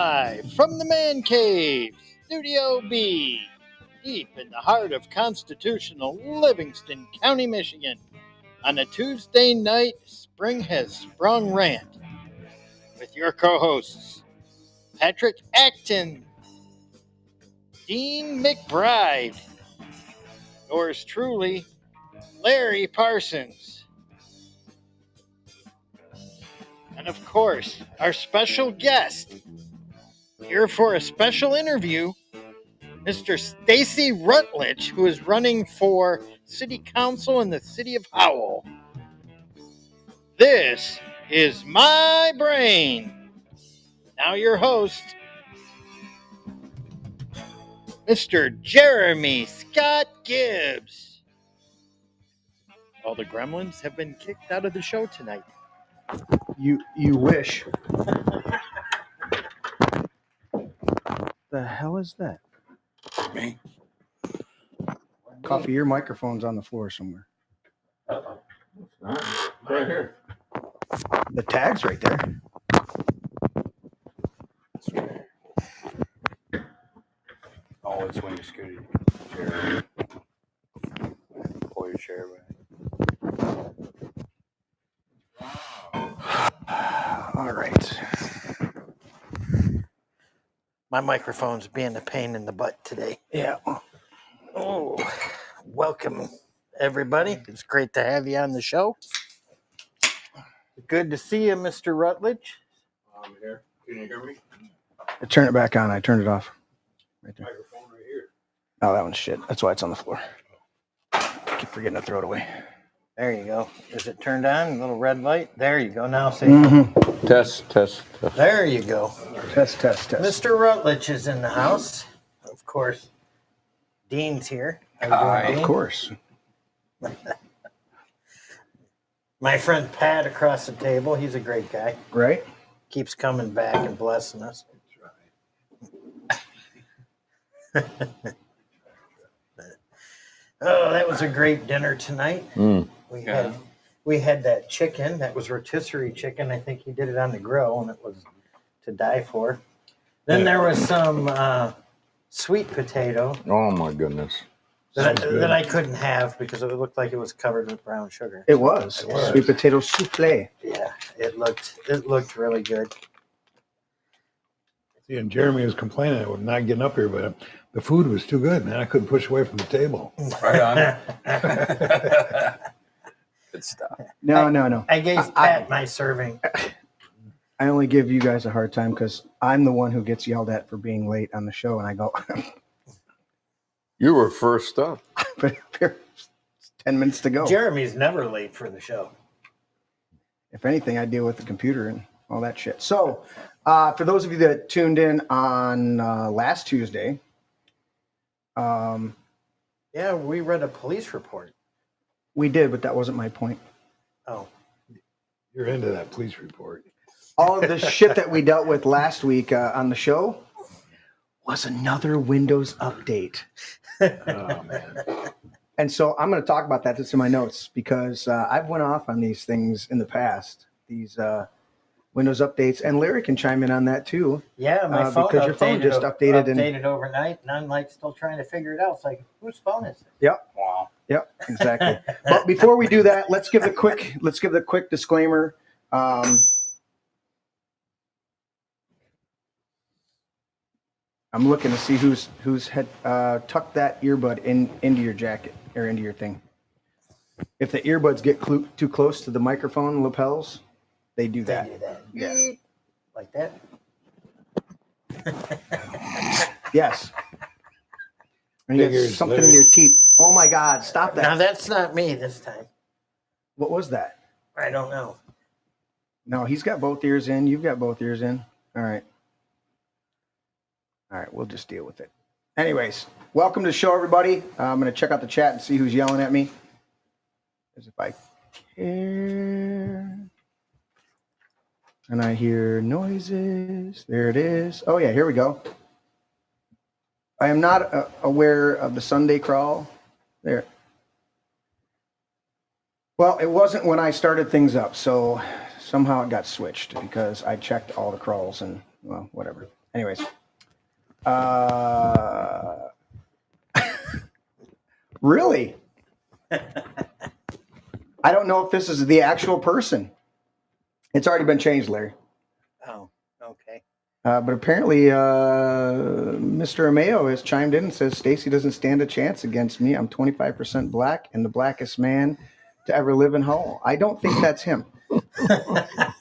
Live from the Man Cave, Studio B, deep in the heart of constitutional Livingston County, Michigan. On a Tuesday night, spring has sprung Rant. With your co-hosts, Patrick Acton, Dean McBride, yours truly, Larry Parsons. And of course, our special guest, here for a special interview, Mr. Stacy Rutledge, who is running for City Council in the city of Howell. This is My Brain. Now your host, Mr. Jeremy Scott Gibbs. All the gremlins have been kicked out of the show tonight. You wish. The hell is that? Me? Coffee, your microphone's on the floor somewhere. Right here. The tag's right there. Always when you scoot your chair. Pull your chair back. All right. My microphone's being a pain in the butt today. Yeah. Oh, welcome, everybody. It's great to have you on the show. Good to see you, Mr. Rutledge. I'm here. Can you hear me? Turn it back on. I turned it off. Right there. Microphone right here. Oh, that one's shit. That's why it's on the floor. I keep forgetting to throw it away. There you go. Is it turned on? A little red light? There you go. Now see. Test. There you go. Test. Mr. Rutledge is in the house. Of course, Dean's here. How you doing, Dean? Of course. My friend Pat across the table. He's a great guy. Right? Keeps coming back and blessing us. Oh, that was a great dinner tonight. We had that chicken. That was rotisserie chicken. I think he did it on the grill, and it was to die for. Then there was some sweet potato Oh my goodness. that I couldn't have because it looked like it was covered with brown sugar. It was. Sweet potato souffle. Yeah, it looked really good. See, and Jeremy was complaining about not getting up here, but the food was too good, man. I couldn't push away from the table. Right on. Good stuff. No. I gave Pat my serving. I only give you guys a hard time because I'm the one who gets yelled at for being late on the show, and I go, You were first up. but 10 minutes to go. Jeremy's never late for the show. If anything, I deal with the computer and all that shit. So, for those of you that tuned in on last Tuesday, Yeah, we read a police report. we did, but that wasn't my point. Oh, You're into that police report. All of the shit that we dealt with last week on the show was another Windows update. Oh, man. And so I'm going to talk about that. That's in my notes because I've went off on these things in the past, these Windows updates, and Larry can chime in on that too. yeah, my phone because your phone just updated updated overnight, and I'm like still trying to figure it out. It's like, whose phone is it? Yep. Wow. Yep, exactly. But before we do that, let's give the quick disclaimer. I'm looking to see who's had tucked that earbud into your jacket or into your thing. If the earbuds get too close to the microphone lapels, they do that. They do that. Yeah. Like that. Yes. And you got Figures, something in Larry. your teeth. Oh my God! Stop Now that. that's not me this time. What was that? I don't know. No, he's got both ears in. You've got both ears in. All right. All right, we'll just deal with it. Anyways, welcome to the show, everybody. I'm going to check out the chat and see who's yelling at me. As if I care. And I hear noises. There it is. Oh, yeah, here we go. I am not aware of the Sunday crawl. There. Well, it wasn't when I started things up, so somehow it got switched because I checked all the crawls and, well, whatever. Anyways. Really? I don't know if this is the actual person. It's already been changed, Larry. Oh, okay. But apparently, Mr. Mayo has chimed in and says Stacy doesn't stand a chance against me. I'm 25% black and the blackest man to ever live in Hull. I don't think that's him.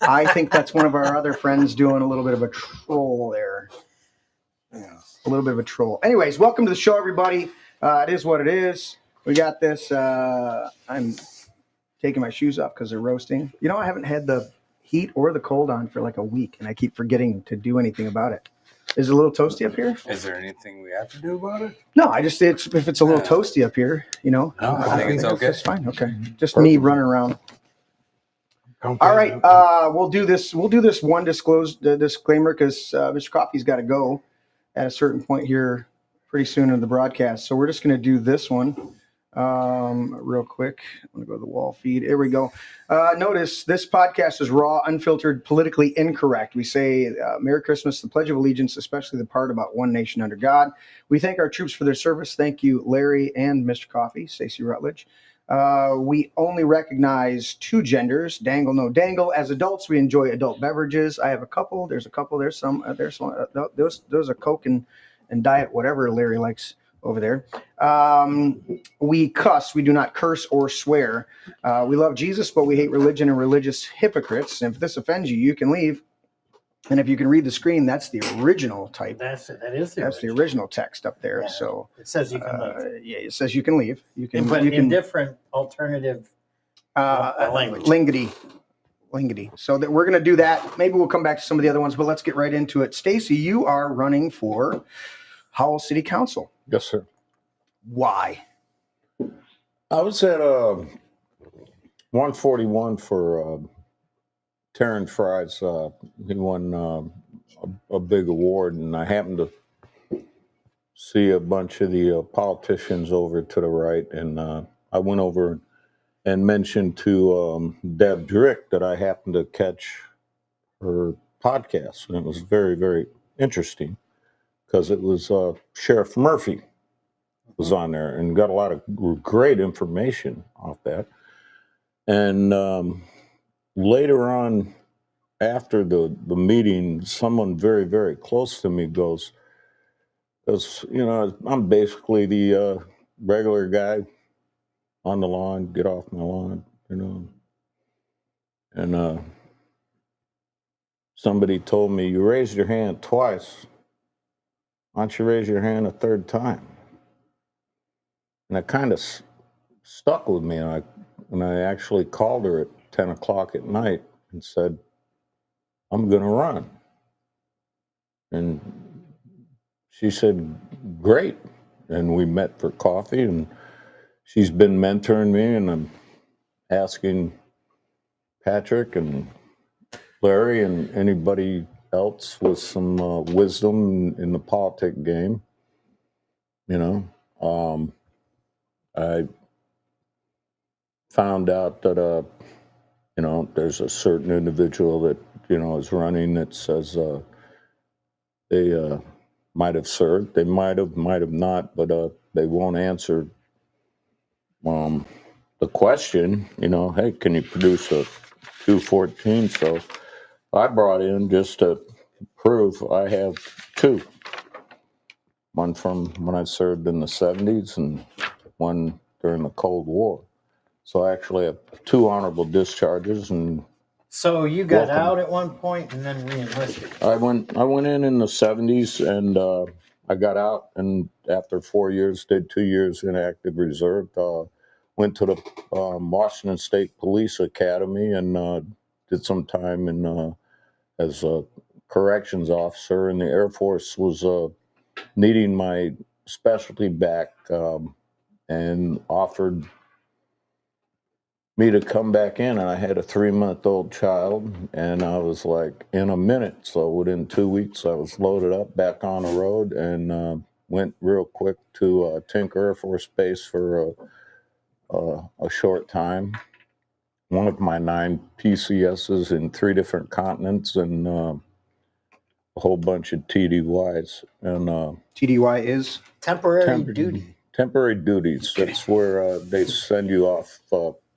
I think that's one of our other friends doing a little bit of a troll there. Yeah. A little bit of a troll. Anyways, welcome to the show, everybody. It is what it is. We got this. I'm taking my shoes off because they're roasting. You know, I haven't had the heat or the cold on for like a week, and I keep forgetting to do anything about it. Is it a little toasty up here? Is there anything we have to do about it? No, I just if it's a little toasty up here, you know. No, I think it's okay. It's fine. Okay, just me running around. All right, we'll do this. We'll do this one disclaimer because Mr. Coffee's got to go at a certain point here pretty soon in the broadcast. So we're just going to do this one real quick. I'm going to go to the wall feed. Here we go. Notice this podcast is raw, unfiltered, politically incorrect. We say Merry Christmas, the Pledge of Allegiance, especially the part about one nation under God. We thank our troops for their service. Thank you, Larry and Mr. Coffee, Stacey Rutledge. We only recognize two genders, dangle, no dangle. As adults, we enjoy adult beverages. I have a couple. There's a couple. There's some. There's one. Those are Coke and Diet, whatever Larry likes over there. We cuss. We do not curse or swear. We love Jesus, but we hate religion and religious hypocrites. And if this offends you, you can leave. And if you can read the screen, that's the original type. That's the original text up there. Yeah. So it says you can leave. Yeah, it says you can leave. You can. But you in different alternative language. Lingity. So that we're going to do that. Maybe we'll come back to some of the other ones, but let's get right into it. Stacy, you are running for Howell City Council. Yes, sir. Why? I was at 141 for Terrence Fry's. He won a big award, and I happened to see a bunch of the politicians over to the right, and I went over and mentioned to Deb Drick that I happened to catch her podcast, and it was very, very interesting because it was Sheriff Murphy was on there and got a lot of great information off that. And later on, after the meeting, someone very, very close to me goes, you know, I'm basically the regular guy on the lawn, get off my lawn, you know. And somebody told me, you raised your hand twice. Why don't you raise your hand a third time? And it kind of stuck with me. And I actually called her at 10 o'clock at night and said, I'm going to run. And she said, great. And we met for coffee, and she's been mentoring me, and I'm asking Patrick and Larry and anybody else with some wisdom in the politic game. You know, I found out that, you know, there's a certain individual that, you know, is running that says they might have served, they might have not, but they won't answer the question, you know, hey, can you produce a 214? So I brought in just to prove I have two. One from when I served in the 70s and one during the Cold War. So I actually have two honorable discharges. And so you got out at one point and then re-enlisted. I went in the 70s, and I got out, and after 4 years, did 2 years in active reserve. Went to the Washington State Police Academy and did some time in as a corrections officer, and the Air Force was needing my specialty back and offered me to come back in, and I had a 3-month-old child, and I was like, in a minute. So within 2 weeks, I was loaded up back on the road and went real quick to Tinker Air Force Base for a short time. One of my 9 PCSs in 3 different continents, and a a whole bunch of TDYs and TDY is Temporary duty. temporary duties. That's where they send you off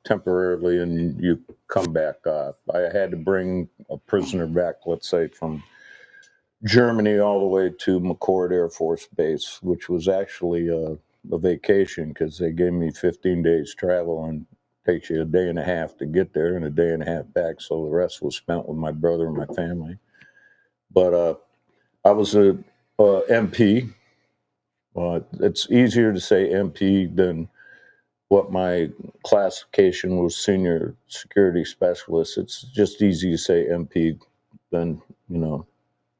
temporarily and you come back. I had to bring a prisoner back, let's say, from Germany all the way to McCord Air Force Base, which was actually a vacation because they gave me 15 days travel and takes you a day and a half to get there and a day and a half back. So the rest was spent with my brother and my family. But I was a MP. It's easier to say MP than what my classification was, senior security specialist. It's just easy to say MP than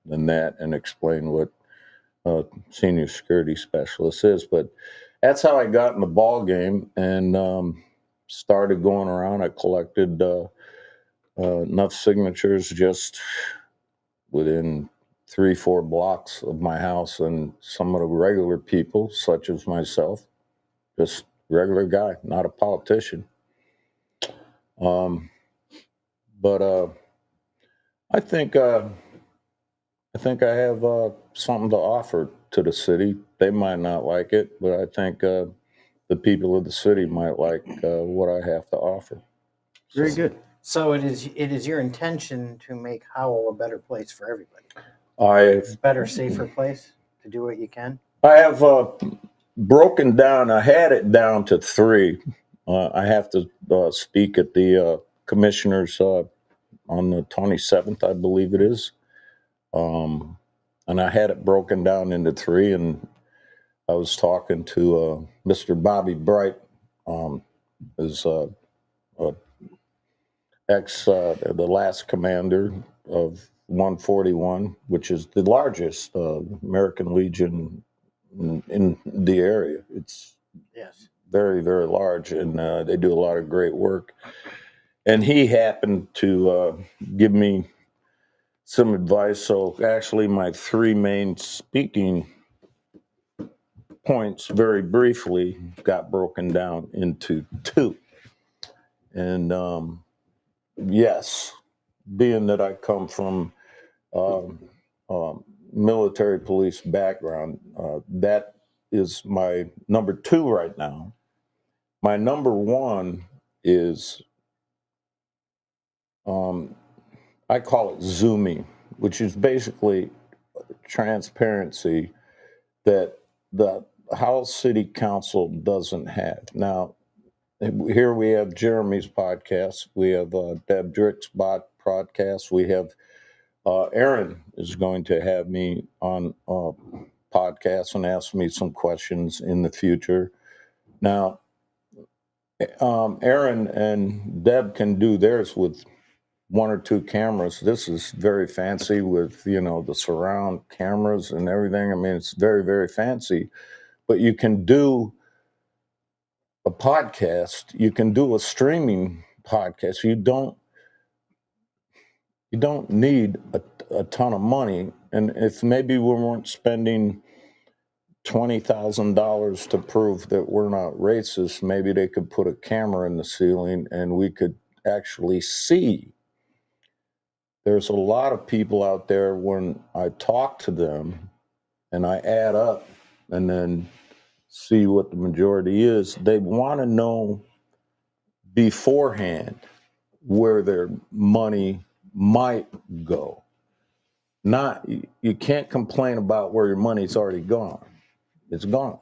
that and explain what senior security specialist is. But that's how I got in the ball game and started going around. I collected enough signatures just within 3-4 blocks of my house, and some of the regular people, such as myself, just regular guy, not a politician. But I think I have something to offer to the city. They might not like it, but I think the people of the city might like what I have to offer. very good. So it is your intention to make Howell a better place for everybody. A better, safer place to do what you can. I have broken down. I had it down to 3. I have to speak at the commissioners on the 27th, I believe it is. And I had it broken down into 3. And I was talking to Mr. Bobby Bright, is the last commander of 141, which is the largest American Legion in the area. It's very, very large, and they do a lot of great work. And he happened to give me some advice. So actually my 3 main speaking points, very briefly, got broken down into 2. And yes, being that I come from military police background, that is my number 2 right now. My number 1 is, I call it zooming, which is basically transparency that the House City Council doesn't have. Now, here we have Jeremy's podcast. We have Deb Drick's podcast. We have Aaron is going to have me on a podcast and ask me some questions in the future. Now, Aaron and Deb can do theirs with 1 or 2 cameras. This is very fancy with, the surround cameras and everything. I mean, it's very, very fancy. But you can do a podcast. You can do a streaming podcast. You don't need a ton of money. And if maybe we weren't spending $20,000 to prove that we're not racist, maybe they could put a camera in the ceiling and we could actually see. There's a lot of people out there, when I talk to them and I add up and then see what the majority is, they want to know beforehand where their money might go. You can't complain about where your money's already gone. It's gone.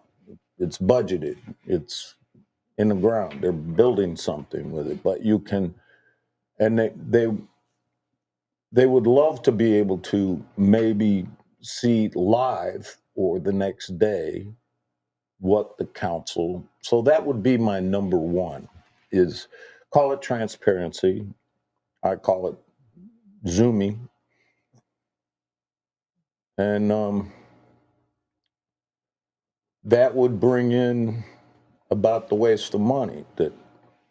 It's budgeted. It's in the ground. They're building something with it. But you can, and they would love to be able to maybe see live or the next day what the council. So that would be my number 1, is call it transparency. I call it zooming. And that would bring in about the waste of money that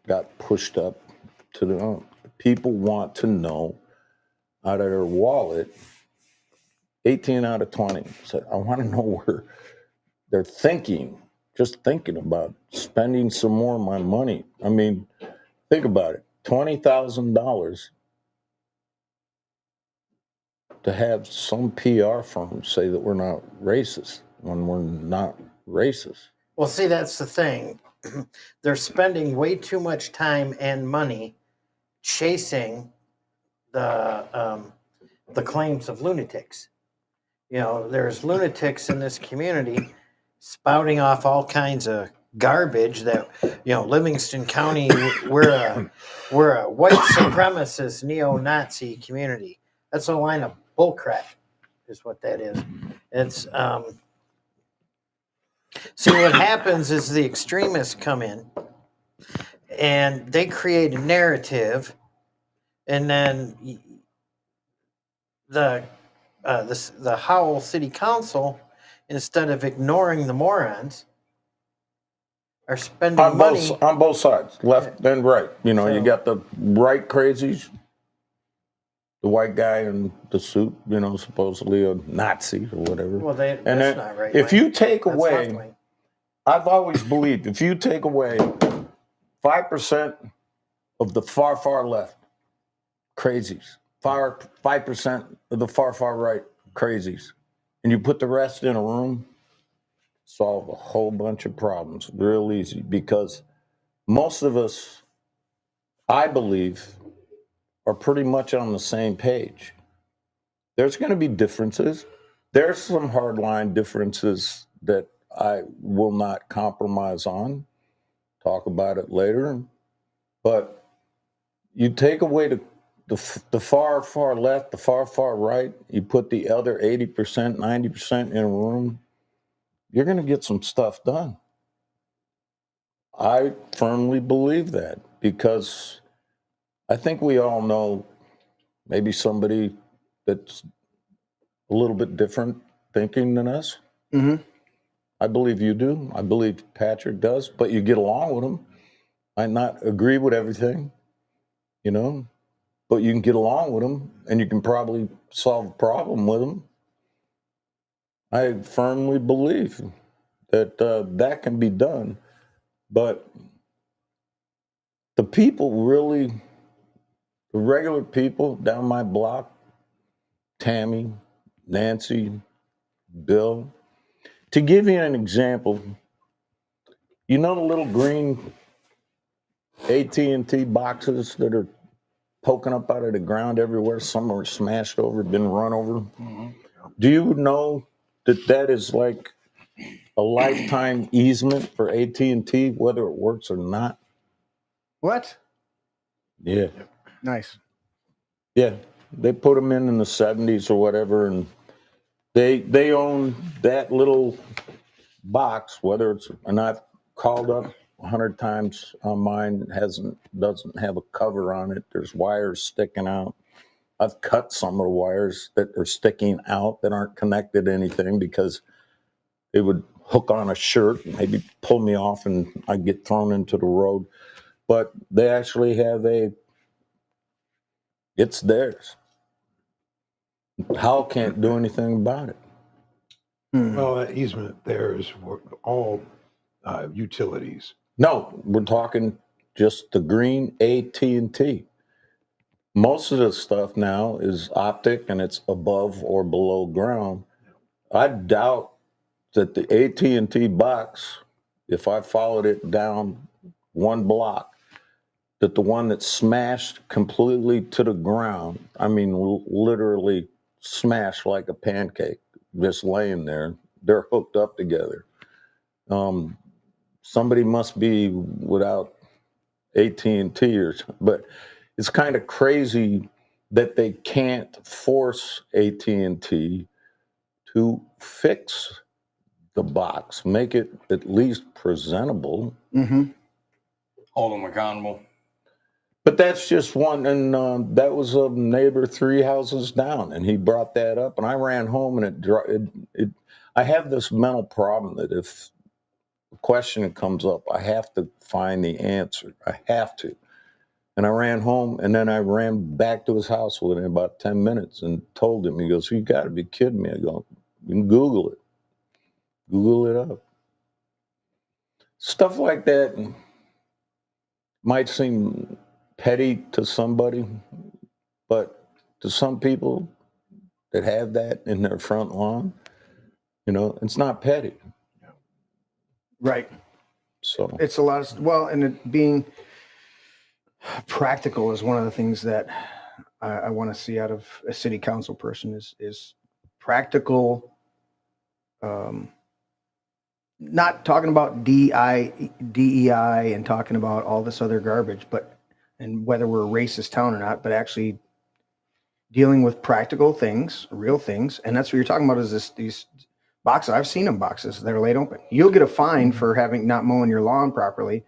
got pushed up to the people want to know out of their wallet. 18 out of 20 said, I want to know where they're just thinking about spending some more of my money. I mean, think about it. $20,000 to have some PR firm say that we're not racist when we're not racist. Well, see, that's the thing. They're spending way too much time and money chasing the claims of lunatics. There's lunatics in this community spouting off all kinds of garbage that Livingston County, we're a white supremacist neo-Nazi community. That's a line of bullcrap, is what that is. It's see, what happens is the extremists come in and they create a narrative, and then the Howell City Council, instead of ignoring the morons, are spending money on both sides, left and right. You So- got the right crazies, the white guy in the suit, supposedly a Nazi or whatever. Well, that's then not right. if you take That's away, left-wing. I've always believed, if you take away 5% of the far left crazies, 5% of the far right crazies, and you put the rest in a room, solve a whole bunch of problems real easy, because most of us, I believe, are pretty much on the same page. There's going to be differences. There's some hardline differences that I will not compromise on. Talk about it later. But you take away the far left, the far right, you put the other 80%, 90% in a room, you're going to get some stuff done. I firmly believe that, because I think we all know maybe somebody that's a little bit different thinking than us. Mm-hmm. I believe you do. I believe Patrick does, but you get along with them. Might not agree with everything, but you can get along with them, and you can probably solve a problem with them. I firmly believe that that can be done, but the people really, the regular people down my block, Tammy, Nancy, Bill. To give you an example, the little green AT&T boxes that are poking up out of the ground everywhere? Some are smashed over, been run over. Mm-hmm. Do you know that is like a lifetime easement for AT&T, whether it works or not? What? Yeah. Nice. Yeah. They put them in the 70s or whatever, and they own that little box, whether it's, and I've called up 100 times on mine, doesn't have a cover on it. There's wires sticking out. I've cut some of the wires that are sticking out that aren't connected to anything, because it would hook on a shirt, maybe pull me off, and I'd get thrown into the road. But they actually have it's theirs. Howell can't do anything about it. Well, that easement there is for all utilities. No, we're talking just the green AT&T. Most of the stuff now is optic, and it's above or below ground. I doubt that the AT&T box, if I followed it down one block, that the one that's smashed completely to the ground, I mean, literally smashed like a pancake, just laying there, they're hooked up together. Somebody must be without AT&T or something, but it's kind of crazy that they can't force AT&T to fix the box, make it at least presentable. Mm-hmm. Hold them accountable. But that's just one, and that was a neighbor 3 houses down, and he brought that up, and I ran home, and I have this mental problem that if a question comes up, I have to find the answer. I have to. And I ran home, and then I ran back to his house within about 10 minutes and told him, he goes, "You got to be kidding me." I go, "You can Google it. Google it up." Stuff like that might seem petty to somebody, but to some people, that have that in their front lawn. You know, it's not petty. Right. So It's a lot of, well, and it being practical is one of the things that I want to see out of a city council person is practical. Not talking about DEI and talking about all this other garbage, but and whether we're a racist town or not, but actually dealing with practical things, real things, and that's what you're talking about. Is these boxes? I've seen them boxes that are laid open. You'll get a fine for having not mowing your lawn properly,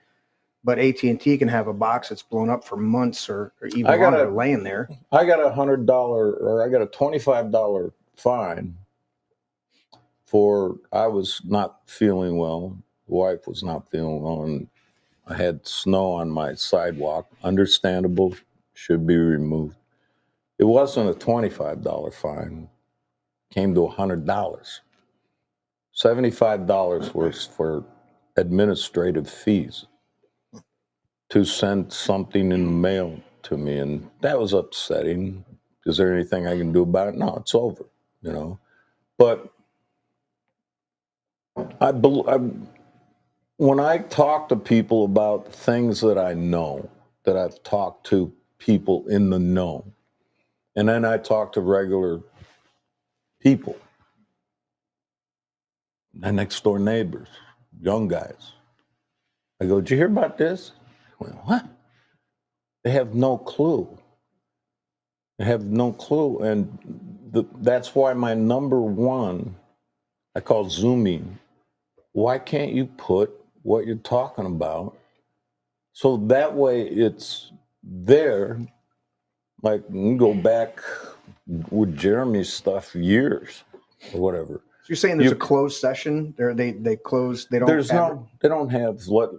but AT&T can have a box that's blown up for months or even longer laying there. I got $100 or I got a $25 fine for I was not feeling well. Wife was not feeling well, and I had snow on my sidewalk. Understandable, should be removed. It wasn't a $25 fine. It came to $100. $75 was for administrative fees to send something in the mail to me, and that was upsetting. Is there anything I can do about it? No, it's over, you know. But when I talk to people about things that I know, that I've talked to people in the know, and then I talk to regular people, my next door neighbors, young guys. I go, did you hear about this? I went, what? They have no clue. They have no clue. And that's why my number one, I call Zooming. Why can't you put what you're talking about so that way it's there? Like, we can go back with Jeremy's stuff years or whatever. So you're saying there's a closed session? They close. They don't. They don't have what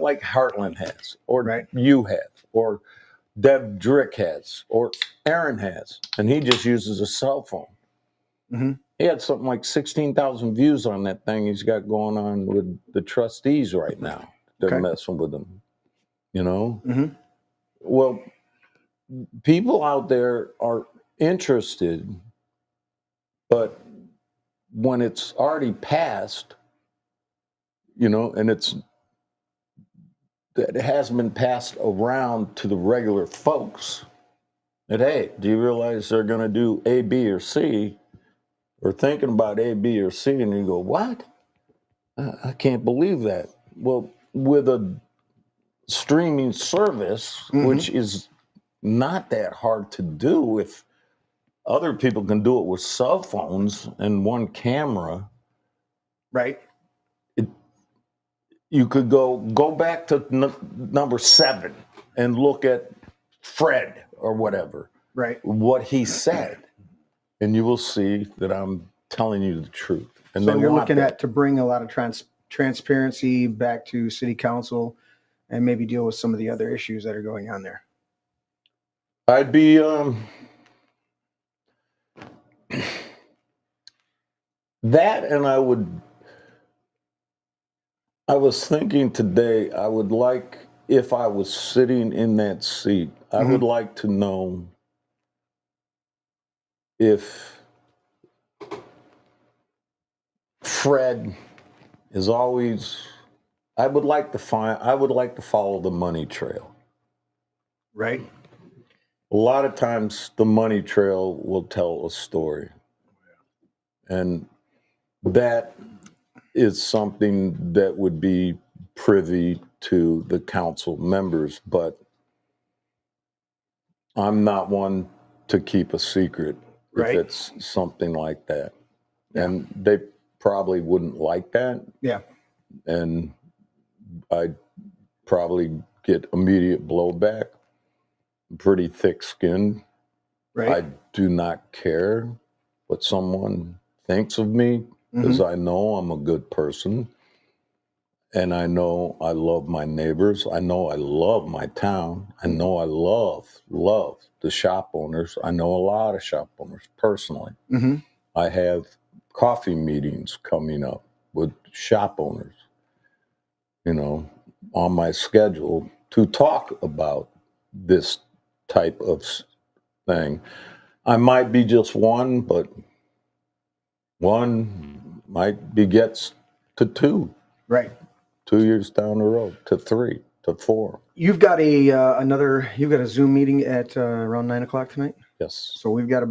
like Heartland has, or right. You have, or Deb Drick has, or Aaron has, and he just uses a cell phone. Mm-hmm. He had something like 16,000 views on that thing he's got going on with the trustees right now. They're messing with him, you know? Mm-hmm. Well, people out there are interested, but when it's already passed, you know, and it hasn't been passed around to the regular folks, that, hey, do you realize they're going to do A, B, or C? Or thinking about A, B, or C, and you go, what? I can't believe that. Well, with a streaming service, mm-hmm. which is not that hard to do if other people can do it with cell phones and one camera. Right. You could go back to number 7 and look at Fred or whatever. Right. What he said. And you will see that I'm telling you the truth. And so you're looking at to bring a lot of transparency back to city council and maybe deal with some of the other issues that are going on there. I'd be that, and I was thinking today, I would like, if I was sitting in that seat, I mm-hmm. would like to know if Fred is always, I would like to follow the money trail. Right. A lot of times the money trail will tell a story. And that is something that would be privy to the council members, but I'm not one to keep a secret if it's something like that. Yeah. And they probably wouldn't like that. Yeah. And I'd probably get immediate blowback. I'm pretty thick-skinned. Right. I do not care what someone thinks of me, because I know I'm a good person. And I know I love my neighbors. I know I love my town. I know I love the shop owners. I know a lot of shop owners personally. Mm-hmm. I have coffee meetings coming up with shop owners, you know, on my schedule to talk about this type of thing. I might be just one, but one might begets to two. Right. 2 years down the road, to 3, to 4. You've got you've got a Zoom meeting at around 9:00 tonight. Yes. So we've got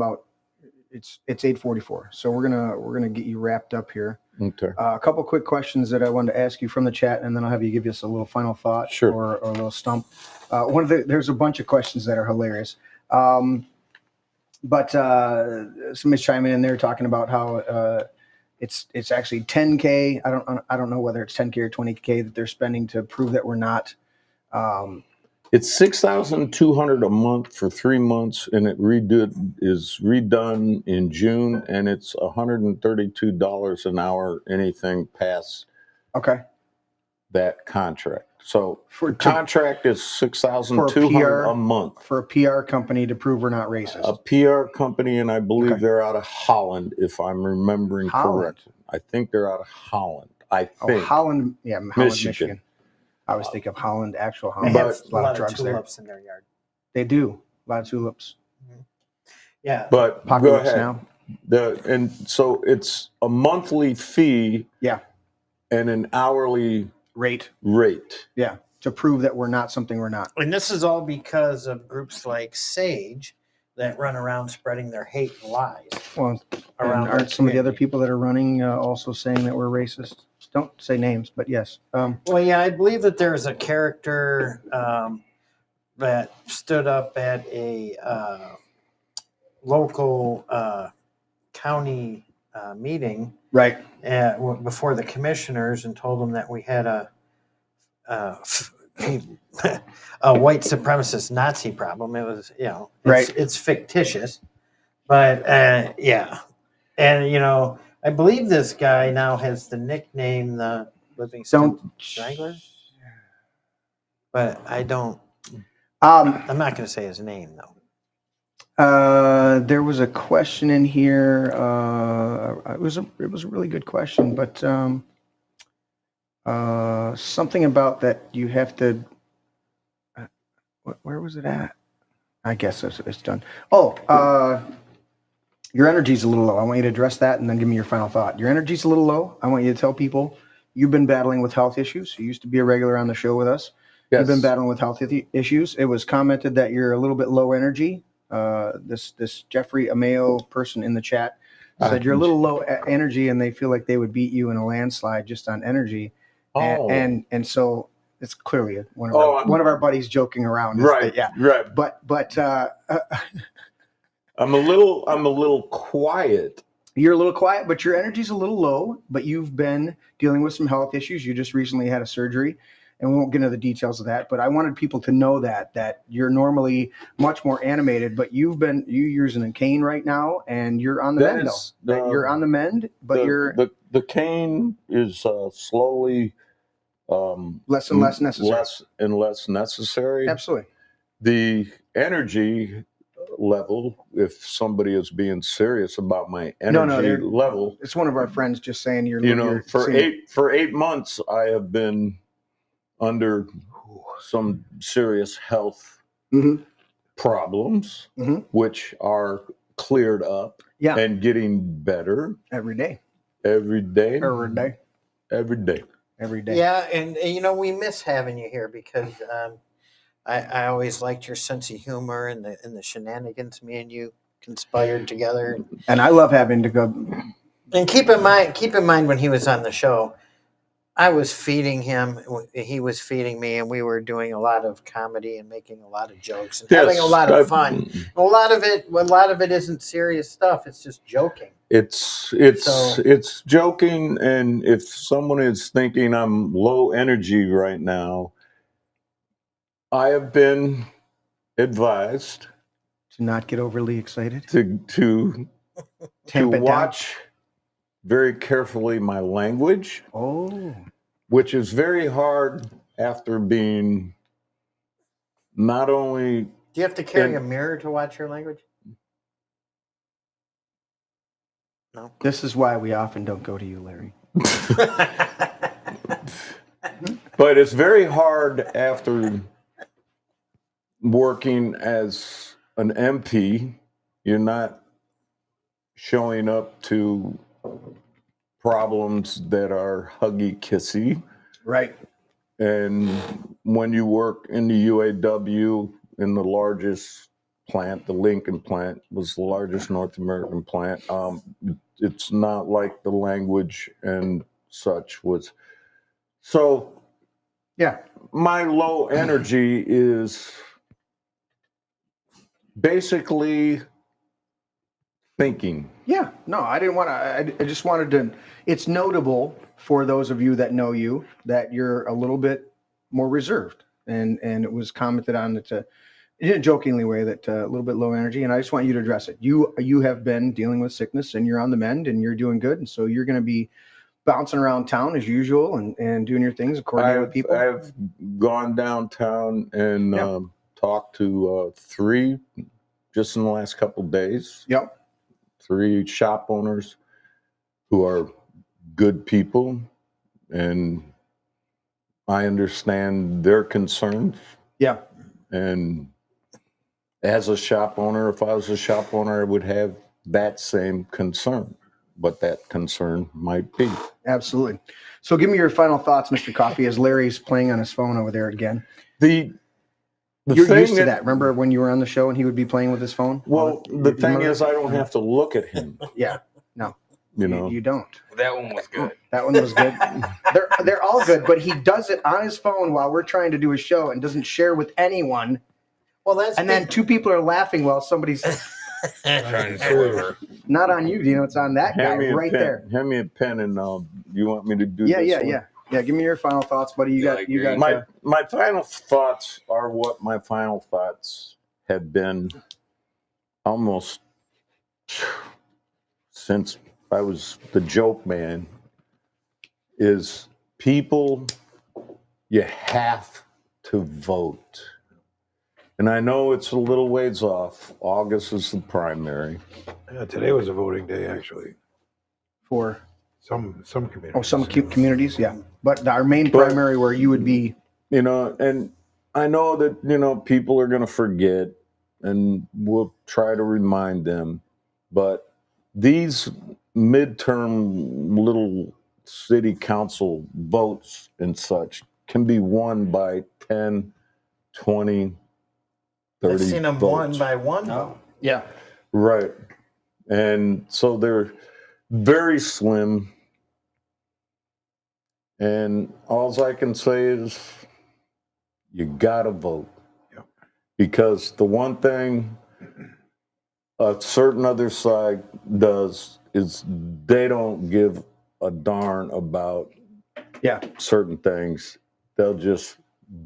it's 8:44. So we're gonna get you wrapped up here. Okay. A couple quick questions that I wanted to ask you from the chat, and then I'll have you give us a little final thought. Sure. Or a little stump. There's a bunch of questions that are hilarious. But somebody's chiming in there talking about how it's actually 10K. I don't know whether it's 10K or 20K that they're spending to prove that we're not. It's $6,200 a month for 3 months, and it is redone in June, and it's $132 an hour. Anything past Okay. that contract. So For the contract is $6,200 a month. for a PR company to prove we're not racist. A PR company, and I believe Okay. they're out of Holland, if I'm remembering Holland. correctly. I think they're out of Holland. I Oh, think. Holland, yeah, Holland, Michigan. I always think of Holland, actual They Holland. have There's a lot of tulips in their yard. They do. A lot of tulips. Yeah. But go Apocalypse ahead. Now. And so it's a monthly fee. Yeah. And an hourly Rate. Yeah. To prove that we're not something we're not. And this is all because of groups like Sage that run around spreading their hate and lies Well, around. and our aren't some of the other community. people that are running also saying that we're racist? Don't say names, but yes. Well, yeah, I believe that there's a character that stood up at a local county meeting Right. before the commissioners and told them that we had a white supremacist Nazi problem. It was, Right. it's fictitious, but yeah. And, I believe this guy now has the nickname, the Livingston Strangler, but I'm not going to say his name though. There was a question in here. It was a really good question, but something about that you have to. Where was it at? I guess it's done. Oh, your energy's a little low. I want you to address that and then give me your final thought. Your energy's a little low. I want you to tell people you've been battling with health issues. You used to be a regular on the show with us. Yes. You've been battling with health issues. It was commented that you're a little bit low energy. This Jeffrey, a Mayo person in the chat, said you're a little low energy, and they feel like they would beat you in a landslide just on energy. Oh. And so it's clearly one of our buddies joking around. Right. Yeah. Right. But I'm a little quiet. you're a little quiet, but your energy's a little low. But you've been dealing with some health issues. You just recently had a surgery. And we won't get into the details of that, but I wanted people to know that you're normally much more animated, but you're using a cane right now, and you're on the mend. You're on the mend, but the cane is slowly less and less necessary. Less and less necessary. Absolutely. The energy level, if somebody is being serious about my energy level, it's one of our friends just saying you're for 8 months I have been under some serious health problems, which are cleared up and getting better every day. Yeah, and we miss having you here because I always liked your sense of humor and the shenanigans me and you conspired together. And I love having to go. And keep in mind when he was on the show, I was feeding him, he was feeding me, and we were doing a lot of comedy and making a lot of jokes and having a lot of fun. A lot of it isn't serious stuff. It's just joking. It's joking, and if someone is thinking I'm low energy right now, I have been advised to not get overly excited. To watch very carefully my language. Oh. Which is very hard after being not only. Do you have to carry a mirror to watch your language? No. This is why we often don't go to you, Larry. But it's very hard after working as an MP You're not showing up to problems that are huggy kissy. Right. And when you work in the UAW, in the largest plant, the Lincoln plant was the largest North American plant. It's not like the language and such was. So, Yeah. my low energy is basically thinking. Yeah. No, I didn't want to. I just wanted to. It's notable for those of you that know you that you're a little bit more reserved, and it was commented on that in a jokingly way that a little bit low energy, and I just want you to address it. You have been dealing with sickness, and you're on the mend, and you're doing good, and so you're going to be bouncing around town as usual and doing your things, coordinating with people. I've gone downtown and talked to 3 just in the last couple of days. Yep. 3 shop owners who are good people, and I understand their concerns. Yeah. And as a shop owner, if I was a shop owner, I would have that same concern, but that concern might be. Absolutely. So give me your final thoughts, Mr. Coffee, as Larry's playing on his phone over there again. The You're thing used to that. Remember when you were on the show and he would be playing with his phone? Well, the thing is, I don't have to look at him. Yeah. No. You know, You don't. That one was good. That one was good. They're all good, but he does it on his phone while we're trying to do a show and doesn't share with anyone. Well, that's And then 2 people are laughing while somebody's Trying to deliver. not on you. You know, it's on that guy hand me a right pen. there. Hand me a pen, and you want me to do Yeah, this yeah, one? yeah. Yeah, give me your final thoughts, buddy. You got My final thoughts are what my final thoughts have been almost since I was the joke man. Is people, you have to vote. And I know it's a little ways off. August is the primary. Yeah, today was a voting day, actually. for Some communities. some communities, yeah. But our main primary where you would be. You know, and I know that, people are going to forget, and we'll try to remind them. But these midterm little city council votes and such can be won by 10, 20, 30 I've seen them votes. 1 by 1. Oh. Yeah. Right. And so they're very slim. And all I can say is you got to vote. Yep. Because the one thing a certain other side does is they don't give a darn about certain things. They'll just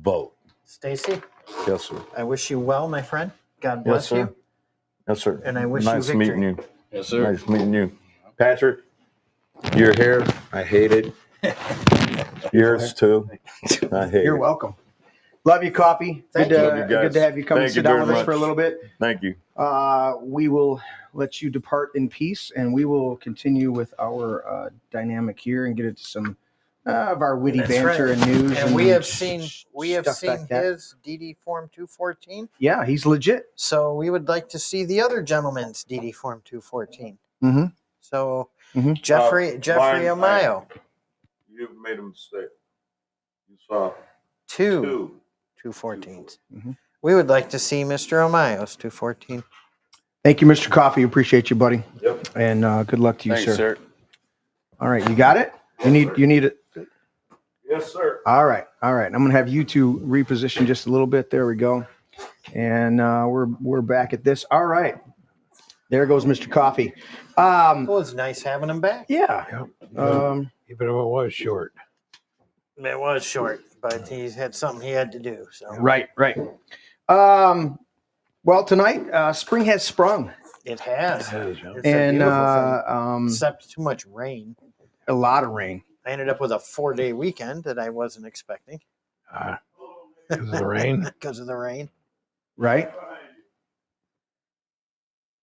vote. Stacy, Yes, sir. I wish you well, my friend. God Yes, bless sir. you. Yes, sir. And I wish you nice victory. meeting you. Yes, sir. Nice meeting you. Patrick, your hair, I hate it. Yours too. I hate You're it. welcome. Love you, Coffee. Thank Good, you. Love you guys. good to have you come and Thank sit you down very with us much. for a little bit. Thank you. We will let you depart in peace, and we will continue with our dynamic here and get into some of our witty That's banter right. and news. And we have seen stuff like that. his DD Form 214. Yeah, he's legit. So we would like to see the other gentleman's DD Form 214. Mm-hmm. So Mhm. Jeffrey mine, Mayo, You've made a mistake. You saw 2 214s. Mhm. We would like to see Mr. Omayo's 214. Thank you, Mr. Coffee. Appreciate you, buddy. Yep. And good luck to you, Thanks, sir. All right, you got it. You need it. Yes, sir. All right. I'm gonna have you two reposition just a little bit. There we go. And we're back at this. All right. There goes Mr. Coffee. It was nice having him back. Yeah. Yep. Even if it was short. It was short, but he had something he had to do. So Right. Well, tonight spring has sprung, it has. It has, yeah. It's a and beautiful thing. Except too much rain. a lot of rain. I ended up with a 4-day weekend that I wasn't expecting Because of the rain. because of the rain. Right.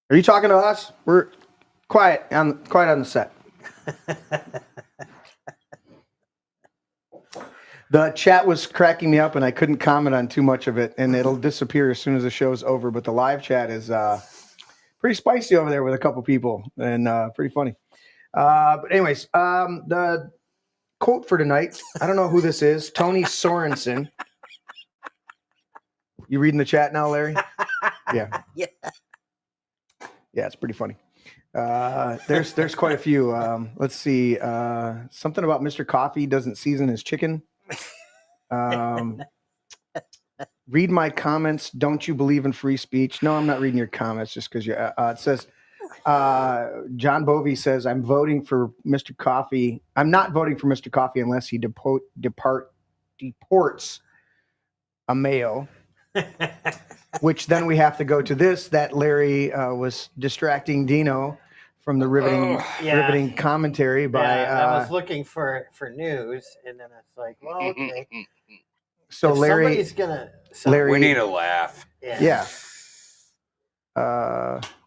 Are you talking to us? We're quiet on the set. The chat was cracking me up, and I couldn't comment on too much of it, and it'll disappear as soon as the show's over. But the live chat is pretty spicy over there with a couple people, and pretty funny. But anyways, the quote for tonight. I don't know who this is. Tony Sorensen. You reading the chat now, Larry? Yeah. Yeah. Yeah, it's pretty funny. There's quite a few. Let's see. Something about Mr. Coffee doesn't season his chicken. Read my comments. Don't you believe in free speech? No, I'm not reading your comments just because you. It says, John Bovey says, I'm voting for Mr. Coffee. I'm not voting for Mr. Coffee unless he deports a Mayo. Which then we have to go to this, that Larry was distracting Dino from the riveting commentary by. I was looking for news, and then it's like, well, okay. So if Larry, somebody's gonna. Larry, we need a laugh. Yeah.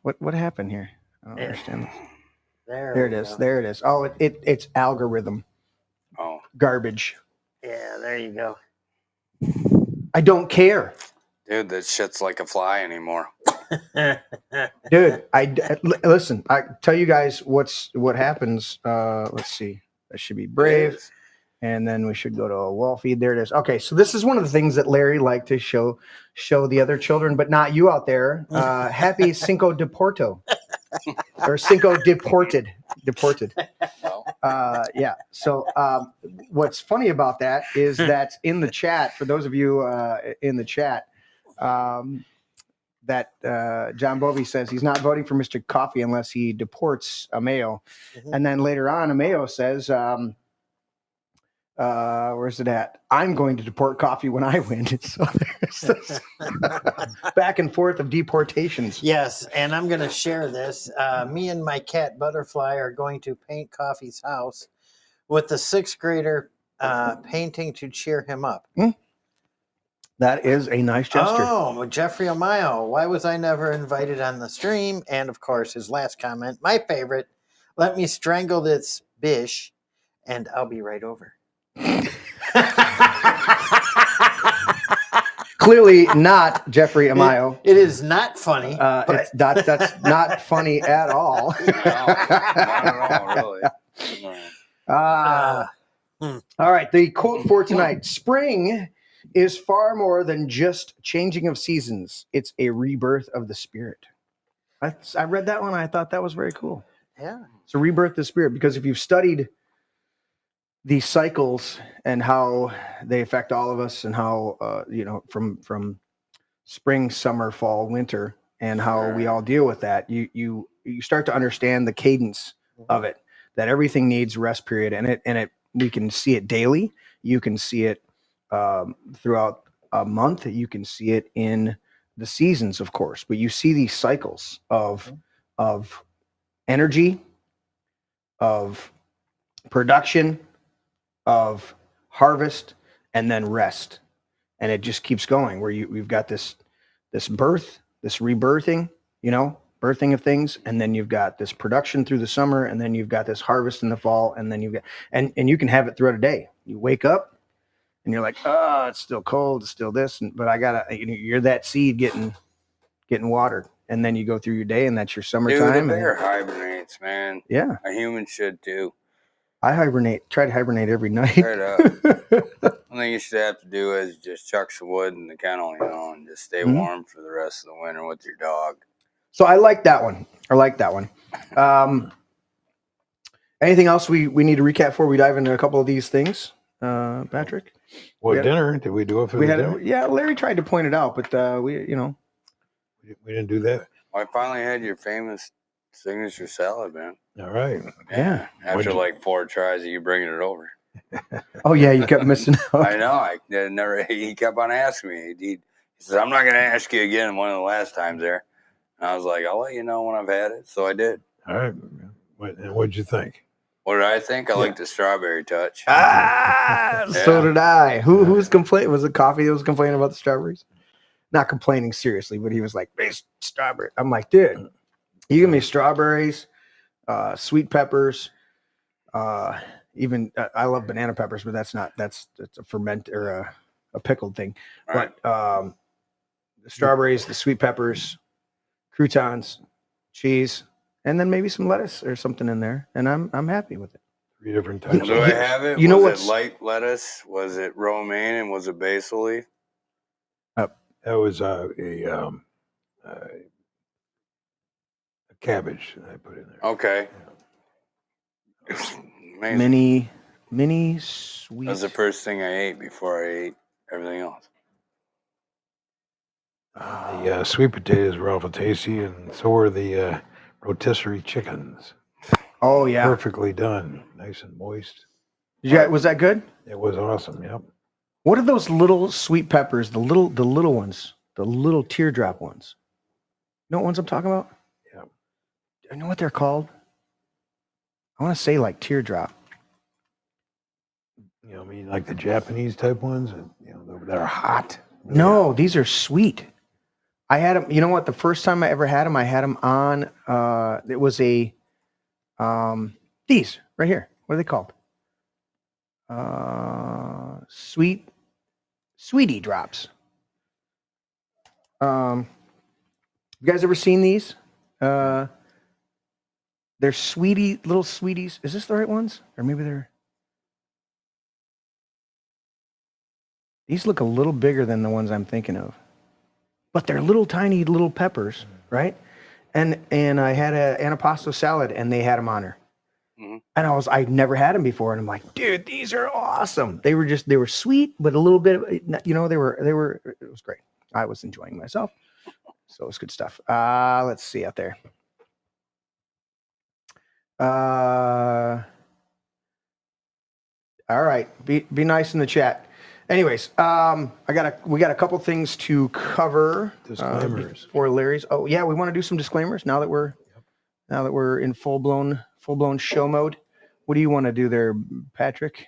What happened here? I don't understand. There it is. There it is. Oh, it's algorithm. Oh, garbage. Yeah, there you go. I don't care. Dude, that shit's like a fly anymore. Dude, listen. I tell you guys what happens. Let's see. That should be Brave, and then we should go to a wall feed. There it is. Okay, so this is one of the things that Larry liked to show the other children, but not you out there. Happy Cinco de Porto, or Cinco deported. Yeah. So what's funny about that is that in the chat, for those of you in the chat. That John Bovey says he's not voting for Mr. Coffee unless he deports a Mayo. Mm-hmm. And then later on, a Mayo says, where's it at? I'm going to deport Coffee when I win. So there's this back and forth of deportations. Yes, and I'm going to share this. Me and my cat Butterfly are going to paint Coffee's house with the 6th grader painting to cheer him up. Mm. That is a nice gesture. Oh, Jeffrey Mayo. Why was I never invited on the stream? And of course, his last comment, my favorite. Let me strangle this bish, and I'll be right over. Clearly not Jeffrey Amayo. It is not funny. That's not funny at all. Not at all, really. All right. The quote for tonight: spring is far more than just changing of seasons. It's a rebirth of the spirit. I read that one. I thought that was very cool. Yeah. It's a rebirth of the spirit, because if you've studied these cycles and how they affect all of us, and how, from spring, summer, fall, winter, and how we all deal with that, you start to understand the cadence of it, that everything needs rest period. And we can see it daily. You can see it throughout a month. You can see it in the seasons, of course, but you see these cycles of energy, of production, of harvest, and then rest. And it just keeps going, where we've got this birth, this rebirthing, birthing of things, and then you've got this production through the summer, and then you've got this harvest in the fall, and then you've got and you can have it throughout a day. You wake up and you're like, oh, it's still cold, it's still this, but you're that seed getting watered, and then you go through your day, and that's your summertime. Dude, the bear hibernates, man. Yeah, a human should too. I try to hibernate every night. Straight up. I think you should have to do is just chuck some wood in the kennel, and just stay warm for the rest of the winter with your dog. So I like that one. Anything else we need to recap before we dive into a couple of these things, Patrick? What dinner did we do it for? Dinner? Yeah, Larry tried to point it out, but we didn't do that. Well, I finally had your famous signature salad, man. All right. Yeah. After like 4 tries of you bringing it over. Oh yeah, you kept missing out. I know. He kept on asking me. He says, "I'm not going to ask you again." One of the last times there, and I was like, "I'll let you know when I've had it." So I did. All right. What'd you think? What did I think? I liked the strawberry touch. So did I. Who's complaining? Was it Coffee that was complaining about the strawberries? Not complaining seriously, but he was like, "Hey, strawberry." I'm like, dude, you give me strawberries, sweet peppers, even I love banana peppers, but that's a ferment or a pickled thing. Right. But the strawberries, the sweet peppers, croutons, cheese, and then maybe some lettuce or something in there, and I'm happy with it. 3 different types. Do I have it? You know was what's- it light lettuce? Was it romaine? And was it basil leaf? That was a cabbage that I put in there. Okay. Amazing. Mini sweet. That was the first thing I ate before I ate everything else. The sweet potatoes were awful tasty, and so were the rotisserie chickens. Oh yeah, Perfectly done, nice and moist. was that good? It was awesome. Yep. What are those little sweet peppers? The little ones, the little teardrop ones. You know what ones I'm talking about? Yeah. I know what they're called. I want to say like teardrop. You know, I mean, like the Japanese type ones, and that are hot. No, these are sweet. I had them. You know what? The first time I ever had them, I had them on. It was a these right here. What are they called? Sweetie drops. You guys ever seen these? They're little sweeties. Is this the right ones? Or maybe they're... These look a little bigger than the ones I'm thinking of. But they're little tiny little peppers, right? And I had an antipasto salad and they had them on her. Mhm. And I'd never had them before. And I'm like, dude, these are awesome. They were sweet, but a little bit, it was great. I was enjoying myself. So it's good stuff. Let's see out there. All right. Be nice in the chat. Anyways, we got a couple things to cover. Disclaimers. For Larry's. Oh yeah, we want to do some disclaimers now that we're in full blown show mode. What do you want to do there, Patrick?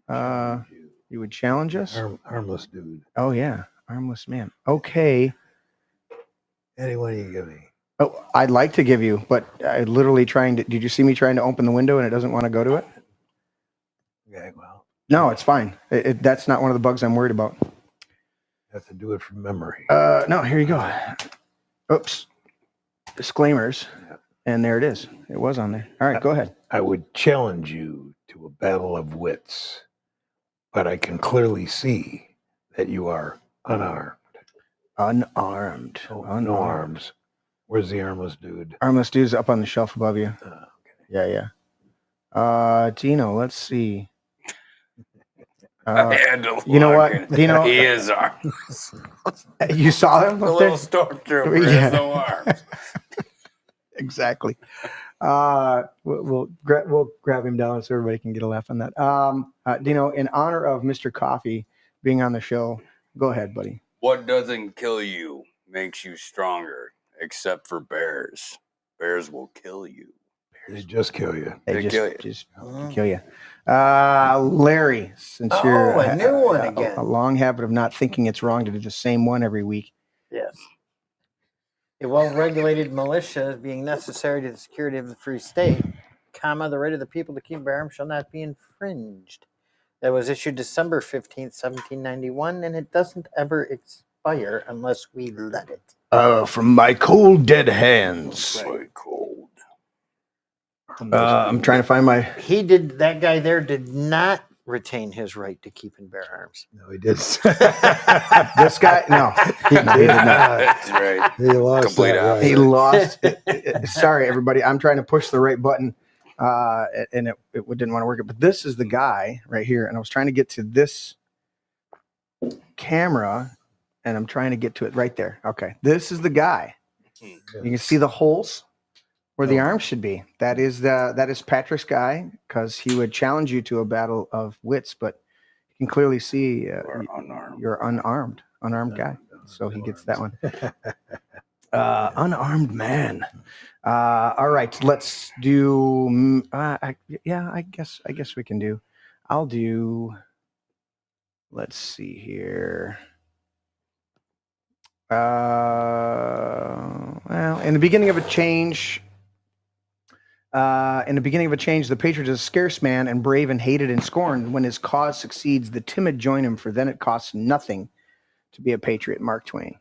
You would challenge us? Harmless dude. Oh yeah, harmless man. Okay. Anyone you give me. Oh, I'd like to give you, but I literally did you see me trying to open the window and it doesn't want to go to it? Okay, well. No, it's fine. That's not one of the bugs I'm worried about. Have to do it from memory. No, here you go. Oops. Disclaimers. And there it is. It was on there. All right, go ahead. I would challenge you to a battle of wits, but I can clearly see that you are unarmed. Unarmed. Oh, no arms. Where's the armless dude? Armless dude's up on the shelf above you. Okay. Yeah. Dino, let's see. I had to You know look what, and- Dino? He is arms. You saw him The up there? little stormtrooper Yeah. has no arms. Exactly. We'll grab him down so everybody can get a laugh on that. Dino, in honor of Mr. Coffee being on the show, go ahead, buddy. What doesn't kill you makes you stronger, except for bears. Bears will kill you. They just kill you. They They kill you. just kill you. Larry, since you're a new one again. a long habit of not thinking it's wrong to do the same one every week. Yes. A well-regulated militia being necessary to the security of the free state, the right of the people to keep bear arms shall not be infringed. That was issued December 15th, 1791, and it doesn't ever expire unless we let it. From my cold dead hands. Quite cold. I'm trying to find my. That guy there did not retain his right to keep and bear arms. No, he did. This guy? No, he did not. That's right. He lost Complete that right. He lost. Sorry, everybody. I'm trying to push the right button, and it didn't want to work. But this is the guy right here, and I was trying to get to this camera, and I'm trying to get to it right there. Okay, this is the guy. You can see the holes where the arms should be. That is Patrick's guy, because he would challenge you to a battle of wits, but you can clearly see you're unarmed guy. So he gets that one. Unarmed man. All right, let's do. I guess we can do. I'll do. Let's see here. Well, in the beginning of a change. The patriot is a scarce man and brave and hated and scorned. When his cause succeeds, the timid join him, for then it costs nothing to be a patriot. Mark Twain.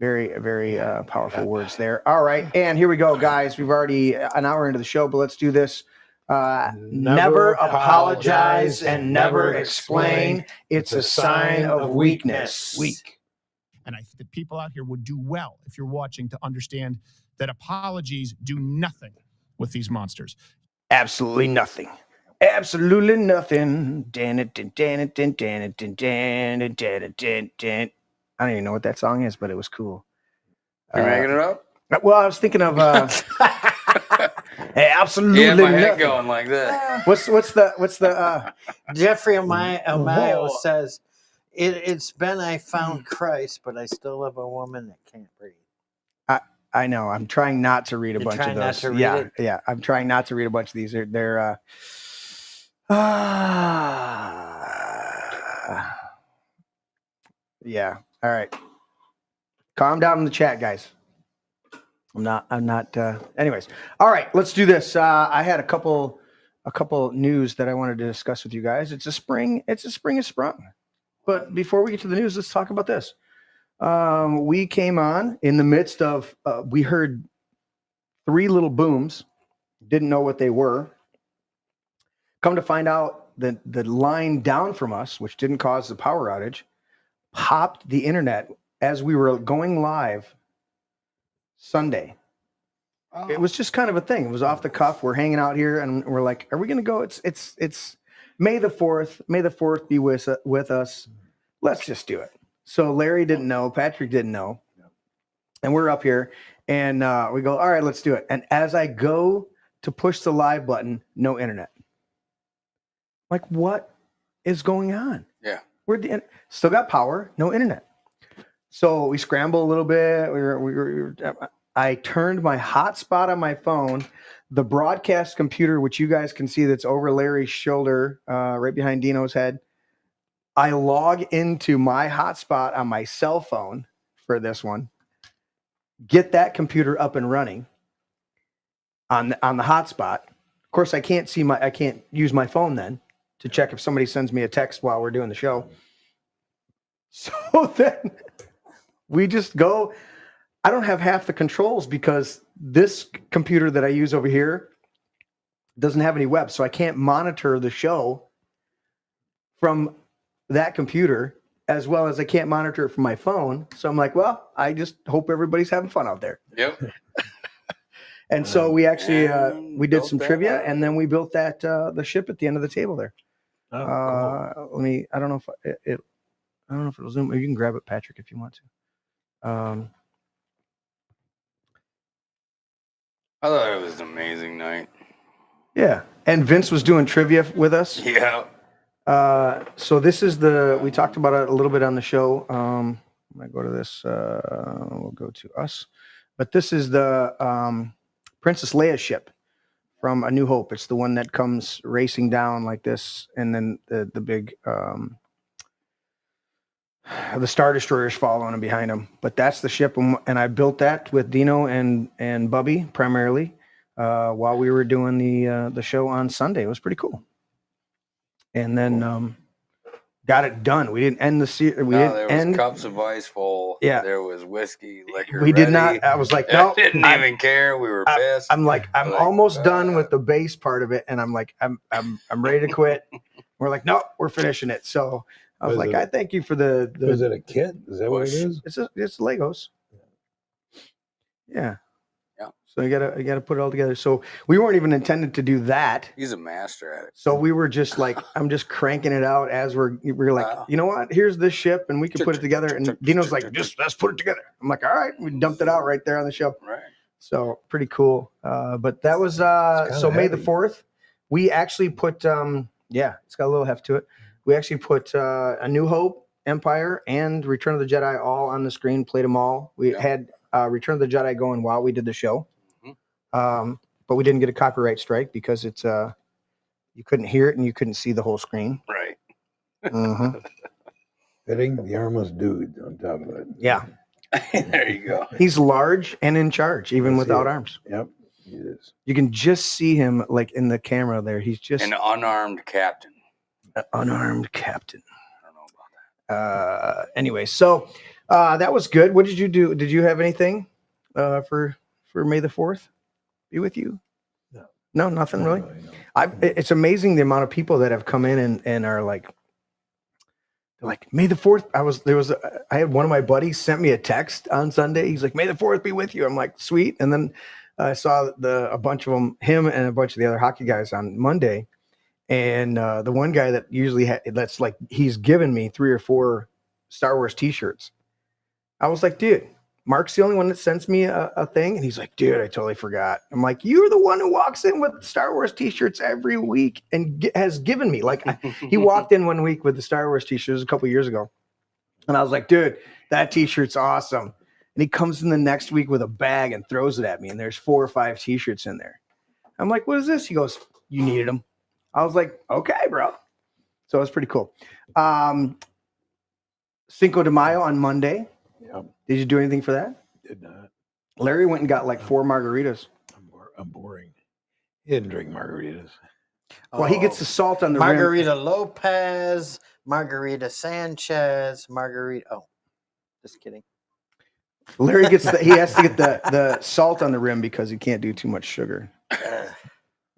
Very, very powerful words there. All right. And here we go, guys. We've already an hour into the show, but let's do this. Never apologize and never explain. It's a sign of weakness. Weak. And I think that people out here would do well, if you're watching, to understand that apologies do nothing with these monsters. Absolutely nothing. Absolutely nothing. I don't even know what that song is, but it was cool. You're making it up? Well, I was thinking of absolutely Yeah, my head nothing. going like that. What's the Jeffrey Mayo says, it's been I found Christ, but I still have a woman that can't breathe. I know. I'm trying not to read a bunch of those. Yeah. I'm trying not to read a bunch of these. They're yeah. All right. Calm down in the chat, guys. I'm not anyways. All right, let's do this. I had a couple news that I wanted to discuss with you guys. It's a spring has sprung. But before we get to the news, let's talk about this. We came on in the midst of we heard 3 little booms, didn't know what they were. Come to find out that the line down from us, which didn't cause the power outage, popped the internet as we were going live Sunday. Oh. It was just kind of a thing. It was off the cuff. We're hanging out here and we're like, are we going to go? It's May the 4th. May the 4th be with us. Let's just do it. So Larry didn't know. Patrick didn't know. And we're up here and we go, all right, let's do it. And as I go to push the live button, no internet. Like, what is going on? Yeah. Still got power, no internet. So we scramble a little bit. I turned my hotspot on my phone, the broadcast computer, which you guys can see that's over Larry's shoulder, right behind Dino's head. I log into my hotspot on my cell phone for this one, get that computer up and running on the hotspot. Of course, I can't use my phone then to check if somebody sends me a text while we're doing the show. So then we just go. I don't have half the controls because this computer that I use over here doesn't have any web. So I can't monitor the show from that computer as well as I can't monitor it from my phone. So I'm like, well, I just hope everybody's having fun out there. Yep. And so we actually we did some trivia and then we built that the ship at the end of the table there. Oh, cool. I don't know if it'll zoom. You can grab it, Patrick, if you want to. I thought it was an amazing night. Yeah, and Vince was doing trivia with us. Yeah. So this is we talked about it a little bit on the show. I'm gonna go to this. We'll go to us, but this is the Princess Leia ship from A New Hope. It's the one that comes racing down like this, and then the big the Star Destroyers following him behind him. But that's the ship, and I built that with Dino and Bubby primarily while we were doing the show on Sunday. It was pretty cool. And then got it done. We didn't end the series. There was cups of ice full. Yeah. There was whiskey, liquor. We did not. I was like, no. I didn't even care. We were pissed. I'm almost done with the base part of it, and I'm like, I'm ready to quit. We're like, no, we're finishing it. So I was like, I thank you for the. Is it a kit? Is that what it is? It's Legos. Yeah. So you gotta put it all together. So we weren't even intended to do that. He's a master at it. So we were just like, I'm just cranking it out as we're like, you know what? Here's this ship, and we can put it together. And Dino's like, just let's put it together. I'm like, all right. We dumped it out right there on the show. Right. So pretty cool. But that was so May the 4th. We actually put it's got a little heft to it. We actually put A New Hope, Empire, and Return of the Jedi all on the screen. Played them all. We had Return of the Jedi going while we did the show. But we didn't get a copyright strike because it's you couldn't hear it and you couldn't see the whole screen. Right. Fitting the armless dude on top of it. Yeah. There you go. He's large and in charge, even without arms. Yep, he is. You can just see him like in the camera there. He's just An unarmed captain. an unarmed captain. I don't know about that. Anyway, so That was good. What did you do? Did you have anything for May the 4th? Be with you? No, nothing really. It's amazing the amount of people that have come in and are like May the 4th. I had one of my buddies sent me a text on Sunday. He's like, May the 4th be with you. I'm like, sweet. And then I saw a bunch of them, him and a bunch of the other hockey guys on Monday. And the one guy that usually he's given me 3 or 4 Star Wars t-shirts. I was like, dude, Mark's the only one that sends me a thing. And he's like, dude, I totally forgot. I'm like, you're the one who walks in with Star Wars t-shirts every week and has given me. He walked in one week with the Star Wars t-shirts a couple years ago. And I was like, dude, that t-shirt's awesome. And he comes in the next week with a bag and throws it at me. And there's 4 or 5 t-shirts in there. I'm like, what is this? He goes, you needed them. I was like, okay, bro. So it was pretty cool. Cinco de Mayo on Monday. Yep. Did you do anything for that? Did not. Larry went and got like 4 margaritas. I'm boring. He didn't drink margaritas. Well, he gets the salt on the Margarita rim. Lopez, Margarita Sanchez, Margarita. Oh, just kidding. Larry he has to get the salt on the rim because he can't do too much sugar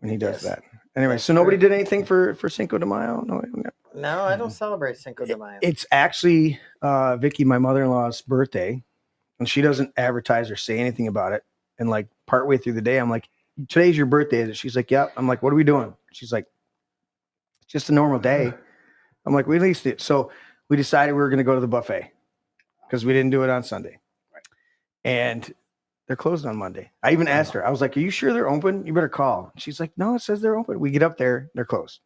when he does that. Anyway, so nobody did anything for Cinco de Mayo? No, I don't celebrate Cinco de Mayo. It's actually Vicky, my mother-in-law's birthday, and she doesn't advertise or say anything about it. And like partway through the day, I'm like, today's your birthday, is it? She's like, yeah. I'm like, what are we doing? She's like, it's just a normal day. I'm like, we leased it. So we decided we were going to go to the buffet because we didn't do it on Sunday. And they're closed on Monday. I even asked her, I was like, are you sure they're open? You better call. She's like, no, it says they're open. We get up there, they're closed.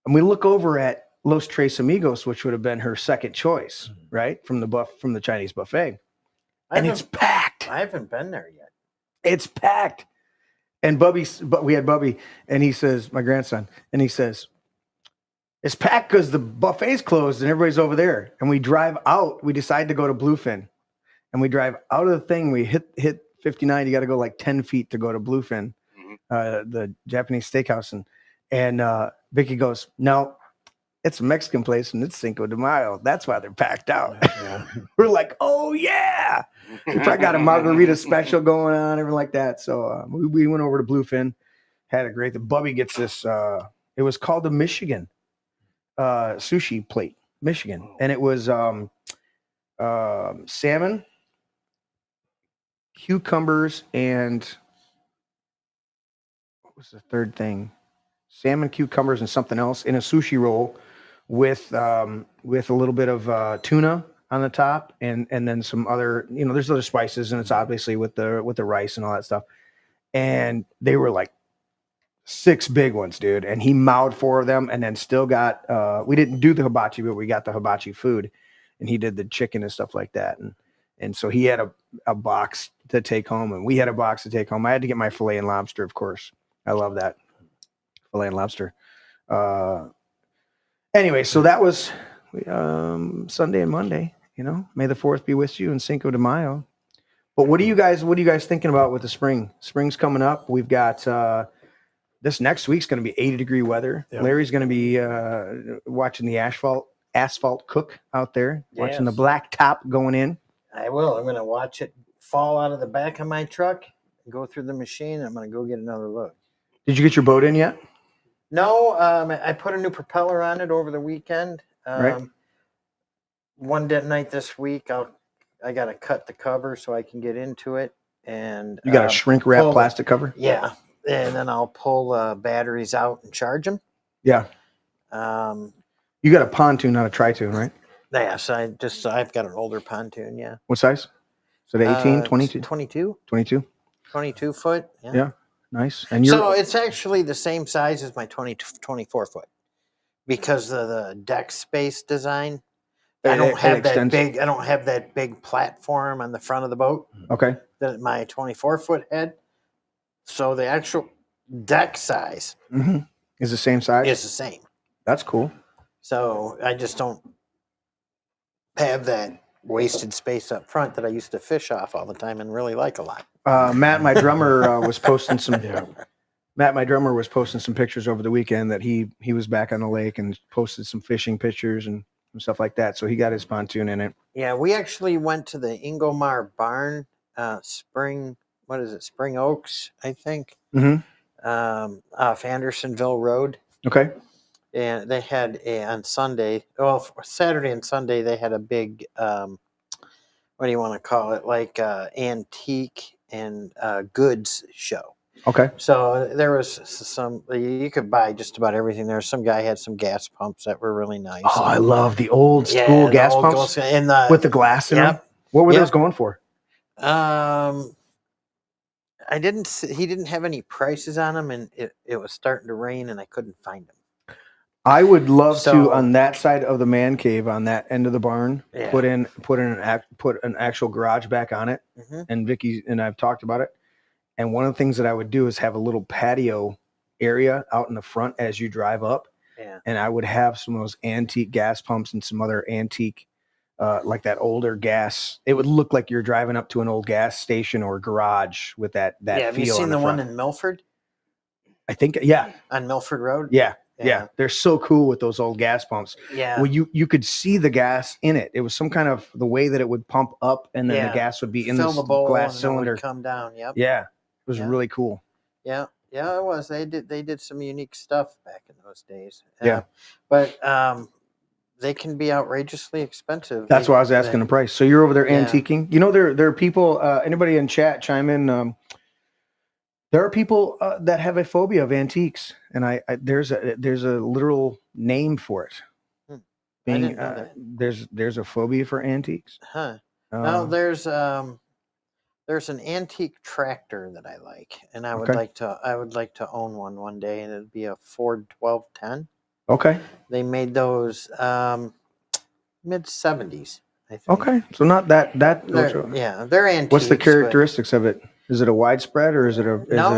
And we look over at Los Tres Amigos, which would have been her second choice, right? From the Chinese buffet. And it's packed. I haven't been there yet. It's packed. And we had Bubby, and he says, my grandson, and he says, it's packed because the buffet's closed and everybody's over there. And we drive out. We decide to go to Bluefin. And we drive out of the thing. We hit 59. You got to go like 10 feet to go to Bluefin, the Japanese steakhouse. And Vicky goes, no, it's a Mexican place and it's Cinco de Mayo. That's why they're packed out. Yeah. We're like, oh, yeah. We probably got a margarita special going on, everything like that. So we went over to Bluefin, had a great. The Bubby gets this. It was called the Michigan sushi plate, Michigan. And it was salmon, cucumbers, and what was the third thing? Salmon, cucumbers, and something else in a sushi roll with a little bit of tuna on the top, and then some other, there's other spices, and it's obviously with the rice and all that stuff. And they were like 6 big ones, dude. And he mowed 4 of them, and then still got. We didn't do the hibachi, but we got the hibachi food, and he did the chicken and stuff like that, and so he had a box to take home, and we had a box to take home. I had to get my filet and lobster, of course. I love that filet and lobster. Anyway, so that was Sunday and Monday. May the 4th be with you and Cinco de Mayo. But what are you guys thinking about with the spring? Spring's coming up. We've got this next week's going to be 80-degree weather. Yep. Larry's going to be watching the asphalt cook out there, watching the black top going in. I will. I'm going to watch it fall out of the back of my truck, go through the machine, and I'm going to go get another load. Did you get your boat in yet? No, I put a new propeller on it over the weekend. Right. One night this week, I got to cut the cover so I can get into it. And you got a shrink wrap plastic cover? Yeah. And then I'll pull batteries out and charge them. Yeah. You got a pontoon, not a tri-toon, right? Yes, I've got an older pontoon, yeah. What size? Is it 18, 22? 22. 22? 22 foot, yeah. Yeah, nice. And so it's actually the same size as my 24 foot because of the deck space design. I don't have that big platform on the front of the boat. Okay. That my 24 foot head. So the actual deck size is the same size? Is the same. That's cool. So I just don't have that wasted space up front that I used to fish off all the time and really like a lot. Matt, my drummer, was posting some. Matt, my drummer, was posting some pictures over the weekend that he was back on the lake and posted some fishing pictures, and and stuff like that. So he got his pontoon in it. Yeah, we actually went to the Ingomar Barn, Spring Oaks, I think, off Andersonville Road. Okay. And they had on Sunday, Saturday and Sunday, they had a big, what do you want to call it? Like antique and goods show. Okay. So there was some, you could buy just about everything there. Some guy had some gas pumps that were really nice. Oh, I love the old school gas pumps with the glass in them. What were those going for? He didn't have any prices on them, and it was starting to rain, and I couldn't find them. I would love to, on that side of the man cave, on that end of the barn, put an actual garage back on it. And Vicky and I've talked about it. And one of the things that I would do is have a little patio area out in the front as you drive up. Yeah. And I would have some of those antique gas pumps and some other antique, like that older gas. It would look like you're driving up to an old gas station or garage with that feel. Have you seen the one in Milford? I think, yeah. On Milford Road? Yeah. They're so cool with those old gas pumps. Yeah. Well, you could see the gas in it. It was some kind of the way that it would pump up, and then the gas would be in this glass cylinder. Come down. Yep. Yeah. It was really cool. Yeah. Yeah, it was. They did some unique stuff back in those days. Yeah. But they can be outrageously expensive. That's why I was asking the price. So you're over there antiquing. You know, there are people, anybody in chat chime in. There are people that have a phobia of antiques, and there's a literal name for it. I didn't know that. There's a phobia for antiques. Huh. No, there's an antique tractor that I like, and I would like to own one day, and it'd be a Ford 1210. Okay. They made those mid 70s, I think. Okay, so not that. They're antiques. What's the characteristics of it? Is it a widespread or is it a?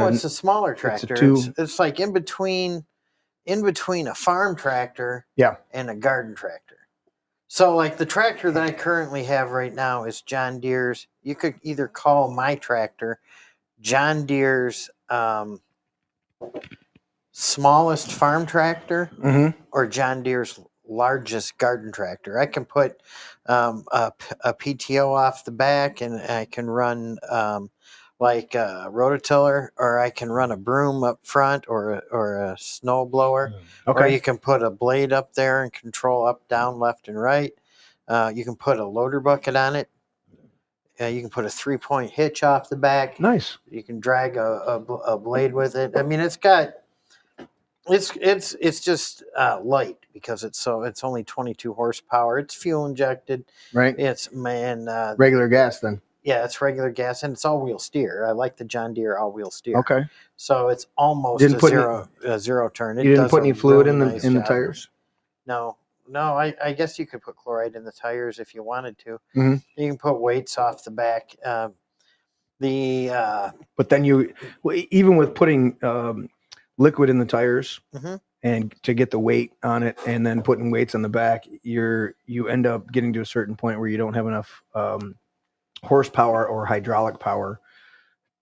It's a smaller tractor. It's like in between a farm tractor and a garden tractor. So like the tractor that I currently have right now is John Deere's. You could either call my tractor John Deere's smallest farm tractor or John Deere's largest garden tractor. I can put a PTO off the back, and I can run like a rototiller, or I can run a broom up front, or a snow blower. Or you can put a blade up there and control up, down, left, and right. You can put a loader bucket on it. You can put a 3-point hitch off the back. Nice. You can drag a blade with it. I mean, it's just light because it's only 22 horsepower. It's fuel injected. Right. It's regular gas then. Yeah, it's regular gas, and it's all-wheel steer. I like the John Deere all-wheel steer. Okay. So it's almost a zero turn. You didn't put any fluid in the tires? No. I guess you could put chloride in the tires if you wanted to. You can put weights off the back. But then even with putting liquid in the tires and to get the weight on it, and then putting weights on the back, you end up getting to a certain point where you don't have enough horsepower or hydraulic power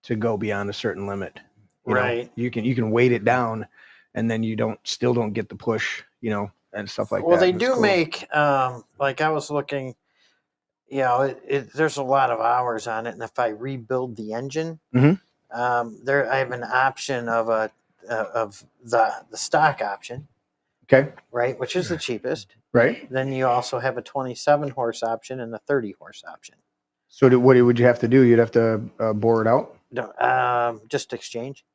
to go beyond a certain limit. Right. You can weight it down, and then you still don't get the push, and stuff like that. Well, they do make like I was looking, there's a lot of hours on it, and if I rebuild the engine, I have an option of the stock option. Okay. Right, which is the cheapest. Right. Then you also have a 27 horse option and a 30 horse option. So what would you have to do? You'd have to bore it out? No, just exchange.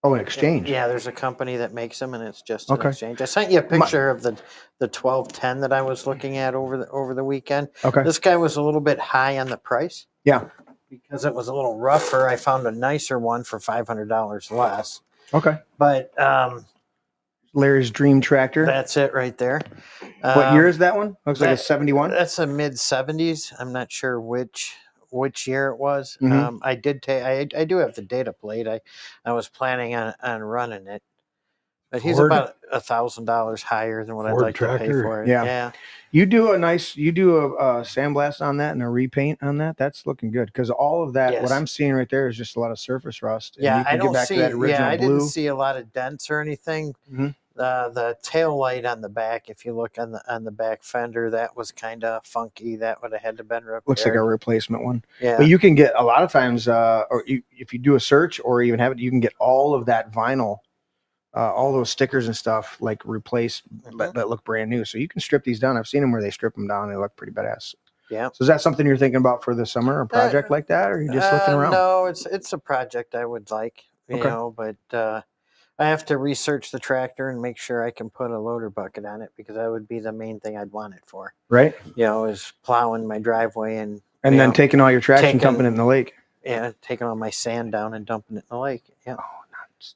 Oh, an exchange. Yeah, there's a company that makes them, and it's just an exchange. I sent you a picture of the 1210 that I was looking at over the weekend. Okay. This guy was a little bit high on the price. Yeah. Because it was a little rougher. I found a nicer one for $500 less. Okay. But Larry's dream tractor. That's it right there. What year is that one? Looks like a 71. That's a mid 70s. I'm not sure which year it was. I do have the data plate. I was planning on running it, but he's about $1,000 higher than what I'd like to pay for it. Yeah. You do a sandblast on that and a repaint on that. That's looking good, because all of that, what I'm seeing right there is just a lot of surface rust. Yeah, I don't see. I didn't see a lot of dents or anything. The tail light on the back, if you look on the back fender, that was kind of funky. That would have had to been repaired. Looks like a replacement one. Yeah. But you can get a lot of times, if you do a search or even have it, you can get all of that vinyl, all those stickers and stuff like replaced that look brand new. So you can strip these down. I've seen them where they strip them down. They look pretty badass. Yeah. So is that something you're thinking about for the summer, a project like that, or are you just looking around? No, it's a project I would like, you know, but I have to research the tractor and make sure I can put a loader bucket on it, because that would be the main thing I'd want it for. Right. You know, is plowing my driveway and then taking all your trash and dumping it in the lake. Yeah, taking all my sand down and dumping it in the lake. Yeah. Oh,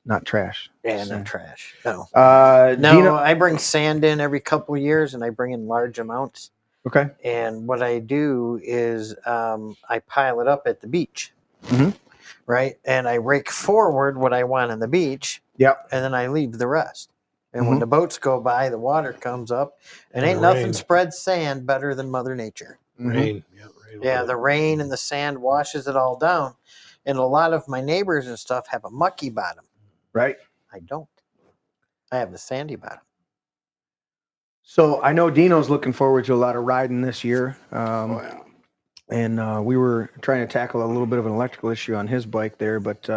not trash. Yeah, not trash. No. Dino, I bring sand in every couple of years, and I bring in large amounts. Okay. And what I do is I pile it up at the beach. Mm-hmm. Right. And I rake forward what I want on the beach. Yep. And then I leave the rest. And when the boats go by, the water comes up, and ain't nothing spreads sand better than Mother Nature. Rain. Yeah, the rain and the sand washes it all down. And a lot of my neighbors and stuff have a mucky bottom. Right. I don't. I have the sandy bottom. So I know Dino's looking forward to a lot of riding this year. And we were trying to tackle a little bit of an electrical issue on his bike there, but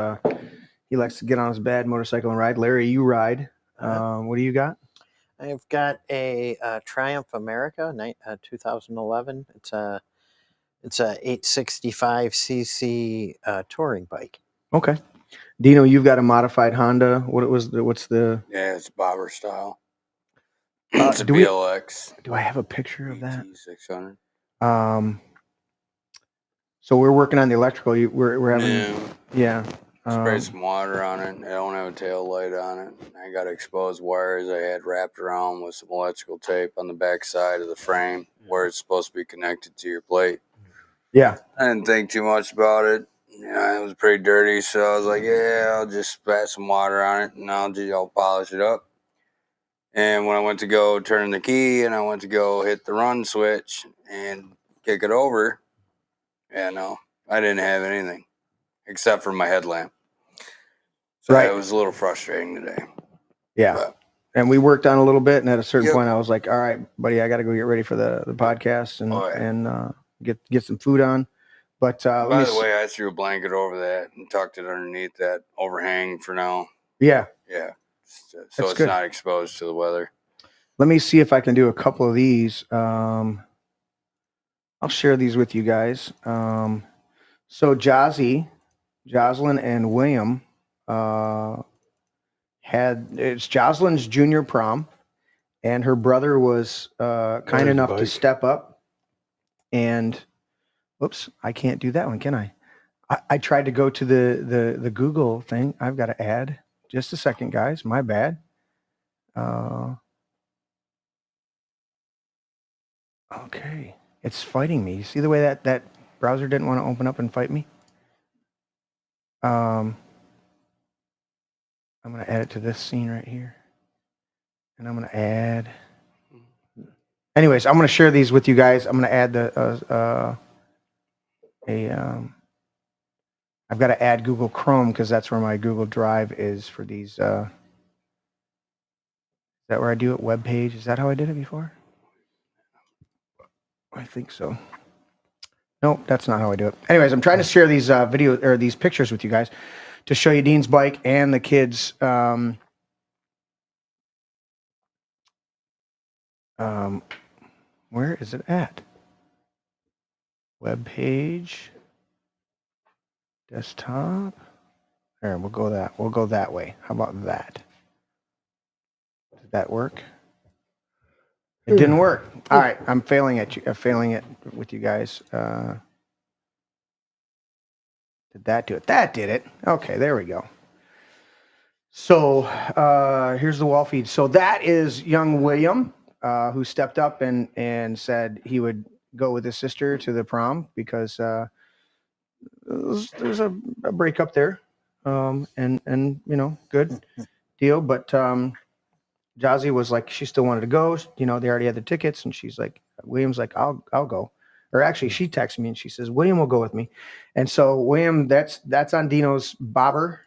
he likes to get on his bad motorcycle and ride. Larry, you ride. What do you got? I've got a Triumph America 2011. It's a 865cc touring bike. Okay. Dino, you've got a modified Honda. What's the? Yeah, it's bobber style. It's a BLX. Do I have a picture of that? 600. So we're working on the electrical. We're having spray some water on it. I don't have a tail light on it. I got exposed wires I had wrapped around with some electrical tape on the back side of the frame where it's supposed to be connected to your plate. Yeah. I didn't think too much about it. It was pretty dirty, so I was like, I'll just splash some water on it and I'll polish it up. And when I went to go turn the key and I went to go hit the run switch and kick it over, I didn't have anything except for my headlamp. So it was a little frustrating today. Yeah. And we worked on a little bit, and at a certain point I was like, all right, buddy, I got to go get ready for the podcast and get some food on. But by the way, I threw a blanket over that and tucked it underneath that overhang for now. Yeah. Yeah. So it's not exposed to the weather. Let me see if I can do a couple of these. I'll share these with you guys. So Jocelyn and William it's Jocelyn's junior prom, and her brother was kind enough to step up. And whoops, I can't do that one, can I? I tried to go to the Google thing. I've got to add. Just a second, guys. My bad. Okay. It's fighting me. You see the way that browser didn't want to open up and fight me? I'm going to add it to this scene right here. And I'm going to add... Anyways, I'm going to share these with you guys. I'm going to add I've got to add Google Chrome because that's where my Google Drive is for these. Is that where I do it? Web page? Is that how I did it before? I think so. Nope, that's not how I do it. Anyways, I'm trying to share these these pictures with you guys to show you Dean's bike and the kids. Where is it at? Web page. Desktop. There, we'll go that way. How about that? Did that work? It didn't work. All right, I'm failing it with you guys. Did that do it? That did it. Okay, there we go. So here's the wall feed. So that is young William, who stepped up and said he would go with his sister to the prom because there's a breakup there, and good deal. But Jazzy was like, she still wanted to go. They already had the tickets, and she's like, William's like, I'll go. Or actually, she texted me and she says, William will go with me. And so William, that's on Dino's bobber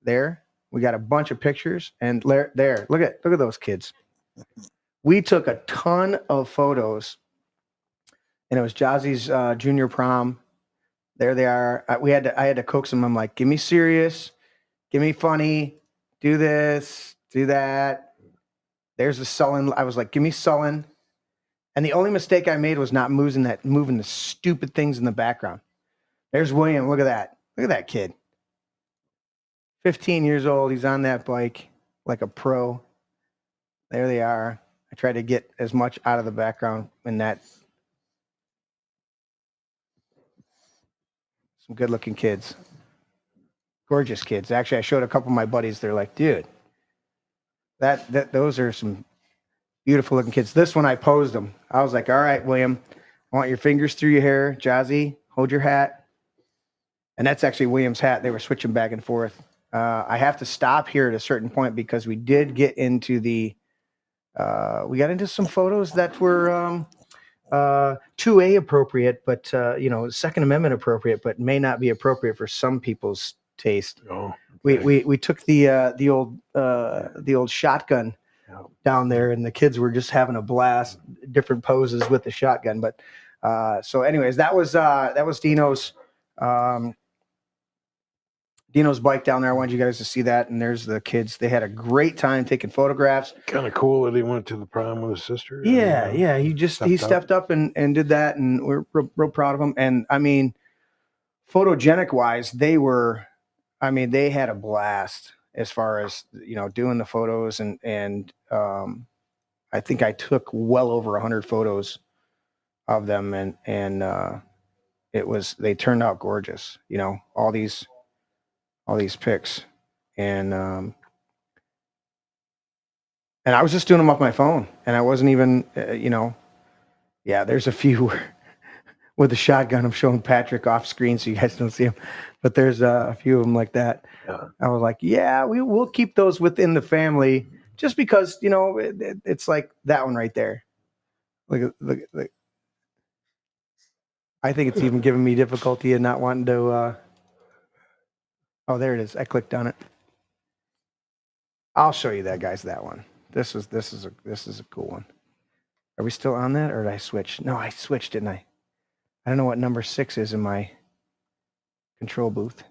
there. We got a bunch of pictures, and there, look at those kids. We took a ton of photos, and it was Jazzy's junior prom. There they are. I had to coax them. I'm like, give me serious, give me funny, do this, do that. There's the sullen. I was like, give me sullen. And the only mistake I made was not moving the stupid things in the background. There's William. Look at that. Look at that kid. 15 years old. He's on that bike like a pro. There they are. I tried to get as much out of the background in that. Some good looking kids. Gorgeous kids. Actually, I showed a couple of my buddies. They're like, dude, those are some beautiful looking kids. This one I posed them. I was like, all right, William, I want your fingers through your hair. Jazzy, hold your hat. And that's actually William's hat. They were switching back and forth. I have to stop here at a certain point because we did get into we got into some photos that were 2A appropriate, but Second Amendment appropriate, but may not be appropriate for some people's taste. Oh, okay. We took the old shotgun down there, and the kids were just having a blast, different poses with the shotgun. But so, anyways, that was Dino's bike down there. I wanted you guys to see that. And there's the kids. They had a great time taking photographs. Kind of cool that he went to the prom with his sister. Yeah. He stepped up and did that, and we're real proud of him. And I mean, photogenic wise, they had a blast as far as doing the photos, and I think I took well over 100 photos of them, and they turned out gorgeous. All these pics, and I was just doing them off my phone, and I wasn't even, there's a few with the shotgun. I'm showing Patrick off screen so you guys don't see him, but there's a few of them like that. Yeah. I was like, we'll keep those within the family, just because it's like that one right there. Look. I think it's even giving me difficulty in not wanting to. Oh, there it is. I clicked on it. I'll show you that, guys. That one. This is a cool one. Are we still on that, or did I switch? No, I switched, didn't I? I don't know what number 6 is in my control booth.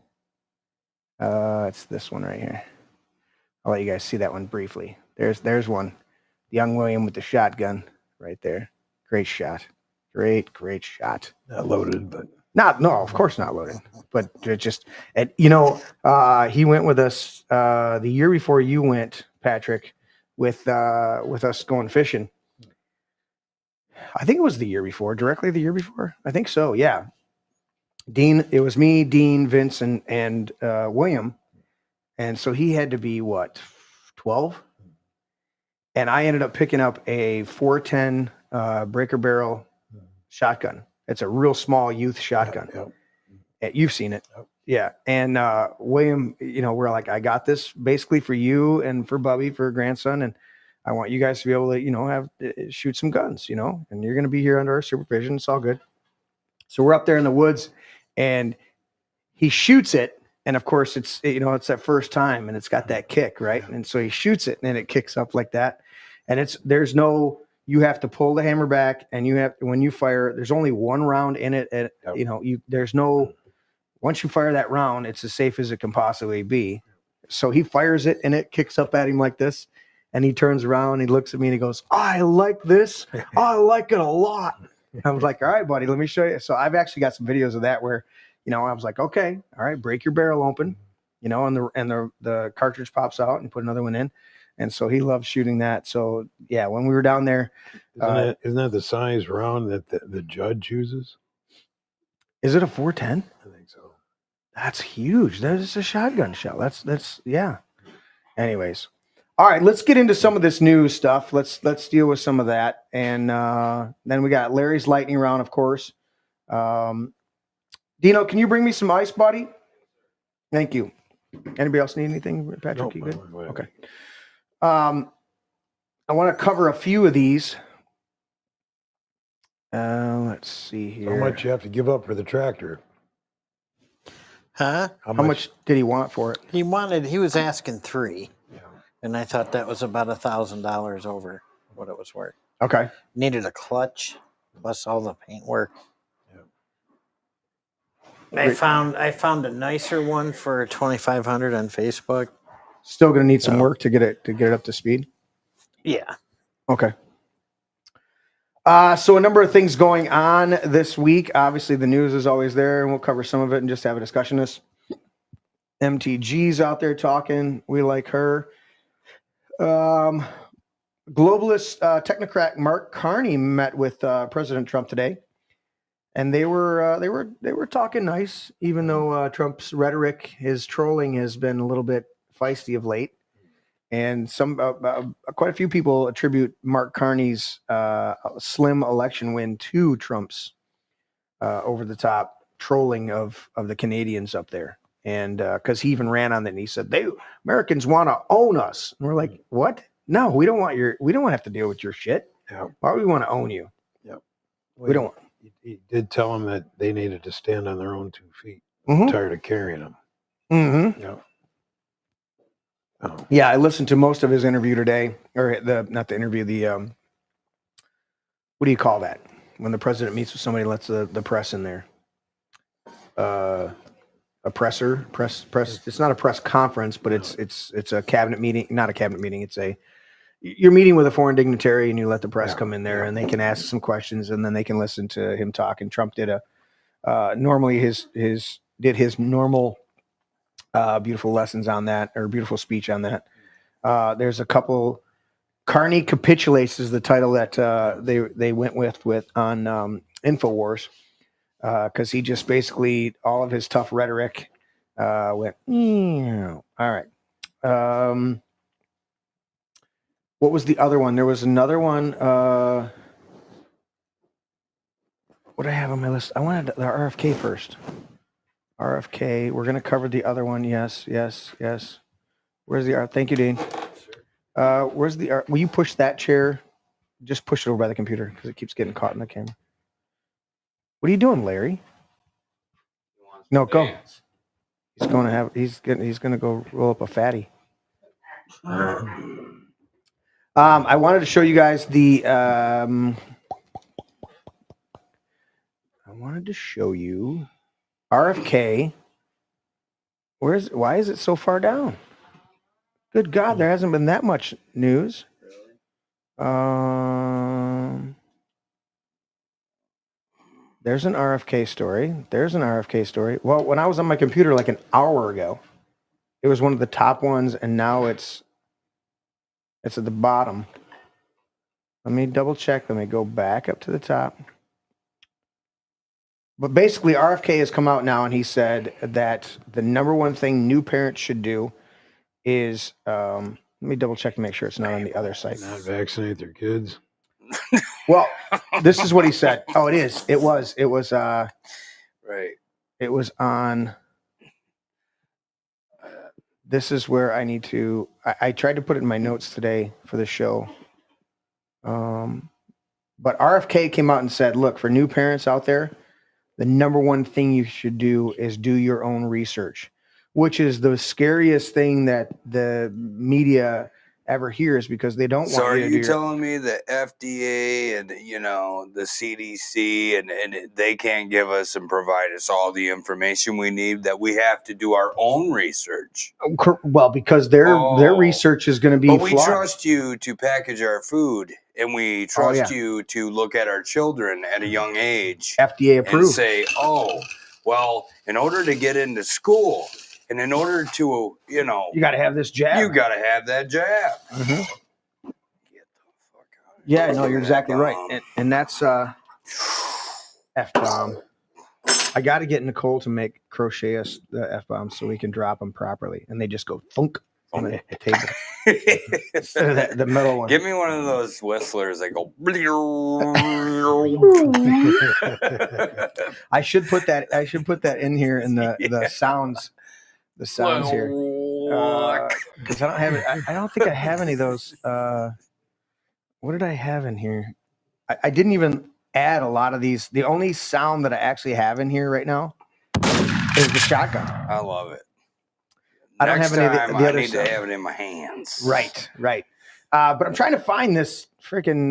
It's this one right here. I'll let you guys see that one briefly. There's one. Young William with the shotgun right there. Great shot. Great shot. Not loaded, but of course not loaded. But he went with us the year before you went, Patrick, with us going fishing. I think it was the year before, directly the year before. I think so. Yeah. Dean, it was me, Dean, Vince, and William, and so he had to be 12, and I ended up picking up a 410 Breaker Barrel shotgun. It's a real small youth shotgun. Yep. You've seen it. Yep. Yeah. And William, we're like, I got this basically for you and for Bubby, for a grandson. And I want you guys to be able to, shoot some guns, and you're going to be here under our supervision. It's all good. So we're up there in the woods, and he shoots it. And of course it's that first time, and it's got that kick, right? And so he shoots it, and then it kicks up like that. And you have to pull the hammer back, and when you fire, there's only one round in it. Once you fire that round, it's as safe as it can possibly be. So he fires it, and it kicks up at him like this, and he turns around, he looks at me, and he goes, I like this. I like it a lot. I was like, all right, buddy, let me show you. So I've actually got some videos of that where, I was like, okay, all right, break your barrel open, and the cartridge pops out, and put another one in. And so he loves shooting that. So yeah, when we were down there, isn't that the size round that the judge uses? Is it a 410? I think so. That's huge. That is a shotgun shell. That's yeah. Anyways, all right, let's get into some of this news stuff. Let's deal with some of that, and then we got Larry's lightning round, of course. Dino, can you bring me some ice, buddy? Thank you. Anybody else need anything, Patrick? Nope, you good? Okay. I want to cover a few of these. Let's see here. How much you have to give up for the tractor? Huh? How much did he want for it? He was asking $3. Yeah. And I thought that was about $1,000 over what it was worth. Okay. Needed a clutch plus all the paintwork. Yeah. I found a nicer one for $2,500 on Facebook. Still going to need some work to get it up to speed. Yeah. Okay. So a number of things going on this week. Obviously, the news is always there, and we'll cover some of it and just have a discussion. This MTG's out there talking. We like her. Globalist technocrat Mark Carney met with President Trump today, and they were talking nice, even though Trump's rhetoric, his trolling, has been a little bit feisty of late. And some quite a few people attribute Mark Carney's slim election win to Trump's over the top trolling of the Canadians up there. And because he even ran on that and he said, Americans want to own us. And we're like, what? No, we don't want to have to deal with your shit. Yeah. Why would we want to own you? Yep. We don't. He did tell them that they needed to stand on their own 2 feet. Mm-hmm. Tired of carrying them. Mm-hmm. Yeah. Oh. Yeah, I listened to most of his interview today, or not the interview, what do you call that? When the president meets with somebody, lets the press in there. A presser, press. It's not a press conference, but it's a cabinet meeting. Not a cabinet meeting. You're meeting with a foreign dignitary, and you let the press come in there, and they can ask some questions, and then they can listen to him talk. And Trump did normally his normal. Beautiful lessons on that, or beautiful speech on that. There's a couple. Carney capitulates is the title that they went with on Infowars, because he just basically all of his tough rhetoric went. All right. What was the other one? There was another one. What do I have on my list? I wanted the RFK first. RFK. We're going to cover the other one. Yes. Where's the thank you, Dean. Where's the will you push that chair? Just push it over by the computer because it keeps getting caught in the camera. What are you doing, Larry? No, go. He's going to go roll up a fatty. I wanted to show you guys the I wanted to show you RFK. Why is it so far down? Good God, there hasn't been that much news. There's an RFK story. Well, when I was on my computer like an hour ago, it was one of the top ones, and now it's at the bottom. Let me double check. Let me go back up to the top. But basically, RFK has come out now, and he said that the number one thing new parents should do is, let me double check to make sure it's not on the other site. Not vaccinate their kids. Well, this is what he said. Oh, it is. It was. Right. It was on. This is where I need to. I tried to put it in my notes today for the show. But RFK came out and said, look, for new parents out there, the number one thing you should do is do your own research, which is the scariest thing that the media ever hears, because they don't want So are you to do you telling me the FDA and the CDC and they can't give us and provide us all the information we need, that we have to do our own research? Well, because their research is going to be But we flawed. trust you to package our food, and we trust you to look at our children at a young age, FDA approved, and say, well, in order to get into school and in order to, you got to have this jab. You got to have that jab. Mm-hmm. Get the fuck out. Yeah, no, you're exactly right. And that's F-bomb. I got to get Nicole to make crochet us the F-bomb so we can drop them properly. And they just go thunk on the table. the metal one. Give me one of those whistlers that go. I should put that in here in the sounds. The sounds here, because I don't have it. I don't think I have any of those. What did I have in here? I didn't even add a lot of these. The only sound that I actually have in here right now is the shotgun. I love it. I don't Next have any of time, the I other need stuff. to have it in my hands. Right. But I'm trying to find this freaking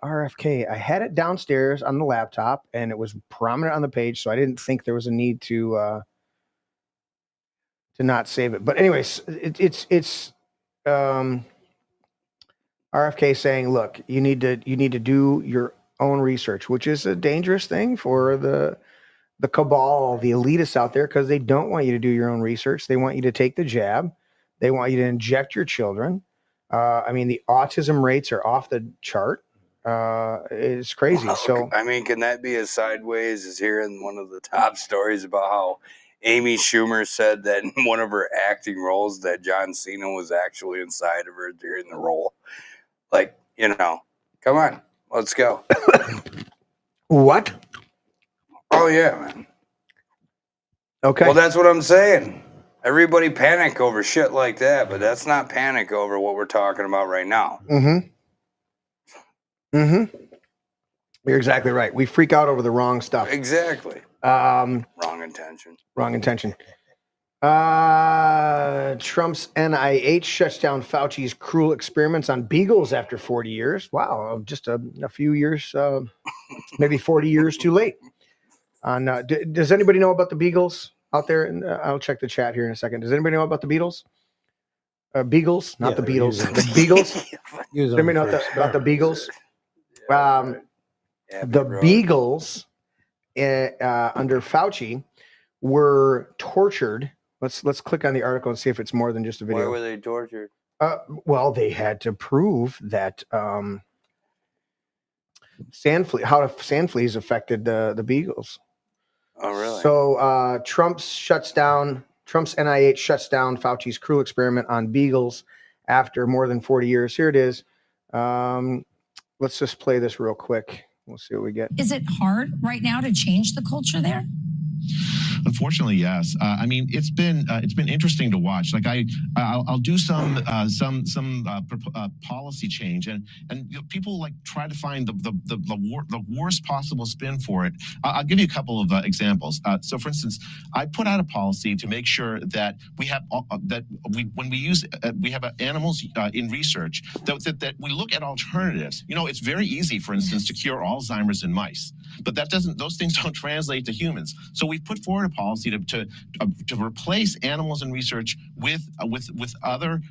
RFK. I had it downstairs on the laptop, and it was prominent on the page, so I didn't think there was a need to not save it. But anyways, it's RFK saying, look, you need to do your own research, which is a dangerous thing for the cabal, the elitists out there, because they don't want you to do your own research. They want you to take the jab. They want you to inject your children. I mean, the autism rates are off the chart. It's crazy. Well, So, I mean, can that be as sideways as hearing one of the top stories about how Amy Schumer said that in one of her acting roles that John Cena was actually inside of her during the role? Like, come on, let's go. what? Oh, yeah, man. Okay. Well, that's what I'm saying. Everybody panic over shit like that, but that's not panic over what we're talking about right now. You're exactly right. We freak out over the wrong stuff. Exactly. Wrong intention. Trump's NIH shuts down Fauci's cruel experiments on beagles after 40 years. Wow, just a few years, maybe 40 years too late. Does anybody know about the beagles out there? And I'll check the chat here in a second. Does anybody know about the Beatles? Beagles, not the Beatles. The Beagles. Does anybody know about the Beagles? The Beagles under Fauci were tortured. Let's click on the article and see if it's more than just a video. Why were they tortured? Well, they had to prove that sand fleas affected the beagles. Oh, really? So Trump's NIH shuts down Fauci's cruel experiment on beagles after more than 40 years. Here it is. Let's just play this real quick. We'll see what we get. Is it hard right now to change the culture there? Unfortunately, yes. I mean, it's been interesting to watch. Like I'll do some policy change, and people like try to find the worst possible spin for it. I'll give you a couple of examples. So, for instance, I put out a policy to make sure that we have when we use we have animals in research that we look at alternatives. It's very easy, for instance, to cure Alzheimer's in mice, but those things don't translate to humans. So we put forward a policy to replace animals in research with other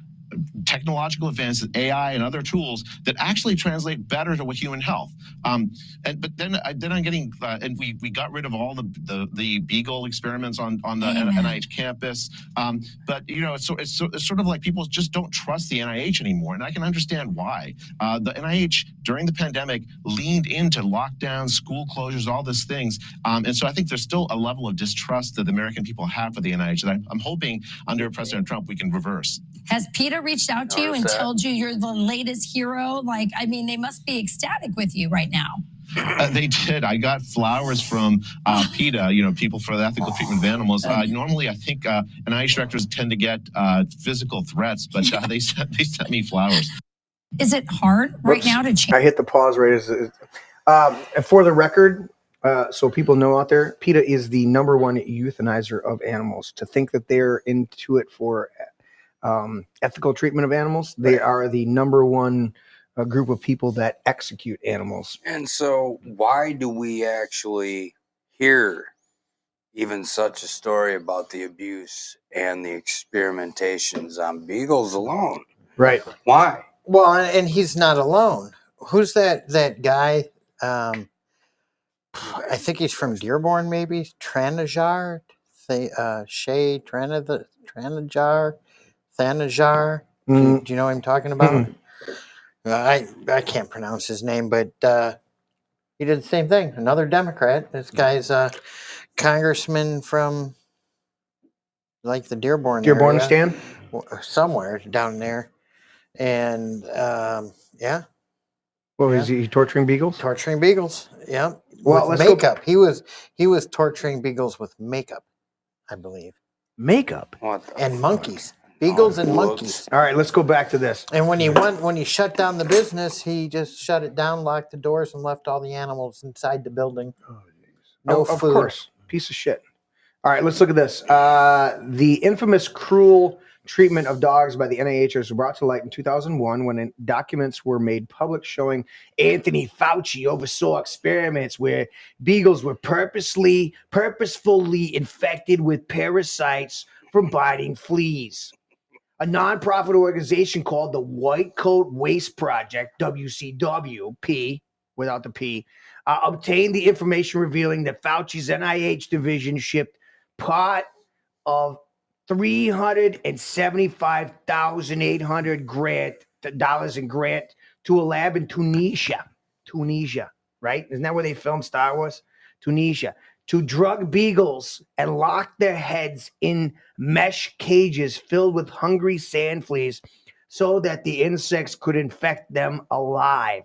technological advances, AI and other tools that actually translate better to human health. But then I'm getting and we got rid of all the beagle experiments on the NIH campus. But it's sort of like people just don't trust the NIH anymore, and I can understand why. The NIH during the pandemic leaned into lockdowns, school closures, all these things, and so I think there's still a level of distrust that the American people have for the NIH that I'm hoping under President Trump we can reverse. Has PETA reached out to you and told you you're the latest hero? They must be ecstatic with you right now. They did. I got flowers from PETA, people for the ethical treatment of animals. Normally, I think NIH directors tend to get physical threats, but they sent me flowers. Is it hard right now to change? I hit the pause right as for the record, so people know out there, PETA is the #1 euthanizer of animals. To think that they're into it for ethical treatment of animals, they are the #1 group of people that execute animals. And so why do we actually hear even such a story about the abuse and the experimentations on beagles alone? Right. Why? Well, and he's not alone. Who's that guy? I think he's from Dearborn, maybe. Thanajar? Shay Thanajar? Do you know what I'm talking about? I can't pronounce his name, but he did the same thing. Another Democrat. This guy's a congressman from the Dearborn area, stand somewhere down there, and is he torturing beagles? Torturing beagles. Yeah. Well, with makeup. He was torturing beagles with makeup, I believe. Makeup and monkeys. Beagles and monkeys. All right, let's go back to this. And when he shut down the business, he just shut it down, locked the doors, and left all the animals inside the building. Of course, piece of shit. All right, let's look at this. The infamous cruel treatment of dogs by the NIH was brought to light in 2001 when documents were made public showing Anthony Fauci oversaw experiments where beagles were purposefully infected with parasites from biting fleas. A nonprofit organization called the White Coat Waste Project, WCWP, without the P, obtained the information revealing that Fauci's NIH division shipped pot of $375,800 in grant to a lab in Tunisia, right? Isn't that where they filmed Star Wars? Tunisia. To drug beagles and lock their heads in mesh cages filled with hungry sand fleas so that the insects could infect them alive.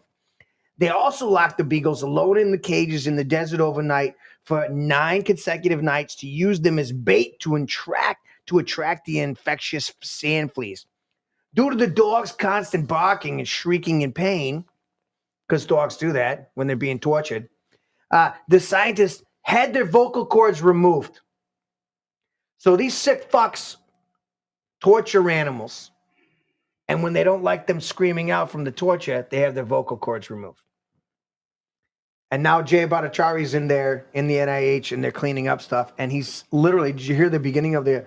They also locked the beagles alone in the cages in the desert overnight for 9 consecutive nights to use them as bait to attract the infectious sand fleas. Due to the dogs' constant barking and shrieking in pain, because dogs do that when they're being tortured, the scientists had their vocal cords removed. So these sick fucks torture animals, and when they don't like them screaming out from the torture, they have their vocal cords removed. And now Jay Bhattacharya's in there in the NIH, and they're cleaning up stuff. And he's literally, did you hear the beginning of the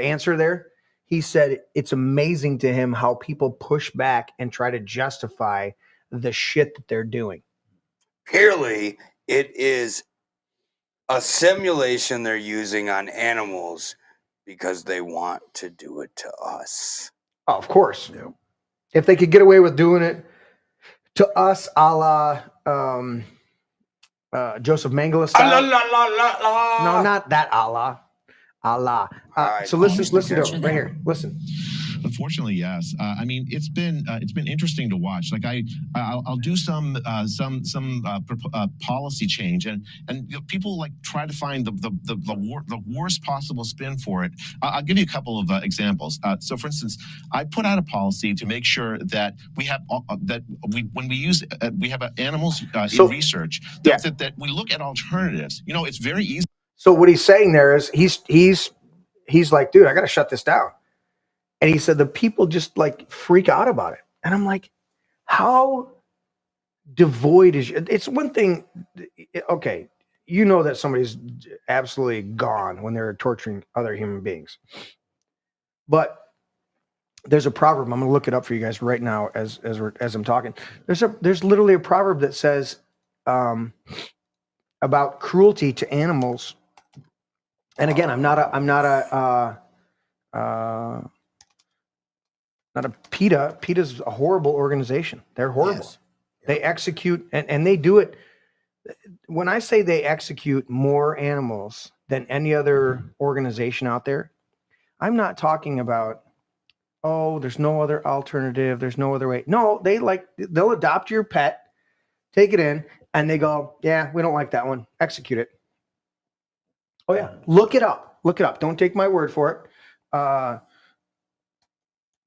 answer there? He said it's amazing to him how people push back and try to justify the shit that they're doing. Clearly, it is a simulation they're using on animals because they want to do it to us. Oh, of course. Yeah. If they could get away with doing it to us, a la Joseph Mengele style. No, not that Allah. So listen to it right here. Listen. Unfortunately, yes. I mean, it's been interesting to watch. Like I'll do some policy change, and people like try to find the worst possible spin for it. I'll give you a couple of examples. So, for instance, I put out a policy to make sure that we have when we use we have animals in research that we look at alternatives. You know, it's very easy. So what he's saying there is he's like, dude, I got to shut this down. And he said the people just like freak out about it. And I'm like, how devoid is it? It's one thing. Okay. You know that somebody's absolutely gone when they're torturing other human beings. But there's a proverb. I'm going to look it up for you guys right now as I'm talking. There's literally a proverb that says about cruelty to animals. And again, I'm not a PETA. PETA's a horrible organization. They're horrible. Yes. They execute, and they do it. When I say they execute more animals than any other organization out there, I'm not talking about, oh, there's no other alternative. There's no other way. No, they'll adopt your pet, take it in, and they go, yeah, we don't like that one. Execute it. Oh, yeah. Look it up. Don't take my word for it.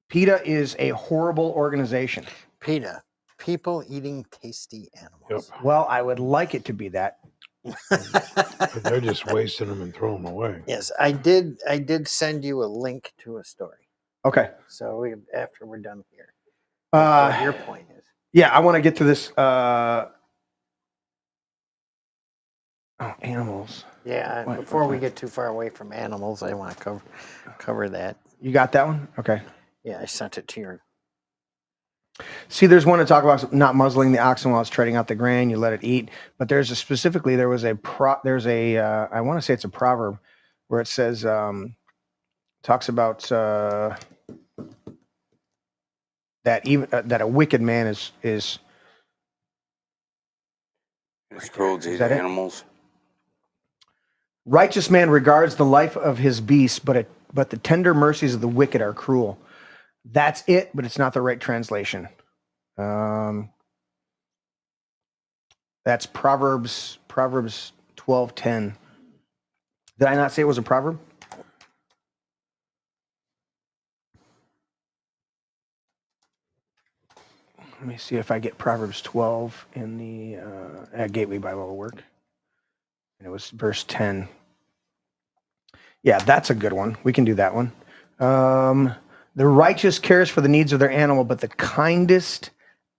PETA is a horrible organization. PETA, people eating tasty animals. Yep. Well, I would like it to be that. But they're just wasting them and throwing them away. Yes, I did send you a link to a story. Okay. So after we're done here, your point is. Yeah, I want to get to this. Animals. Yeah, before we get too far away from animals, I want to cover that. You got that one? Okay. Yeah, I sent it to your. See, there's one to talk about not muzzling the oxen while it's treading out the grain. You let it eat. But there's I want to say it's a proverb where it says, talks about that even that a wicked man is it's cruelty to animals. Righteous man regards the life of his beast, but the tender mercies of the wicked are cruel. That's it, but it's not the right translation. That's Proverbs 12:10. Did I not say it was a proverb? Let me see if I get Proverbs 12 in the Gateway Bible will work. And it was verse 10. Yeah, that's a good one. We can do that one. The righteous cares for the needs of their animal, but the kindest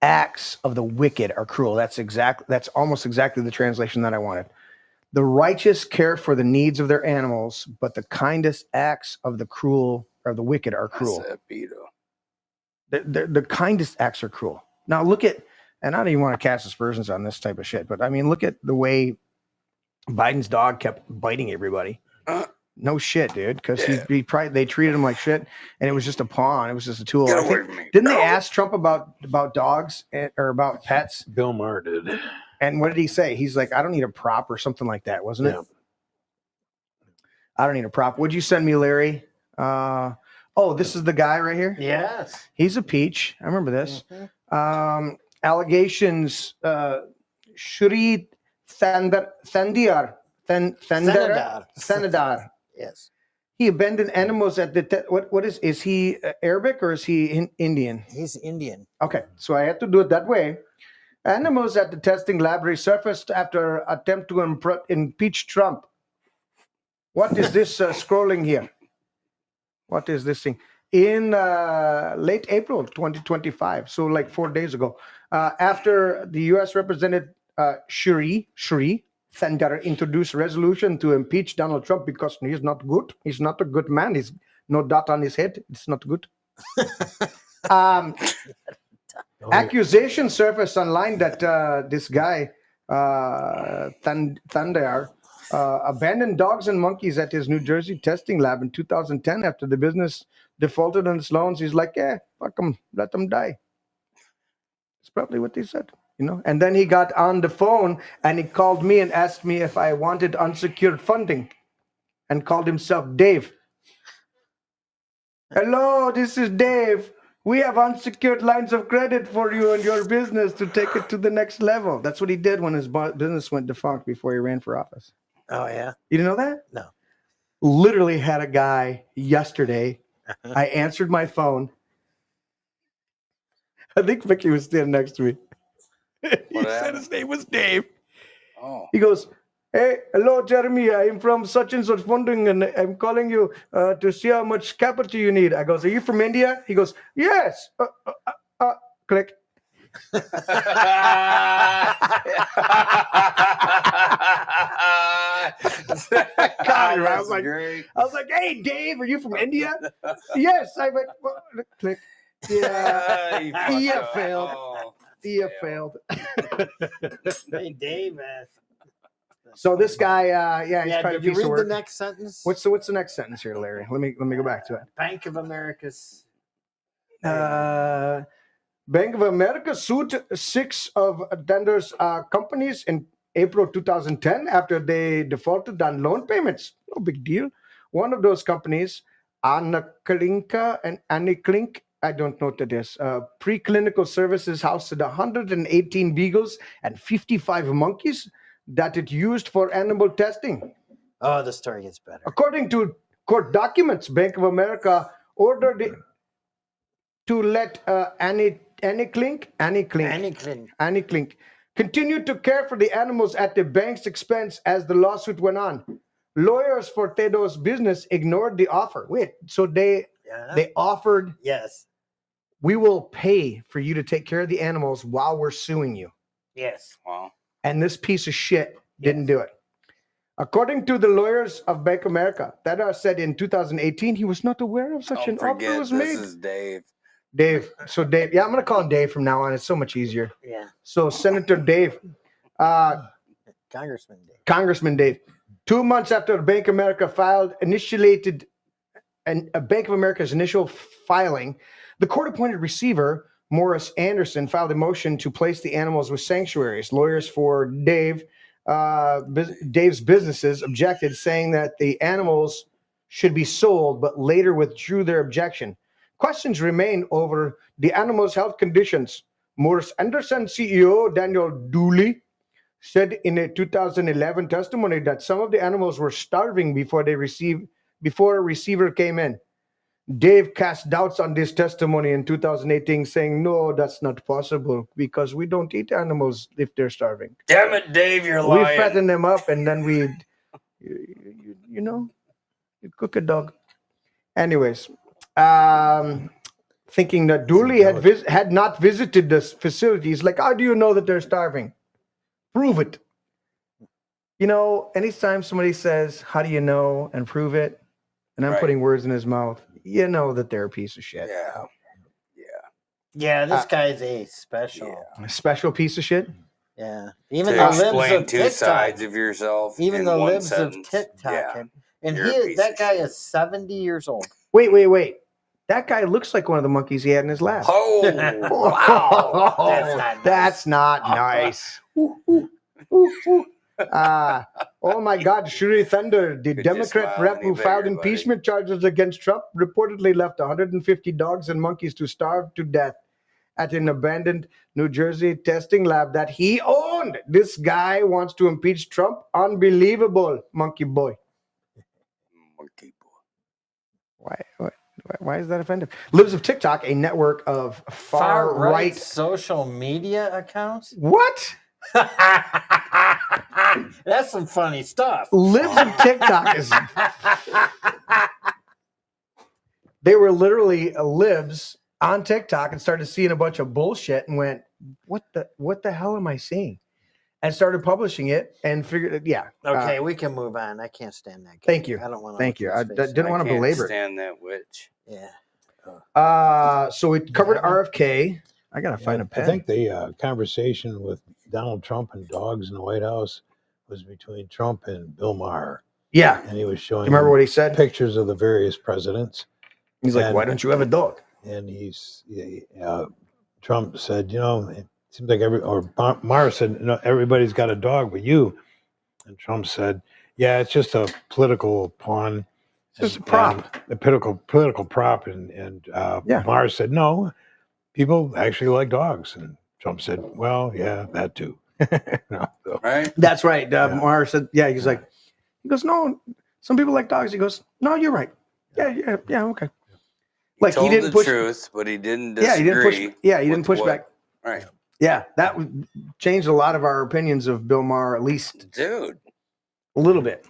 acts of the wicked are cruel. That's almost exactly the translation that I wanted. The righteous care for the needs of their animals, but the kindest acts of the wicked are cruel. The kindest acts are cruel. Now look at, and I don't even want to cast aspersions on this type of shit, but I mean, look at the way Biden's dog kept biting everybody. No shit, dude, because they treated him like shit, and it was just a pawn. It was just a tool. Didn't they ask Trump about dogs or about pets? Bill Maher did. And what did he say? He's like, I don't need a prop or something like that, wasn't it? I don't need a prop. Would you send me, Larry? This is the guy right here? Yes. He's a peach. I remember this. Mm-hmm. Allegations, Shri Thandar. Yes. He abandoned animals at the what is he Arabic or is he Indian? He's Indian. Okay, so I had to do it that way. Animals at the testing lab resurfaced after attempt to impeach Trump. What is this scrolling here? What is this thing? In late April 2025, so like 4 days ago, after the U.S. Representative Shri Thandar introduced a resolution to impeach Donald Trump because he's not good. He's not a good man. He's no dot on his head. It's not good. Accusation surfaced online that this guy, Thandar, abandoned dogs and monkeys at his New Jersey testing lab in 2010 after the business defaulted on its loans. He's like, fuck them, let them die. That's probably what they said. And then he got on the phone and he called me and asked me if I wanted unsecured funding and called himself Dave. Hello, this is Dave. We have unsecured lines of credit for you and your business to take it to the next level. That's what he did when his business went defunct before he ran for office. Oh, yeah? You didn't know that? No. Literally had a guy yesterday. I answered my phone. I think Vicky was standing next to me. He said his name was Dave. Oh. He goes, hey, hello, Jeremy. I'm from such and such funding, and I'm calling you to see how much capital you need. I goes, are you from India? He goes, yes. Click. I was like, hey, Dave, are you from India? Yes. I went, click. Yeah. You failed. You failed. Hey, Dave. So this guy, he's kind of did you read the next sentence? What's the next sentence here, Larry? Let me go back to it. Bank of America's. Bank of America sued 6 of Dender's companies in April 2010 after they defaulted on loan payments. No big deal. One of those companies, Anaclinka and Aniclink, I don't know what that is. Preclinical services housed 118 beagles and 55 monkeys that it used for animal testing. Oh, the story gets better. According to court documents, Bank of America ordered it to let Aniclink continue to care for the animals at the bank's expense as the lawsuit went on. Lawyers for Tedo's business ignored the offer. Wait, so they offered, yes, we will pay for you to take care of the animals while we're suing you. Yes. Wow. And this piece of shit didn't do it. According to the lawyers of Bank of America, Teda said in 2018 he was not aware of such an offer was made. This is Dave. Dave. So Dave, I'm going to call him Dave from now on. It's so much easier. Yeah. So Senator Dave. Congressman Dave. 2 months after Bank of America initiated Bank of America's initial filing, the court-appointed receiver, Morris Anderson, filed a motion to place the animals with sanctuaries. Lawyers for Dave's businesses objected, saying that the animals should be sold, but later withdrew their objection. Questions remain over the animals' health conditions. Morris Anderson CEO Daniel Dooley said in a 2011 testimony that some of the animals were starving before a receiver came in. Dave cast doubts on this testimony in 2018, saying, no, that's not possible because we don't eat animals if they're starving. Damn it, Dave, you're We lying. fatten them up and then we, you cook a dog. Anyways, thinking that Dooley had not visited this facility. He's like, how do you know that they're starving? Prove it. Anytime somebody says, how do you know, and prove it, and I'm putting words in his mouth, you know that they're a piece of shit. Yeah, this guy's a special. A special piece of shit? Yeah. Even to the explain libs of two TikTok. sides of yourself. Even in the one libs sentence. of TikTok. Yeah. And You're a piece that of guy shit. is 70 years old. Wait. That guy looks like one of the monkeys he had in his lab. Oh, wow. That's not nice. Oh my God, Shuri Thunder, the Could Democrat just rep smile who any filed bigger, buddy. impeachment charges against Trump, reportedly left 150 dogs and monkeys to starve to death at an abandoned New Jersey testing lab that he owned. This guy wants to impeach Trump. Unbelievable, monkey boy. Monkey boy. Why is that offensive? Libs of TikTok, a network of far right social media accounts. What? That's some funny stuff. Libs of TikTok is. They were literally libs on TikTok and started seeing a bunch of bullshit and went, "What the hell am I seeing?" And started publishing it and figured, Okay, we can move on. I can't stand that guy. Thank you. I don't want to. Thank you. I didn't want to belabor it. Stand that witch. Yeah. So we covered RFK. I gotta find a pen. I think the conversation with Donald Trump and dogs in the White House was between Trump and Bill Maher. Yeah. And he was showing. You remember what he said? Pictures of the various presidents. He's like, "Why don't you have a dog?" And Trump said, it seems like Maher said, "No, everybody's got a dog, but you." And Trump said, "Yeah, it's just a political pawn. It's just a prop. A political prop." And Maher said, "No, people actually like dogs." And Trump said, "Well, yeah, that too." Right? That's right. Maher said, he's like, he goes, "No, some people like dogs." He goes, "No, you're right. Yeah, okay." Like Told he didn't the push truth, but he didn't disagree. he didn't push. Yeah, he didn't push back. Right. Yeah, that would change a lot of our opinions of Bill Maher, at least Dude. a little bit,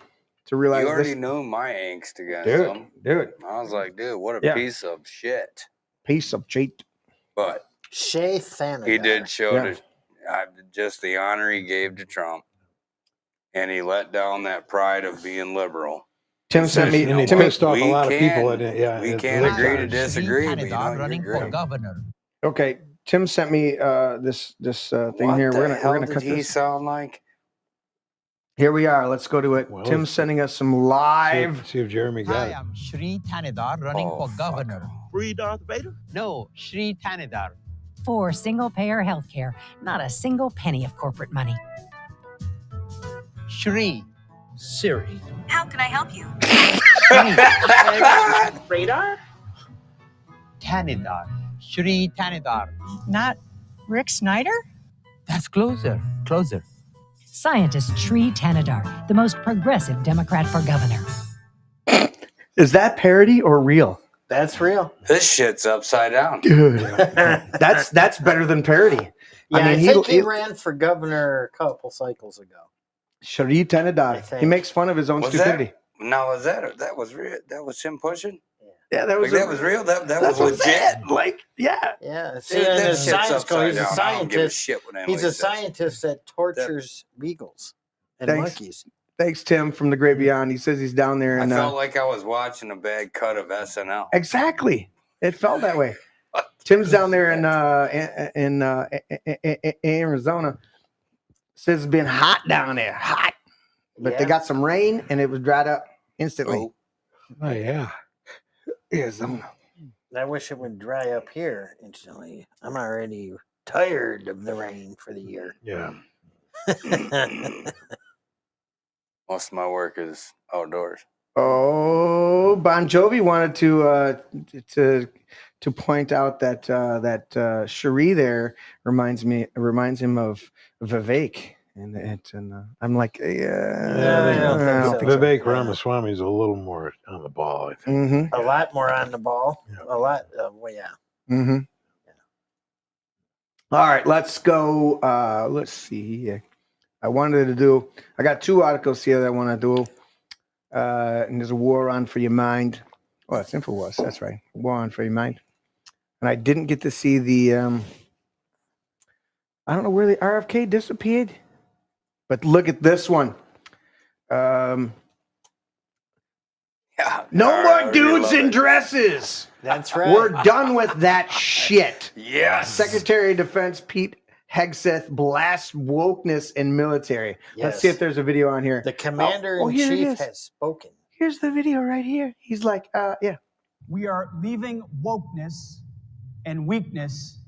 to realize You already this. knew my angst against him. Dude. I was like, dude, what a piece of shit. Piece of cheat. But Shay Thanadar. he did show just the honor he gave to Trump. And he let down that pride of being liberal. Tim sent me. And he pissed off a lot of people. We can't agree to disagree. But running for governor. Okay, Tim sent me this thing here. We're gonna cut he this. sound like? Here we are. Let's go to it. Well, Tim's sending us some live. See if Jeremy got it. Hi, I'm Shri Thanadar running for governor. Free Darth Vader? No, Shri Thanadar. For single-payer healthcare, not a single penny of corporate money. Shri. Siri. How can I help you? Radar? Thanadar. Shri Thanadar. Not Rick Snyder? That's closer. Scientist Shri Thanadar, the most progressive Democrat for governor. Is that parody or real? That's real. This shit's upside down. Dude, that's better than parody. Yeah, I mean, I think he ran for governor a couple cycles ago. Shri Thanadar. He makes fun of his own stupidity. Was that was real? That was him pushing? Yeah, that was real. That was legit. Like, yeah. Yeah. Dude, that He's shit's a upside down. I don't give a scientist. shit what He's anybody a says. scientist that tortures beagles and monkeys. Thanks, Tim, from the Great Beyond. He says he's down there. I And, felt like I was watching a bad cut of SNL. Exactly. It felt that way. Tim's down there in Arizona. Says it's been hot down there. Hot. But they got some rain and it was dried up instantly. Oh, yeah. Arizona. I wish it would dry up here instantly. I'm already tired of the rain for the year. Yeah. Most of my work is outdoors. Oh, Bon Jovi wanted to point out that Cherie there reminds him of Vivek And I'm like, I don't think so. Vivek Ramaswamy is a little more on the ball, I think. Mm-hmm. A lot more on the ball. Yeah. A lot. Well, yeah. Mm-hmm. All right, let's go. Let's see. I got 2 articles here that I want to do. And there's a war on for your mind. Oh, it's InfoWars. That's right. War on for your mind. And I didn't get to see the. I don't know where the RFK disappeared, but look at this one. No more dudes in dresses. That's right. We're done with that shit. Yes. Secretary of Defense Pete Hegseth blasts wokeness in military. Let's see if there's a video on here. The commander-in-chief has spoken. Here's the video right here. He's like, yeah. We are leaving wokeness and weakness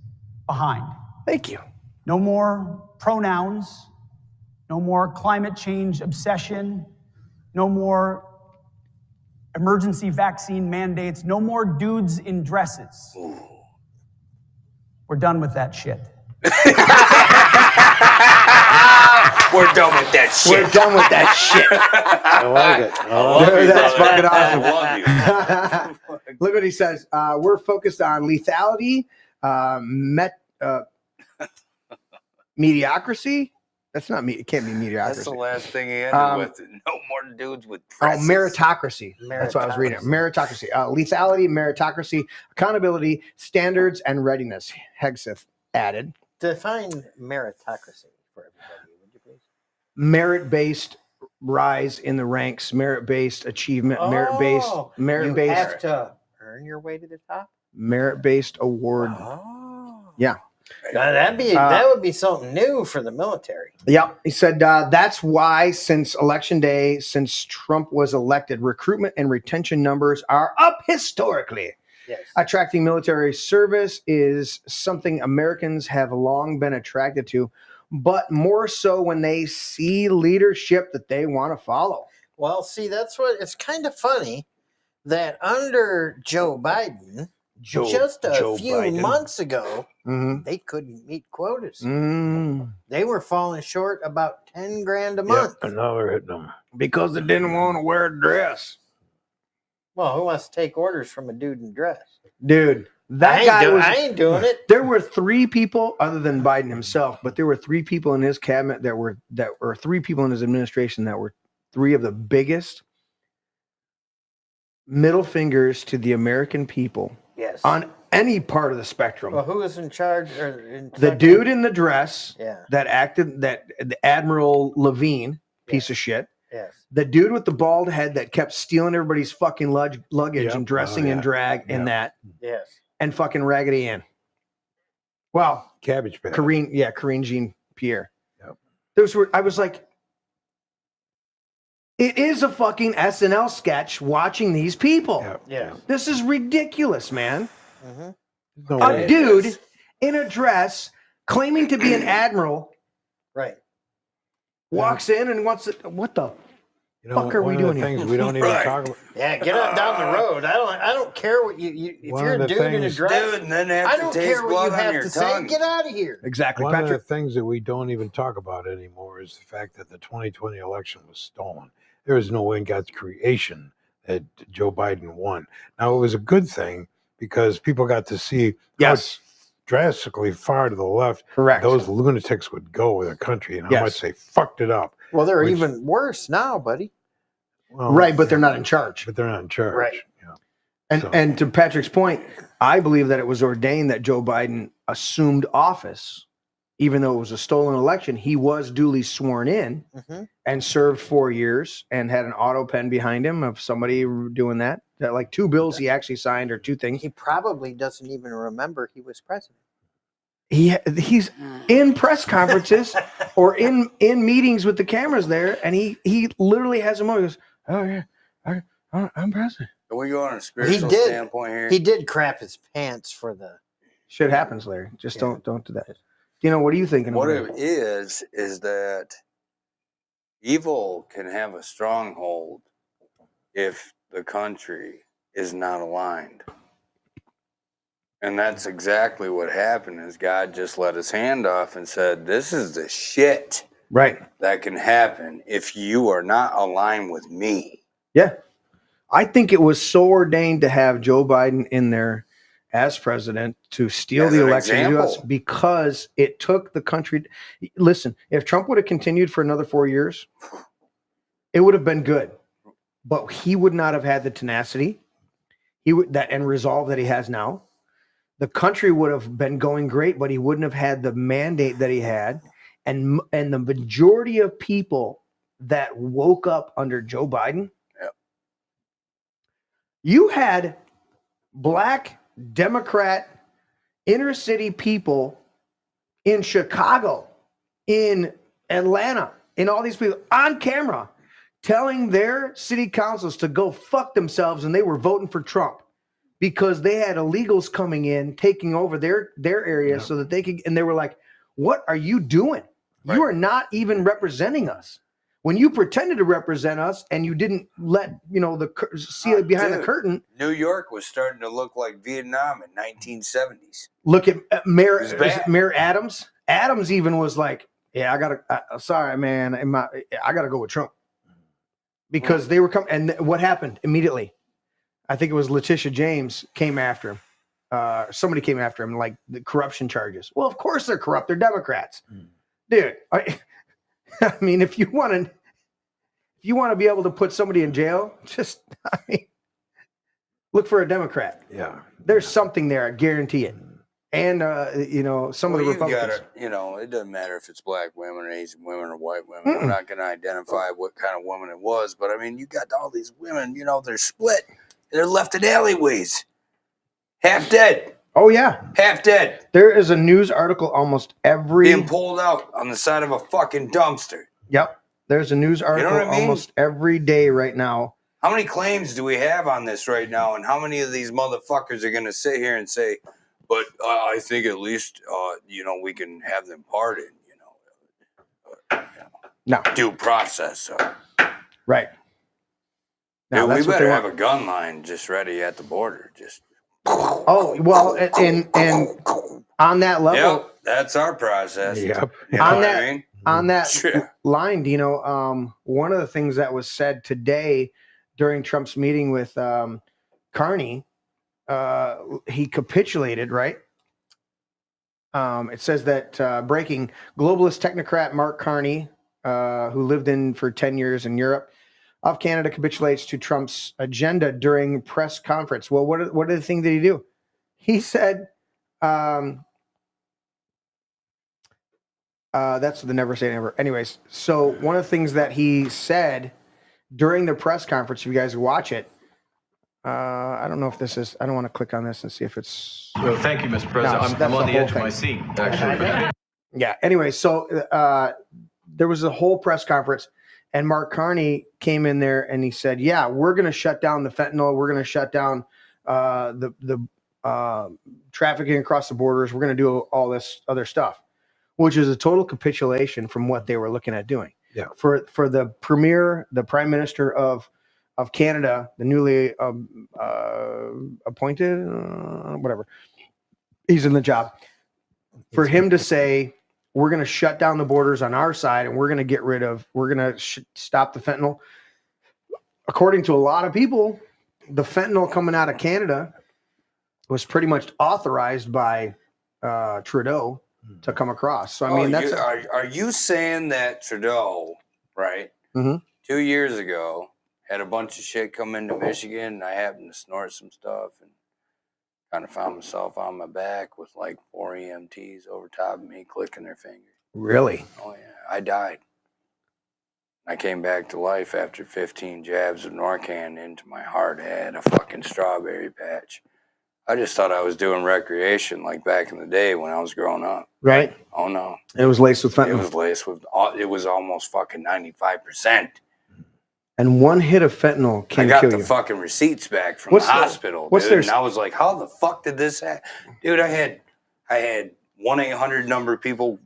behind. Thank you. No more pronouns, no more climate change obsession, no more emergency vaccine mandates, no more dudes in dresses. Ooh. We're done with that shit. We're done with that shit. We're done with that shit. I like it. That's fucking awesome. I love you. Look what he says. We're focused on lethality, mediocrity. That's not me. It can't be mediocrity. That's the last thing he ended with. No more dudes with dresses. Meritocracy. That's what I was reading. Meritocracy. Lethality, meritocracy, accountability, standards, and readiness. Hegseth added. Define meritocracy for everybody, would you please? Merit-based rise in the ranks, merit-based achievement, merit-based. You have to earn your way to the top. Merit-based award. Oh. Yeah. Now, that would be something new for the military. Yeah, he said that's why since election day, since Trump was elected, recruitment and retention numbers are up historically. Yes. Attracting military service is something Americans have long been attracted to, but more so when they see leadership that they want to follow. Well, see, that's what it's kind of funny that under Joe Biden, just a few months ago, they couldn't meet quotas. They were falling short about 10 grand a month. And now they're hitting them. Because they didn't want to wear a dress. Well, who wants to take orders from a dude in a dress? Dude, I ain't doing it. There were 3 people, other than Biden himself, but there were 3 people in his cabinet that were 3 people in his administration that were 3 of the biggest middle fingers to the American people. Yes. On any part of the spectrum. Well, who was in charge? The dude in the dress that the Admiral Levine, piece of shit. Yes. The dude with the bald head that kept stealing everybody's fucking luggage and dressing in drag and that. Yes. And fucking Raggedy Ann. Well, Cabbage Patch. Karine Jean-Pierre. Yep. I was like, it is a fucking SNL sketch watching these people. Yep. Yeah. This is ridiculous, man. Mm-hmm. A dude in a dress claiming to be an admiral. Right. Walks in and wants to, what the fuck are we doing here? Things we don't even talk about. Yeah, get on down the road. I don't care what you if you're a dude in a dress. Dude, and then I don't care what you have to say. Get out of here. Exactly. One Patrick. of the things that we don't even talk about anymore is the fact that the 2020 election was stolen. There is no way in God's creation that Joe Biden won. Now, it was a good thing because people got to see how drastically far to the left those lunatics would go with the country and how much they fucked it up. Well, they're even worse now, buddy. Well, right, but they're not in charge. But they're not in charge. Right. Yeah. And to Patrick's point, I believe that it was ordained that Joe Biden assumed office, even though it was a stolen election. He was duly sworn in and served 4 years and had an auto pen behind him of somebody doing that. Like 2 bills he actually signed or 2 things. He probably doesn't even remember he was president. He's in press conferences or in meetings with the cameras there, and he literally has a moment. He goes, "Oh yeah, I'm president." Can we go on a spiritual standpoint here? He did crap his pants for the shit happens, Larry. Just don't do that. What are you thinking? What it is that evil can have a stronghold if the country is not aligned. And that's exactly what happened is God just let his hand off and said, this is the shit. Right. that can happen if you are not aligned with me. Yeah. I think it was so ordained to have Joe Biden in there as president to steal As the an election in the US example. because it took the country. Listen, if Trump would have continued for another 4 years, it would have been good. But he would not have had the tenacity and resolve that he has now. The country would have been going great, but he wouldn't have had the mandate that he had. And the majority of people that woke up under Joe Biden, Yep. you had Black Democrat inner city people in Chicago, in Atlanta, in all these people on camera telling their city councils to go fuck themselves, and they were voting for Trump because they had illegals coming in, taking over their area so that they could, and they were like, what are you doing? Right. You are not even representing us. When you pretended to represent us and you didn't let, see it behind the curtain. New York was starting to look like Vietnam in 1970s. Look at Mayor bad. Adams. Adams even was like, yeah, sorry, man. I got to go with Trump. Because they were coming. And what happened immediately? I think it was Letitia James came after him. Somebody came after him, like the corruption charges. Well, of course they're corrupt. They're Democrats. Dude, I mean, if you want to be able to put somebody in jail, just look for a Democrat. Yeah. There's something there, I guarantee it. And some of the Republicans. It doesn't matter if it's black women or Asian women or white women. I'm not going to identify what kind of woman it was, but I mean, you got all these women, they're split. They're left in alleyways, half dead. Oh yeah, half dead. There is a news article almost being pulled out on the side of a fucking dumpster. Yep, there's a news article almost every day right now. How many claims do we have on this right now, and how many of these motherfuckers are going to sit here and say, but I think at least, we can have them pardoned, No. Due process. Right. Now, we better have a gun line just ready at the border. Just. Oh, well, and on that level. Yep, that's our process. Yep. On that line, one of the things that was said today during Trump's meeting with Carney, he capitulated, right? It says that breaking globalist technocrat Mark Carney, who lived for 10 years in Europe, of Canada, capitulates to Trump's agenda during press conference. Well, what are the things that he do? He said, that's the never say never. Anyways, so one of the things that he said during the press conference, if you guys watch it, I don't know if this is, I don't want to click on this and see if it's. Well, thank you, Mr. President. No, I'm on the edge of my seat, actually. Yeah. Anyway, so there was a whole press conference, and Mark Carney came in there and he said, yeah, we're going to shut down the fentanyl. We're going to shut down the trafficking across the borders. We're going to do all this other stuff, which is a total capitulation from what they were looking at doing. Yeah. For the premier, the prime minister of Canada, the newly appointed, whatever, he's in the job. For him to say, we're going to shut down the borders on our side and we're going to stop the fentanyl. According to a lot of people, the fentanyl coming out of Canada was pretty much authorized by Trudeau to come across. So, I mean, are you saying that Trudeau, right, 2 years ago, had a bunch of shit come into Michigan, and I happened to snort some stuff and kind of found myself on my back with like 4 EMTs over top of me clicking their fingers. Really? Oh, yeah. I died. I came back to life after 15 jabs of Narcan into my heart. I had a fucking strawberry patch. I just thought I was doing recreation like back in the day when I was growing up. Right? Oh, no. It was laced with fentanyl. It was almost fucking 95%. And one hit of fentanyl can kill you. I got the fucking receipts back from the hospital, dude. And I was like, how the fuck did this happen? Dude, I had 1-800 number people,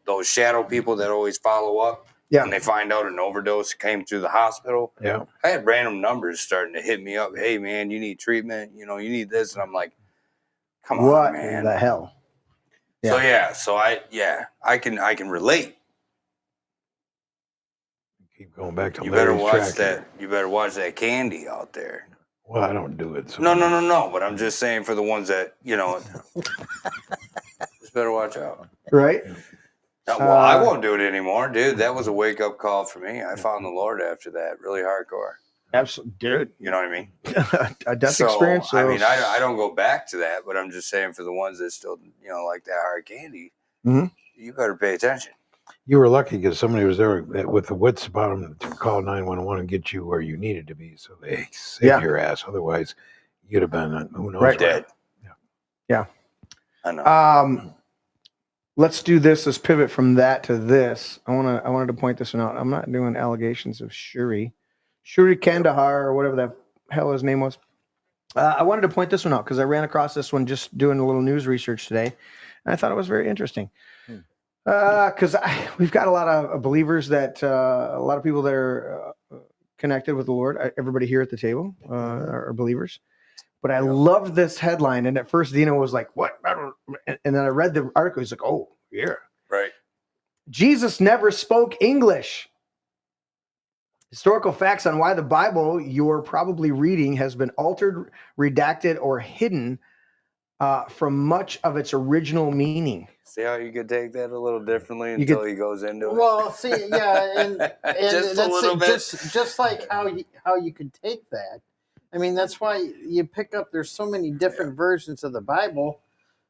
those shadow people that always follow up. Yeah. When they find out an overdose came through the hospital. Yeah. I had random numbers starting to hit me up. Hey, man, you need treatment. You need this. And I'm like, come on, man. What in the hell? Yeah. So I can relate. Keep going back to You better Larry's watch tractor. that. You better watch that candy out there. Well, I don't do it. So No. But I'm just saying for the ones that just better watch out. Right? Well, I won't do it anymore, dude. That was a wake up call for me. I found the Lord after that, really hardcore. Absolutely, dude. You know what I mean? A death experience. I mean, I don't go back to that, but I'm just saying for the ones that still, like that hard candy, you better pay attention. You were lucky because somebody was there with the wits about them to call 911 and get you where you needed to be. So they saved your ass. Otherwise, you'd have been, who knows, dead. Yeah. I know. Let's do this. Let's pivot from that to this. I wanted to point this one out. I'm not doing allegations of Shuri Kandahar, or whatever the hell his name was. I wanted to point this one out because I ran across this one just doing a little news research today, and I thought it was very interesting. Because we've got a lot of believers that a lot of people that are connected with the Lord. Everybody here at the table are believers. But I loved this headline, and at first Dino was like, "What?" And then I read the article. He's like, "Oh, yeah, right." Jesus never spoke English. Historical facts on why the Bible you're probably reading has been altered, redacted, or hidden from much of its original meaning." See how you could take that a little differently until he goes into it? Well, see, yeah, and Just a little bit. Just like how you could take that. I mean, that's why you pick up. There's so many different versions of the Bible.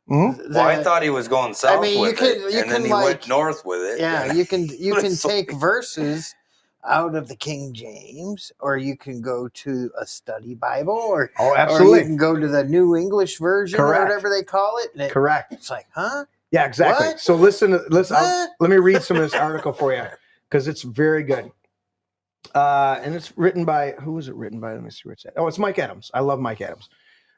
Well, I thought he was going south with it, and then he went north with it. Yeah, you can take verses out of the King James, or you can go to a study Bible, or absolutely, or you can go to the New English Version, or whatever they call it. Correct. It's like, huh? Yeah, exactly. What? So listen. Let me read some of this article for you because it's very good. And it's written by, who was it written by? Let me see where it's at. Oh, it's Mike Adams. I love Mike Adams.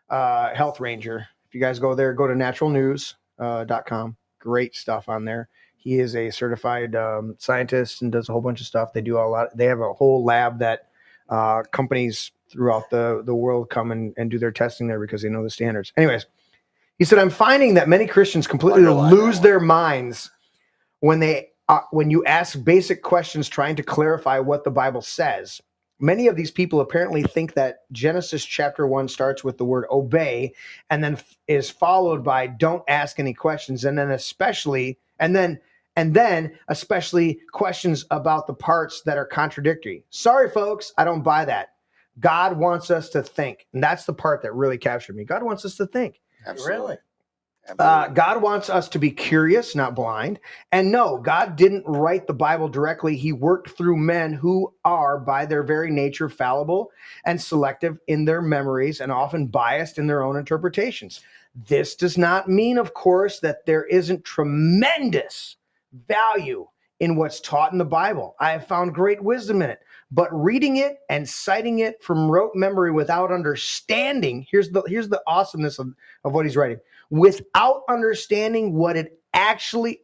Health Ranger. If you guys go there, go to naturalnews.com. Great stuff on there. He is a certified scientist and does a whole bunch of stuff. They do a lot. They have a whole lab that companies throughout the world come and do their testing there because they know the standards. Anyways, he said, I'm finding that many Christians completely lose their minds when you ask basic questions trying to clarify what the Bible says. Many of these people apparently think that Genesis chapter 1 starts with the word obey and then is followed by don't ask any questions, and then especially questions about the parts that are contradictory. Sorry, folks, I don't buy that. God wants us to think, and that's the part that really captured me. God wants us to think. Absolutely. God wants us to be curious, not blind. And no, God didn't write the Bible directly. He worked through men who are, by their very nature, fallible and selective in their memories and often biased in their own interpretations. This does not mean, of course, that there isn't tremendous value in what's taught in the Bible. I have found great wisdom in it. But reading it and citing it from rote memory without understanding, here's the awesomeness of what he's writing. Without understanding what it actually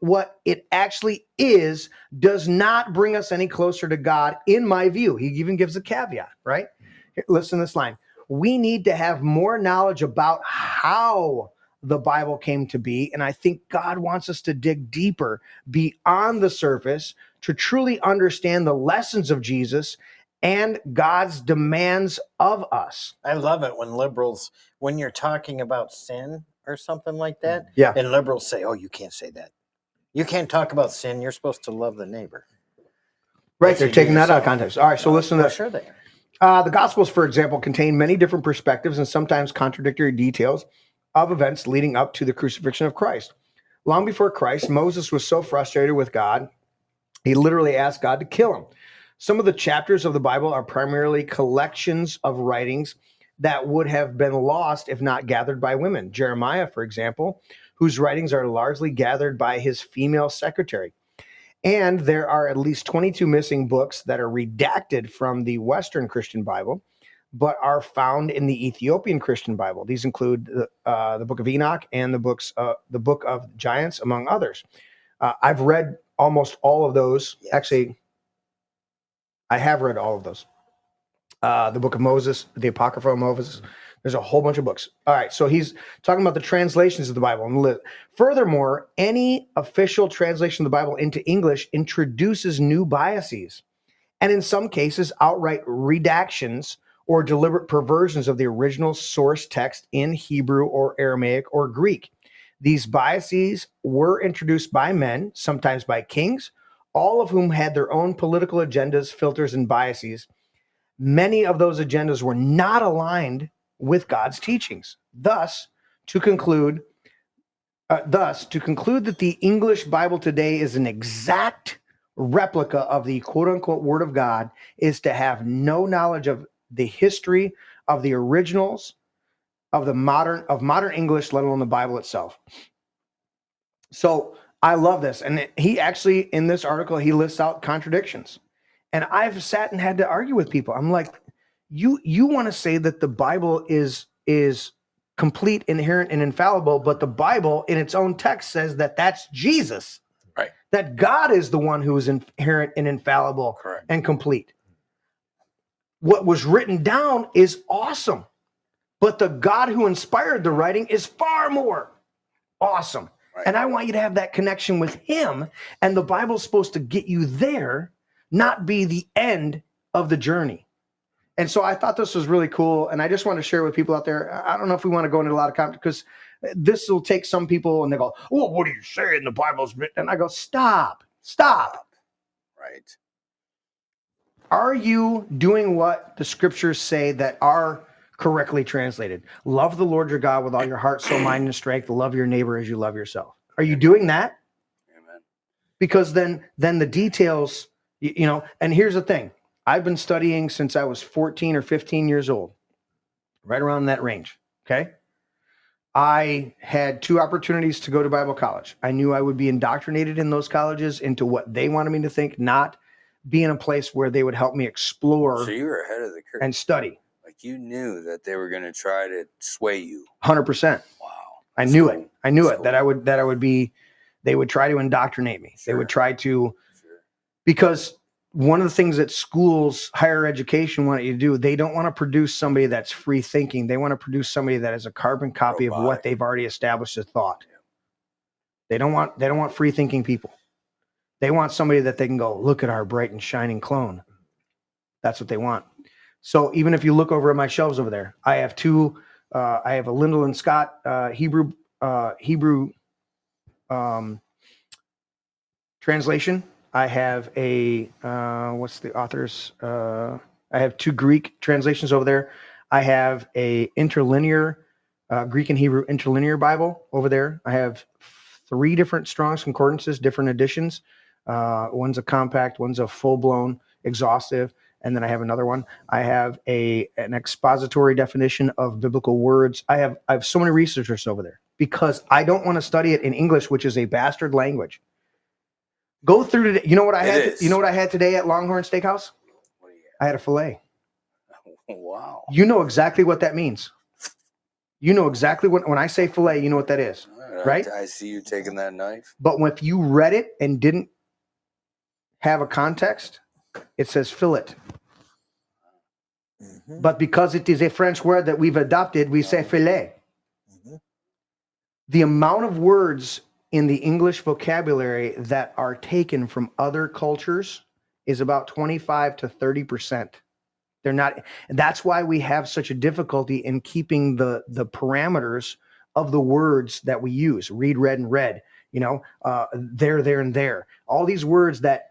is, does not bring us any closer to God, in my view. He even gives a caveat, right? Here, listen to this line. We need to have more knowledge about how the Bible came to be, and I think God wants us to dig deeper beyond the surface to truly understand the lessons of Jesus and God's demands of us. I love it when liberals, when you're talking about sin or something like that, and liberals say, oh, you can't say that. You can't talk about sin. You're supposed to love the neighbor. Right, they're taking that out of context. All right, so listen to this. Sure they are. The Gospels, for example, contain many different perspectives and sometimes contradictory details of events leading up to the crucifixion of Christ. Long before Christ, Moses was so frustrated with God, he literally asked God to kill him. Some of the chapters of the Bible are primarily collections of writings that would have been lost if not gathered by women. Jeremiah, for example, whose writings are largely gathered by his female secretary. And there are at least 22 missing books that are redacted from the Western Christian Bible, but are found in the Ethiopian Christian Bible. These include the Book of Enoch and the Book of Giants, among others. I've read almost all of those. Yes. Actually, I have read all of those. The Book of Moses, the Apocrypha of Moses. There's a whole bunch of books. All right, so he's talking about the translations of the Bible. Furthermore, any official translation of the Bible into English introduces new biases and in some cases, outright redactions or deliberate perversions of the original source text in Hebrew or Aramaic or Greek. These biases were introduced by men, sometimes by kings, all of whom had their own political agendas, filters, and biases. Many of those agendas were not aligned with God's teachings. Thus, to conclude that the English Bible today is an exact replica of the quote-unquote Word of God is to have no knowledge of the history of the originals of modern English, let alone the Bible itself. So I love this. And he actually, in this article, he lists out contradictions. And I've sat and had to argue with people. I'm like, you want to say that the Bible is complete, inherent, and infallible, but the Bible in its own text says that that's Jesus. Right. That God is the one who is inherent and infallible. Correct. And complete. What was written down is awesome, but the God who inspired the writing is far more awesome. Right. And I want you to have that connection with him, and the Bible's supposed to get you there, not be the end of the journey. And so I thought this was really cool, and I just want to share with people out there. I don't know if we want to go into a lot of comments, because this will take some people, and they go, well, what are you saying? The Bible's written. And I go, stop. Right. Are you doing what the scriptures say that are correctly translated? Love the Lord your God with all your heart, soul, mind, and strength. Love your neighbor as you love yourself. Are you doing that? Amen. Because then the details, and here's the thing. I've been studying since I was 14 or 15 years old, right around that range, okay? I had 2 opportunities to go to Bible college. I knew I would be indoctrinated in those colleges into what they wanted me to think, not be in a place where they would help me explore. So you were ahead of the curve. And study. Like you knew that they were going to try to sway you. 100%. Wow. I knew it. I knew it, that I would be, they would try to indoctrinate me. Sure. They would try to, because one of the things that schools, higher education want you to do, they don't want to produce somebody that's free thinking. They want to produce somebody that is a carbon copy of what they've already established as thought. They don't want free thinking people. They want somebody that they can go, look at our bright and shining clone. That's what they want. So even if you look over at my shelves over there, I have 2. I have a Lyndall and Scott Hebrew translation. I have a what's the author's? I have 2 Greek translations over there. I have a interlinear Greek and Hebrew interlinear Bible over there. I have 3 different Strong's Concordances, different editions. One's a compact, one's a full-blown exhaustive, and then I have another one. I have an expository definition of biblical words. I have so many researchers over there because I don't want to study it in English, which is a bastard language. Go through today. You know what I had? You know what I had today at Longhorn Steakhouse? What do you I had a filet. Wow. You know exactly what that means. You know exactly when I say filet, you know what that is, right? I see you taking that knife. But if you read it and didn't have a context, it says fillet. Mm-hmm. But because it is a French word that we've adopted, we say filet. Mm-hmm. The amount of words in the English vocabulary that are taken from other cultures is about 25 to 30%. They're not. That's why we have such a difficulty in keeping the parameters of the words that we use. Read, read, and read. There, and there. All these words that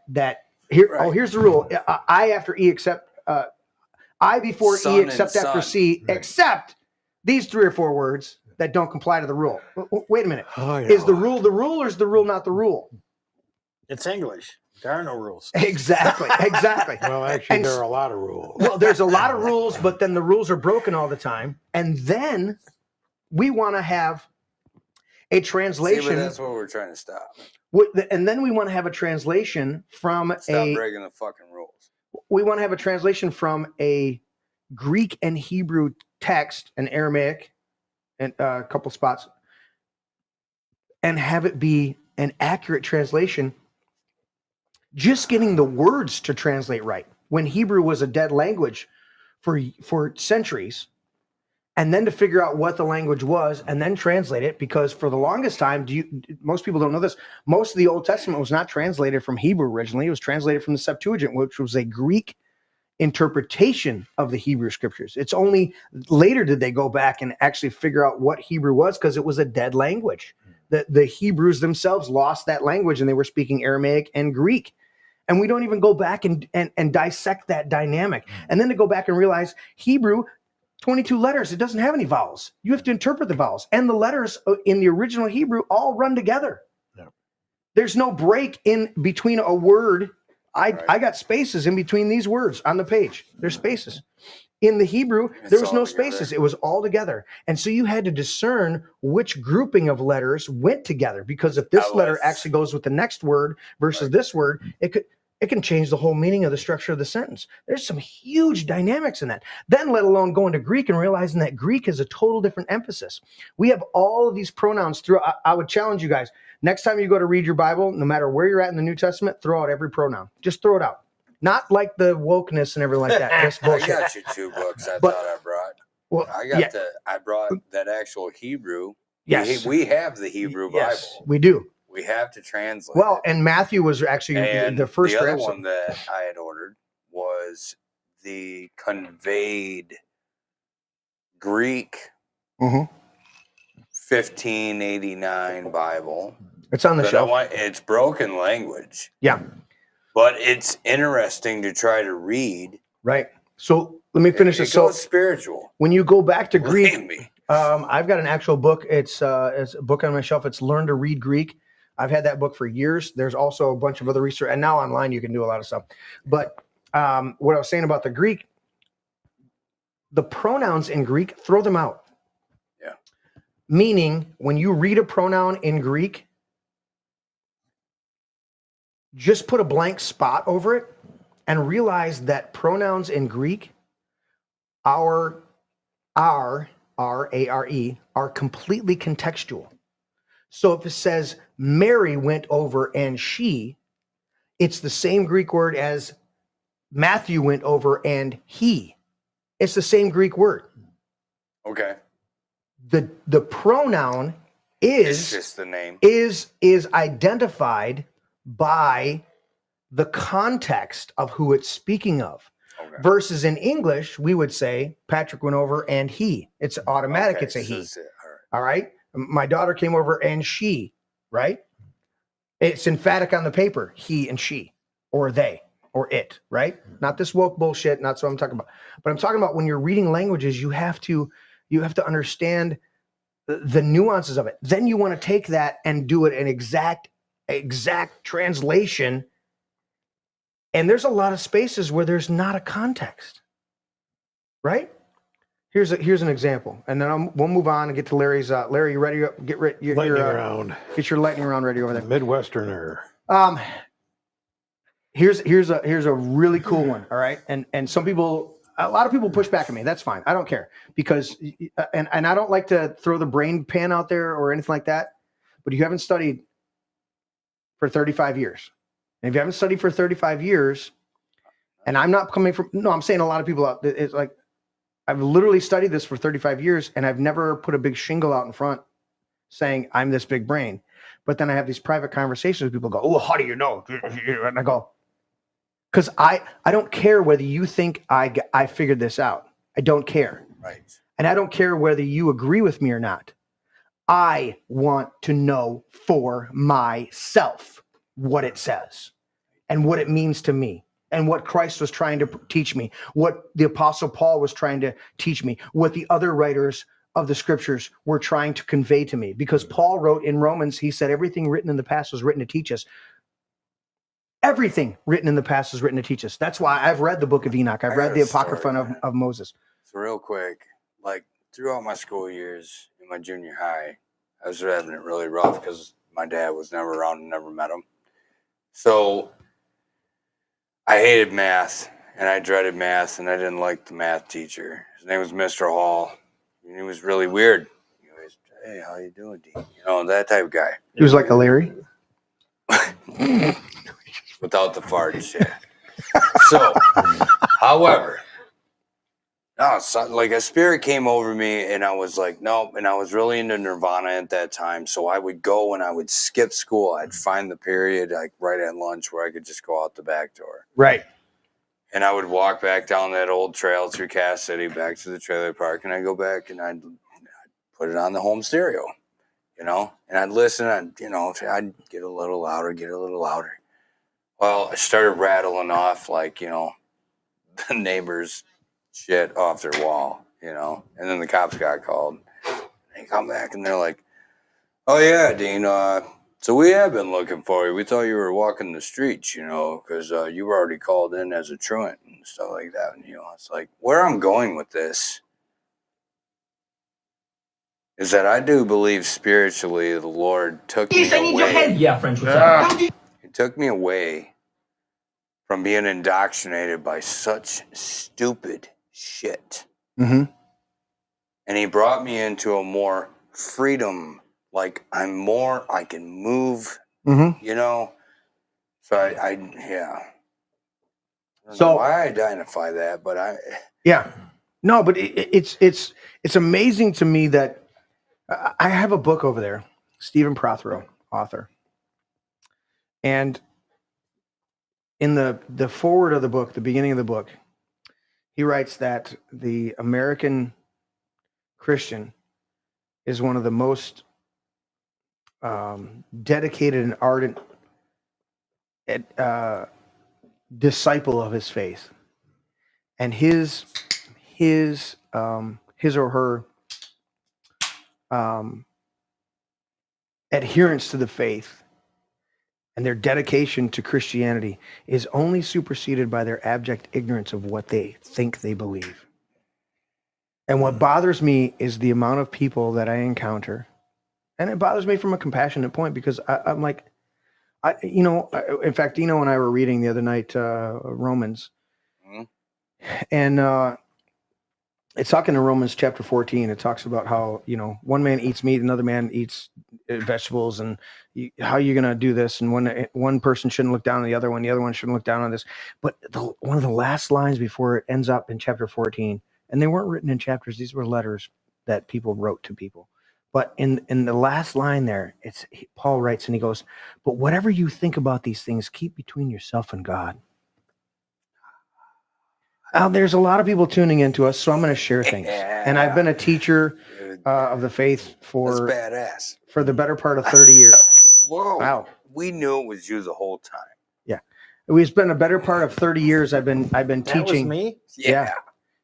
here. Right. Oh, here's the rule. I after E except I before E except after C, right. Except these 3 or 4 words that don't comply to the rule. Wait a minute. Oh, yeah. Is the rule or is the rule not the rule? It's English. There are no rules. Exactly. Well, actually, there are a lot of rules. Well, there's a lot of rules, but then the rules are broken all the time. And then we want to have a translation. See, but that's what we're trying to stop. And then we want to have a translation from Stop breaking the fucking rules. We want to have a translation from a Greek and Hebrew text, an Aramaic, and a couple spots, and have it be an accurate translation. Just getting the words to translate right. When Hebrew was a dead language for centuries, and then to figure out what the language was and then translate it, because for the longest time, most people don't know this, most of the Old Testament was not translated from Hebrew originally. It was translated from the Septuagint, which was a Greek interpretation of the Hebrew scriptures. It's only later did they go back and actually figure out what Hebrew was, because it was a dead language. The Hebrews themselves lost that language, and they were speaking Aramaic and Greek. And we don't even go back and dissect that dynamic. And then to go back and realize Hebrew, 22 letters, it doesn't have any vowels. You have to interpret the vowels. And the letters in the original Hebrew all run together. Yeah. There's no break in between a word. I got spaces in between these words on the page. There's spaces. In the Hebrew, there was no spaces. It was all together. And so you had to discern which grouping of letters went together, because if this letter actually goes with the next word versus this word, it can change the whole meaning of the structure of the sentence. There's some huge dynamics in that. Then let alone going to Greek and realizing that Greek is a total different emphasis. We have all of these pronouns through. I would challenge you guys, next time you go to read your Bible, no matter where you're at in the New Testament, throw out every pronoun. Just throw it out. Not like the wokeness and everything like that. Just bullshit. I got you 2 books I thought I brought. Well, I brought that actual Hebrew. Yes. We have the Hebrew Bible. Yes, we do. We have to translate. Well, and Matthew was actually the first. The other one that I had ordered was the conveyed Greek 1589 Bible. It's on the shelf. It's broken language. Yeah. But it's interesting to try to read. Right. So let me finish this. So spiritual. When you go back to Greek, I've got an actual book. It's a book on my shelf. It's Learn to Read Greek. I've had that book for years. There's also a bunch of other research, and now online you can do a lot of stuff. But what I was saying about the Greek, the pronouns in Greek, throw them out. Yeah. Meaning, when you read a pronoun in Greek, just put a blank spot over it and realize that pronouns in Greek, R-A-R-E, are completely contextual. So if it says Mary went over and she, it's the same Greek word as Matthew went over and he. It's the same Greek word. Okay. The pronoun is it's just the name. Is identified by the context of who it's speaking of. Okay. Versus in English, we would say Patrick went over and he. It's automatic. Okay, it's a he. All right. My daughter came over and she, right? It's emphatic on the paper, he and she, or they, or it, right? Not this woke bullshit, not what I'm talking about. But I'm talking about when you're reading languages, you have to understand the nuances of it. Then you want to take that and do it an exact translation. And there's a lot of spaces where there's not a context, right? Here's an example, and then we'll move on and get to Larry's. Larry, you ready? Get ready. Lightning round. Get your lightning round ready over there. Midwesterner. Here's a really cool one. All right, and a lot of people push back at me. That's fine. I don't care, because and I don't like to throw the brain pan out there or anything like that. But you haven't studied for 35 years, and if you haven't studied for 35 years, and I'm not coming from. No, I'm saying a lot of people out. It's like. I've literally studied this for 35 years, and I've never put a big shingle out in front saying I'm this big brain. But then I have these private conversations with people go, oh, how do you know? And I go, because I don't care whether you think I figured this out. I don't care. Right. And I don't care whether you agree with me or not. I want to know for myself what it says and what it means to me. And what Christ was trying to teach me, what the Apostle Paul was trying to teach me, what the other writers of the scriptures were trying to convey to me. Because Paul wrote in Romans, he said, everything written in the past was written to teach us. Everything written in the past is written to teach us. That's why I've read the book of Enoch. I've read the Apocrypha of Moses. So real quick, like throughout my school years in my junior high, I was having it really rough because my dad was never around and never met him. So I hated math, and I dreaded math, and I didn't like the math teacher. His name was Mr. Hall, and he was really weird. He always, hey, how you doing, Dean? You know, that type of guy. He was like a Larry? Without the farts, yeah. So, however, No, so, like a spirit came over me, and I was like, nope. And I was really into Nirvana at that time, so I would go and I would skip school. I'd find the period like right at lunch where I could just go out the back door. Right. And I would walk back down that old trail through Cass City back to the trailer park, and I'd go back and I'd put it on the home stereo, and I'd listen, and I'd get a little louder. Well, I started rattling off like the neighbors' shit off their wall, and then the cops got called. They come back and they're like, "Oh yeah, Dean, so we have been looking for you. We thought you were walking the streets, because you were already called in as a truant and stuff like that." And it's like, where I'm going with this is that I do believe spiritually the Lord took me away. Yeah, French, what's up? He took me away from being indoctrinated by such stupid shit. Mm-hmm. And he brought me into a more freedom, like I can move, Mm-hmm. So I don't So know why I identify that, but yeah, no, but it's amazing to me that I have a book over there, Stephen Prothero, author, and in the foreword of the book, the beginning of the book, he writes that the American Christian is one of the most dedicated and ardent disciple of his faith, and his or her adherence to the faith and their dedication to Christianity is only superseded by their abject ignorance of what they think they believe. And what bothers me is the amount of people that I encounter, and it bothers me from a compassionate point, because I'm like, in fact, Dino and I were reading the other night Romans, and it's talking in Romans chapter 14. It talks about how one man eats meat, another man eats vegetables, and how you're going to do this. And one person shouldn't look down on the other one shouldn't look down on this. But one of the last lines before it ends up in chapter 14, and they weren't written in chapters; these were letters that people wrote to people. But in the last line there, Paul writes, and he goes, "But whatever you think about these things, keep between yourself and God." Now, there's a lot of people tuning into us, so I'm going to share things. And I've been a teacher of the faith for the better part of 30 years. Whoa! Wow, We knew it was you the whole time. yeah, we've spent a better part of 30 years. I've been That teaching. was me? Yeah.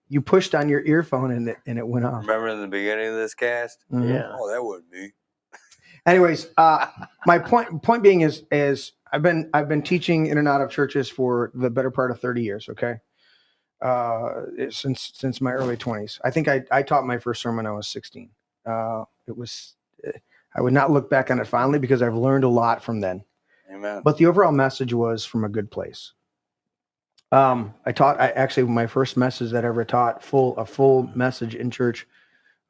You pushed on your earphone and it went off. Remember in the beginning of this cast? Mm-hmm. Yeah. Oh, that wasn't me. Anyways, my point being is I've been teaching in and out of churches for the better part of 30 years. Okay. Since my early 20s. I think I taught my first sermon when I was 16. I would not look back on it fondly, because I've learned a lot from then. Amen. But the overall message was from a good place. My first message that I ever taught, a full message in church.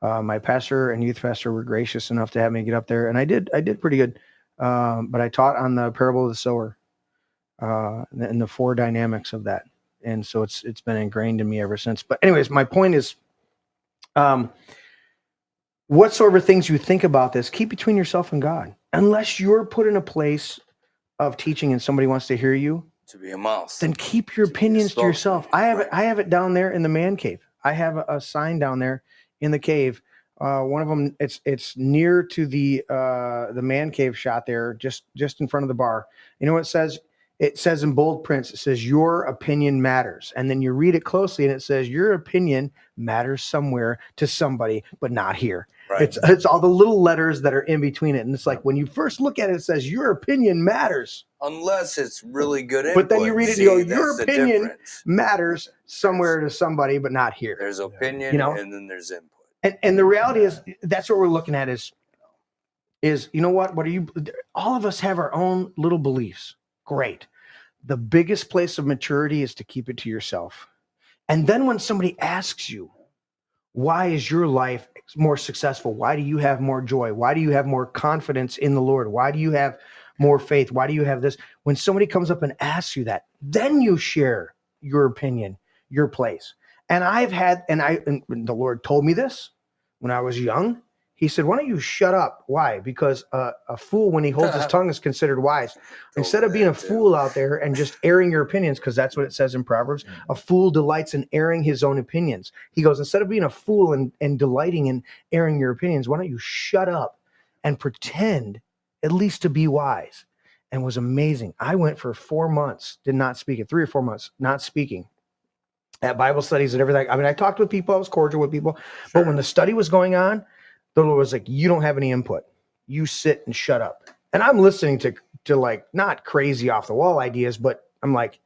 My pastor and youth pastor were gracious enough to have me get up there, and I did pretty good. But I taught on the parable of the sower, and the four dynamics of that. And so it's been ingrained in me ever since. But anyways, my point is, whatsoever things you think about this, keep between yourself and God. Unless you're put in a place of teaching and somebody wants to hear you, To be a mouse. then keep your opinions to yourself. I have it down there in the man cave. I have a sign down there in the cave. One of them, it's near to the man cave shot there, just in front of the bar. You know what it says? It says in bold prints, it says, "Your opinion matters." And then you read it closely and it says, "Your opinion matters somewhere to somebody, but not here." Right. It's all the little letters that are in between it. And it's like, when you first look at it, it says, "Your opinion matters." Unless it's really good input. But then you read it and you go, "Your opinion matters somewhere to somebody, but not here." There's opinion, and then there's input. And the reality is, that's what we're looking at is you know what? All of us have our own little beliefs. Great. The biggest place of maturity is to keep it to yourself. And then when somebody asks you, why is your life more successful? Why do you have more joy? Why do you have more confidence in the Lord? Why do you have more faith? Why do you have this? When somebody comes up and asks you that, then you share your opinion, your place. And and the Lord told me this when I was young. He said, why don't you shut up? Why? Because a fool, when he holds his tongue, is considered wise. Instead of being a fool out there and just airing your opinions, because that's what it says in Proverbs, a fool delights in airing his own opinions. He goes, instead of being a fool and delighting in airing your opinions, why don't you shut up and pretend at least to be wise? And it was amazing. I went for 4 months, did not speak it, 3 or 4 months, not speaking. At Bible studies and everything. I mean, I talked with people, I was cordial with people, but when the study was going on, the Lord was like, you don't have any input. You sit and shut up. And I'm listening to like, not crazy off the wall ideas, but I'm like,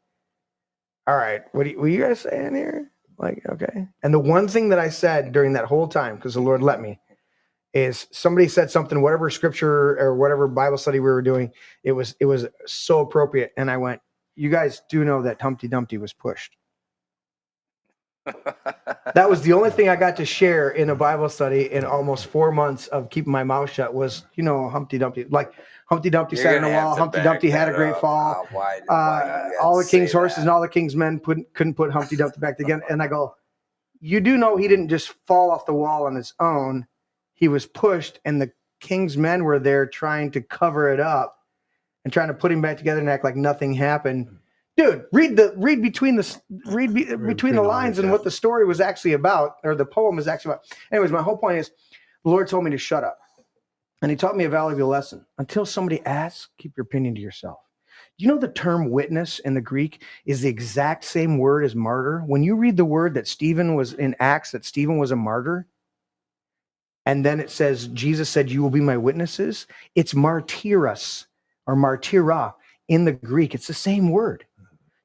all right, what are you guys saying here? Like, okay. And the one thing that I said during that whole time, because the Lord let me, is somebody said something, whatever scripture or whatever Bible study we were doing, it was so appropriate. And I went, you guys do know that Humpty Dumpty was pushed. That was the only thing I got to share in a Bible study in almost 4 months of keeping my mouth shut was, Humpty Dumpty. Like Humpty Dumpty sat on the wall. Humpty Dumpty had a great fall. All the king's horses and all the king's men couldn't put Humpty Dumpty back together. And I go, you do know he didn't just fall off the wall on his own. He was pushed, and the king's men were there trying to cover it up and trying to put him back together and act like nothing happened. Dude, read between the lines and what the story was actually about, or the poem was actually about. Anyways, my whole point is, the Lord told me to shut up, and He taught me a valuable lesson. Until somebody asks, keep your opinion to yourself. You know the term witness in the Greek is the exact same word as martyr. When you read the word that Stephen was in Acts, that Stephen was a martyr, and then it says Jesus said, "You will be my witnesses." It's martyros or martyra in the Greek. It's the same word.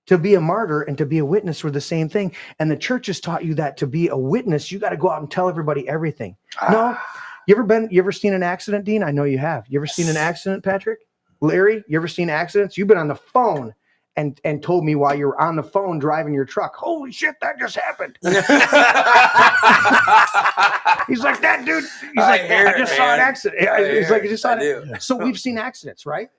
To be a martyr and to be a witness were the same thing. And the church has taught you that to be a witness, you got to go out and tell everybody everything. No, you ever seen an accident, Dean? I know you have. You ever seen an accident, Patrick? Larry, you ever seen accidents? You've been on the phone and told me while you're on the phone driving your truck, holy shit, that just happened. He's like, that dude, I just saw an accident. He's like, I just saw it. So we've seen accidents, right?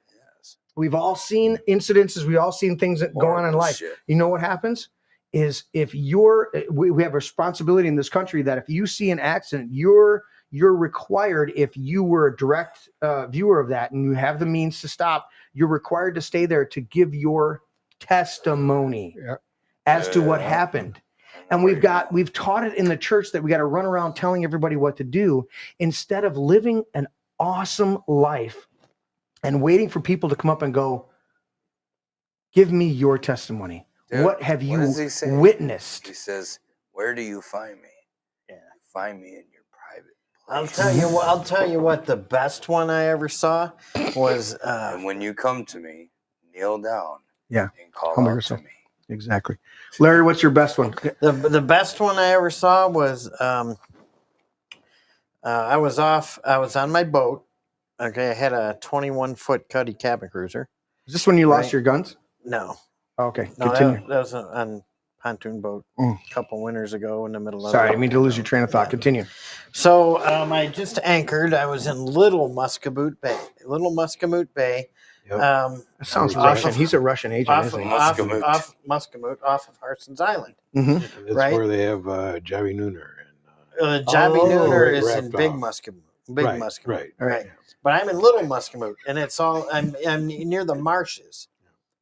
We've all seen incidences. We've all seen things that go on in life. Shit. You know what happens is if we have a responsibility in this country that if you see an accident, you're required, if you were a direct viewer of that and you have the means to stop, you're required to stay there to give your testimony as to what happened. And we've taught it in the church that we got to run around telling everybody what to do instead of living an awesome life and waiting for people to come up and go, give me your testimony. Dude, what have you witnessed? He says, where do you find me? Yeah. Find me in your private place. I'll tell you what the best one I ever saw was and when you come to me, kneel down and call out to me. Exactly. Larry, what's your best one? The best one I ever saw was I was on my boat. Okay, I had a 21-foot Cuddy cabin cruiser. Is this when you lost your guns? No. Okay, no, continue. That was on pontoon boat a couple winters ago in the middle of. Sorry, I didn't mean to lose your train of thought. Continue. So I just anchored. I was in Little Muscatmoot Bay. Yep. That sounds Russian. He's a Russian agent, isn't he? Off Muscatmoot, off of Harson's Island. Mm-hmm. That's where they have Javi Nooner. Javi Nooner is in Big Muscatmoot. Right. But I'm in Little Muscatmoot, and it's all I'm near the marshes,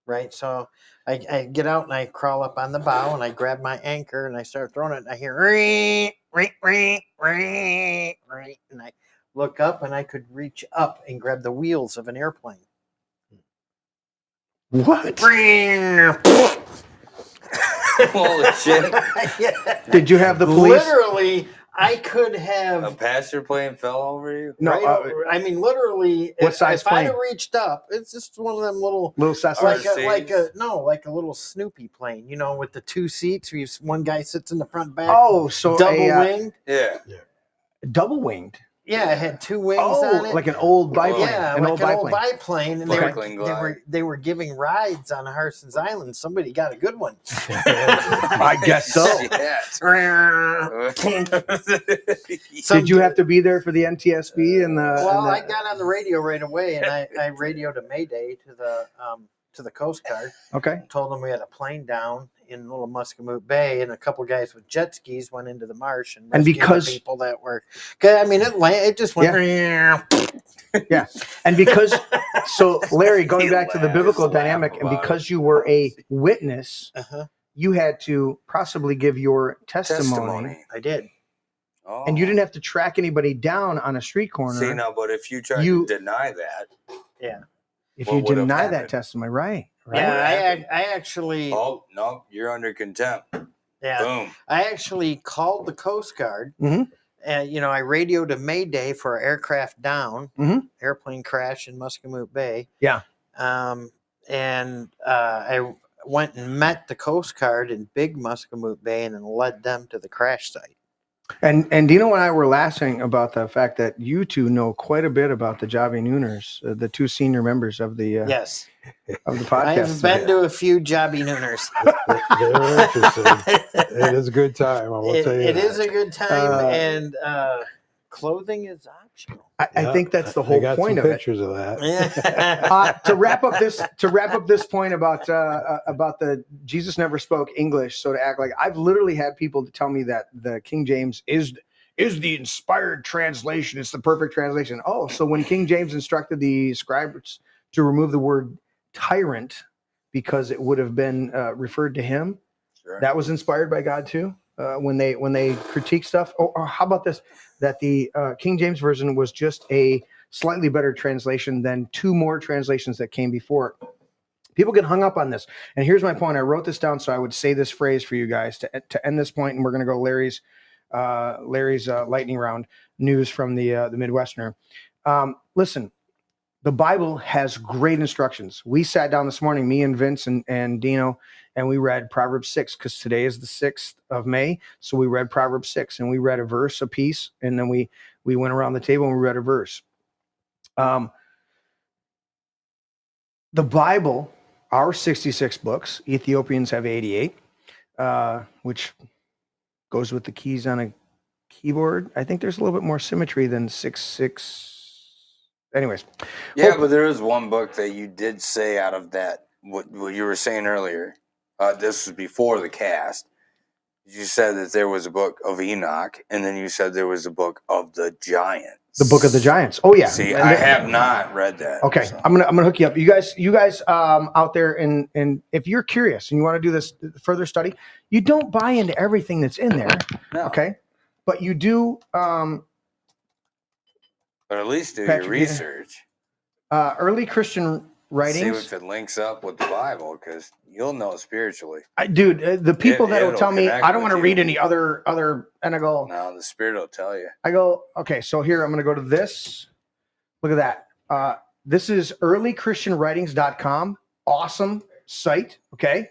right? So I get out and I crawl up on the bow and I grab my anchor and I start throwing it. And I hear ring, ring, ring, ring, ring, and I look up and I could reach up and grab the wheels of an airplane. What? Holy shit! Yeah. Did you have the police? Literally. I could have a passenger plane fell over you. No, I mean literally. What size plane? If I'd have reached up, it's just one of them little Cessnas, like a little Snoopy plane, with the 2 seats. Where one guy sits in the front back. Oh, so double winged. Yeah. Double winged. Yeah, it had 2 wings on it. Like an old biplane. Yeah, an like old an biplane. old biplane, and they were giving rides on Harson's Island. Somebody got a good one. I guess so. Did you have to be there for the NTSB and the? Well, I got on the radio right away, and I radioed a mayday to the to the Coast Guard. Okay. Told them we had a plane down in Little Muscatine Bay, and a couple guys with jet skis went into the marsh and rescued because the people that were. I mean, it just went. Yeah. And because, so Larry, going back to the biblical dynamic, and because you were a witness, you had to possibly give your testimony. I did. Oh. And you didn't have to track anybody down on a street corner. See, no, but if you try to deny that. Yeah. If you deny that testimony, right. Yeah, I actually. Oh, no, you're under contempt. Yeah. Boom. I actually called the Coast Guard. And, I radioed a mayday for an aircraft down, airplane crash in Musquemoot Bay. Yeah. And I went and met the Coast Guard in Big Musquemoot Bay and then led them to the crash site. And Dino and I were laughing about the fact that you two know quite a bit about the Jobby Nooners, the two senior members of the yes of the podcast. I've been to a few Jobby Nooners. They're interesting. It is a good time. I will tell you. It is a good time, and clothing is optional. I think that's the whole point of pictures of that. Yeah. To wrap up this point about the Jesus never spoke English, so to act like I've literally had people to tell me that the King James is the inspired translation. It's the perfect translation. Oh, so when King James instructed the scribes to remove the word tyrant because it would have been referred to him, that was inspired by God too. When they critique stuff, or how about this? That the King James version was just a slightly better translation than two more translations that came before it. People get hung up on this, and here's my point. I wrote this down so I would say this phrase for you guys to end this point, and we're going to go Larry's lightning round news from the Midwesterner. Listen, the Bible has great instructions. We sat down this morning, me and Vince and Dino, and we read Proverbs 6 because today is the 6th of May. So we read Proverbs 6 and we read a verse apiece. And then we went around the table and we read a verse. The Bible, our 66 books, Ethiopians have 88, which goes with the keys on a keyboard. I think there's a little bit more symmetry than 6. Anyways. Yeah, but there is one book that you did say out of that, what you were saying earlier. This was before the cast. You said that there was a book of Enoch, and then you said there was a book of the Giants. The Book of the Giants. Oh yeah. See, I have not read that. Okay, so I'm gonna hook you up. You guys out there, and if you're curious and you want to do this further study, you don't buy into everything that's in there. No. Okay, but you do. But at least do Patrick, your research. Early Christian writings. See if it links up with the Bible, because you'll know spiritually. The people that will tell me I don't want to read any other, and I go. No, the Spirit will tell you. I go, okay, so here I'm going to go to this. Look at that. This is earlychristianwritings.com. Awesome site. Okay,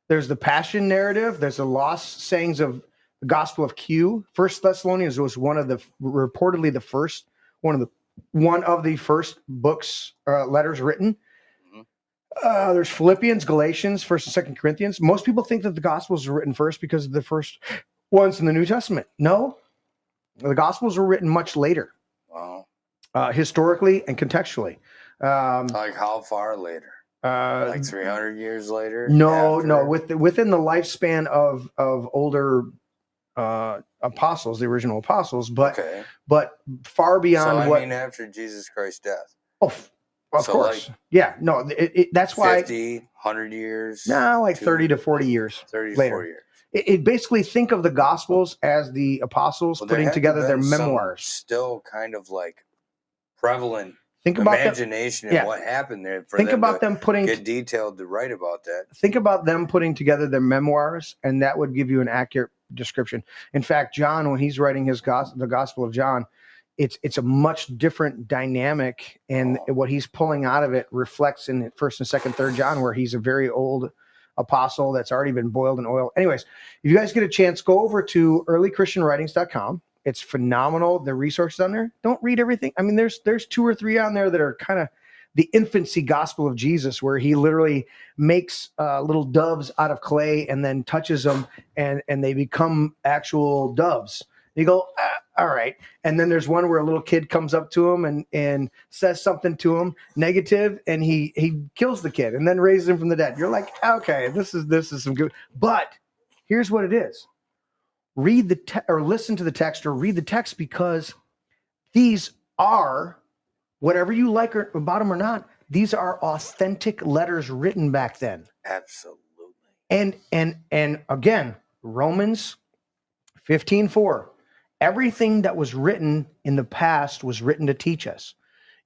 there's the Passion narrative. There's the lost sayings of the Gospel of Q. First Thessalonians was reportedly the first. One of the first books, letters written. There's Philippians, Galatians, 1st and 2nd Corinthians. Most people think that the Gospels were written first because of the first ones in the New Testament. No, the Gospels were written much later. Wow. Historically and contextually. Like how far later? Like 300 years later? No. Within the lifespan of older apostles, the original apostles, but far beyond after Jesus Christ's death. Oh, of course. Like, yeah, no, that's why 50, 100 years. No, like 30 to 40 years 30 to later. 40 years. It basically, think of the Gospels as the apostles putting together their memoirs. Still kind of like prevalent think about imagination and what happened there. Get detailed to write about that. Think about them putting together their memoirs, and that would give you an accurate description. In fact, John, when he's writing the Gospel of John, it's a much different dynamic, and what he's pulling out of it reflects in 1st and 2nd, 3rd John, where he's a very old apostle that's already been boiled in oil. Anyways, if you guys get a chance, go over to earlychristianwritings.com. It's phenomenal. The resources on there. Don't read everything. I mean, there's 2 or 3 on there that are kind of the infancy gospel of Jesus, where he literally makes little doves out of clay and then touches them, and they become actual doves. You go, all right. And then there's one where a little kid comes up to him and says something to him negative, and he kills the kid and then raises him from the dead. You're like, okay, this is some good. But here's what it is: read the or listen to the text or read the text, because these are, whatever you like about them or not, these are authentic letters written back then. Absolutely. And again, Romans 15:4. Everything that was written in the past was written to teach us.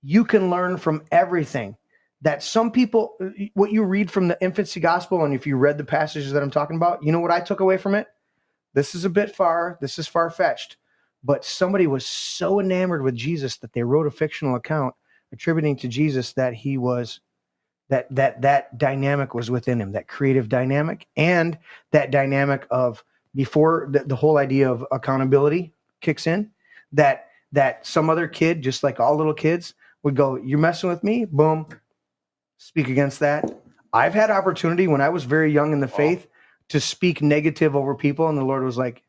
You can learn from everything. That some people, what you read from the infancy gospel, and if you read the passages that I'm talking about, you know what I took away from it? This is far-fetched. But somebody was so enamored with Jesus that they wrote a fictional account attributing to Jesus that he was, that dynamic was within him, that creative dynamic, and that dynamic of, before the whole idea of accountability kicks in, that some other kid, just like all little kids, would go, you're messing with me, boom, speak against that. I've had opportunity when I was very young in the faith to speak negative over people, and the Lord was like,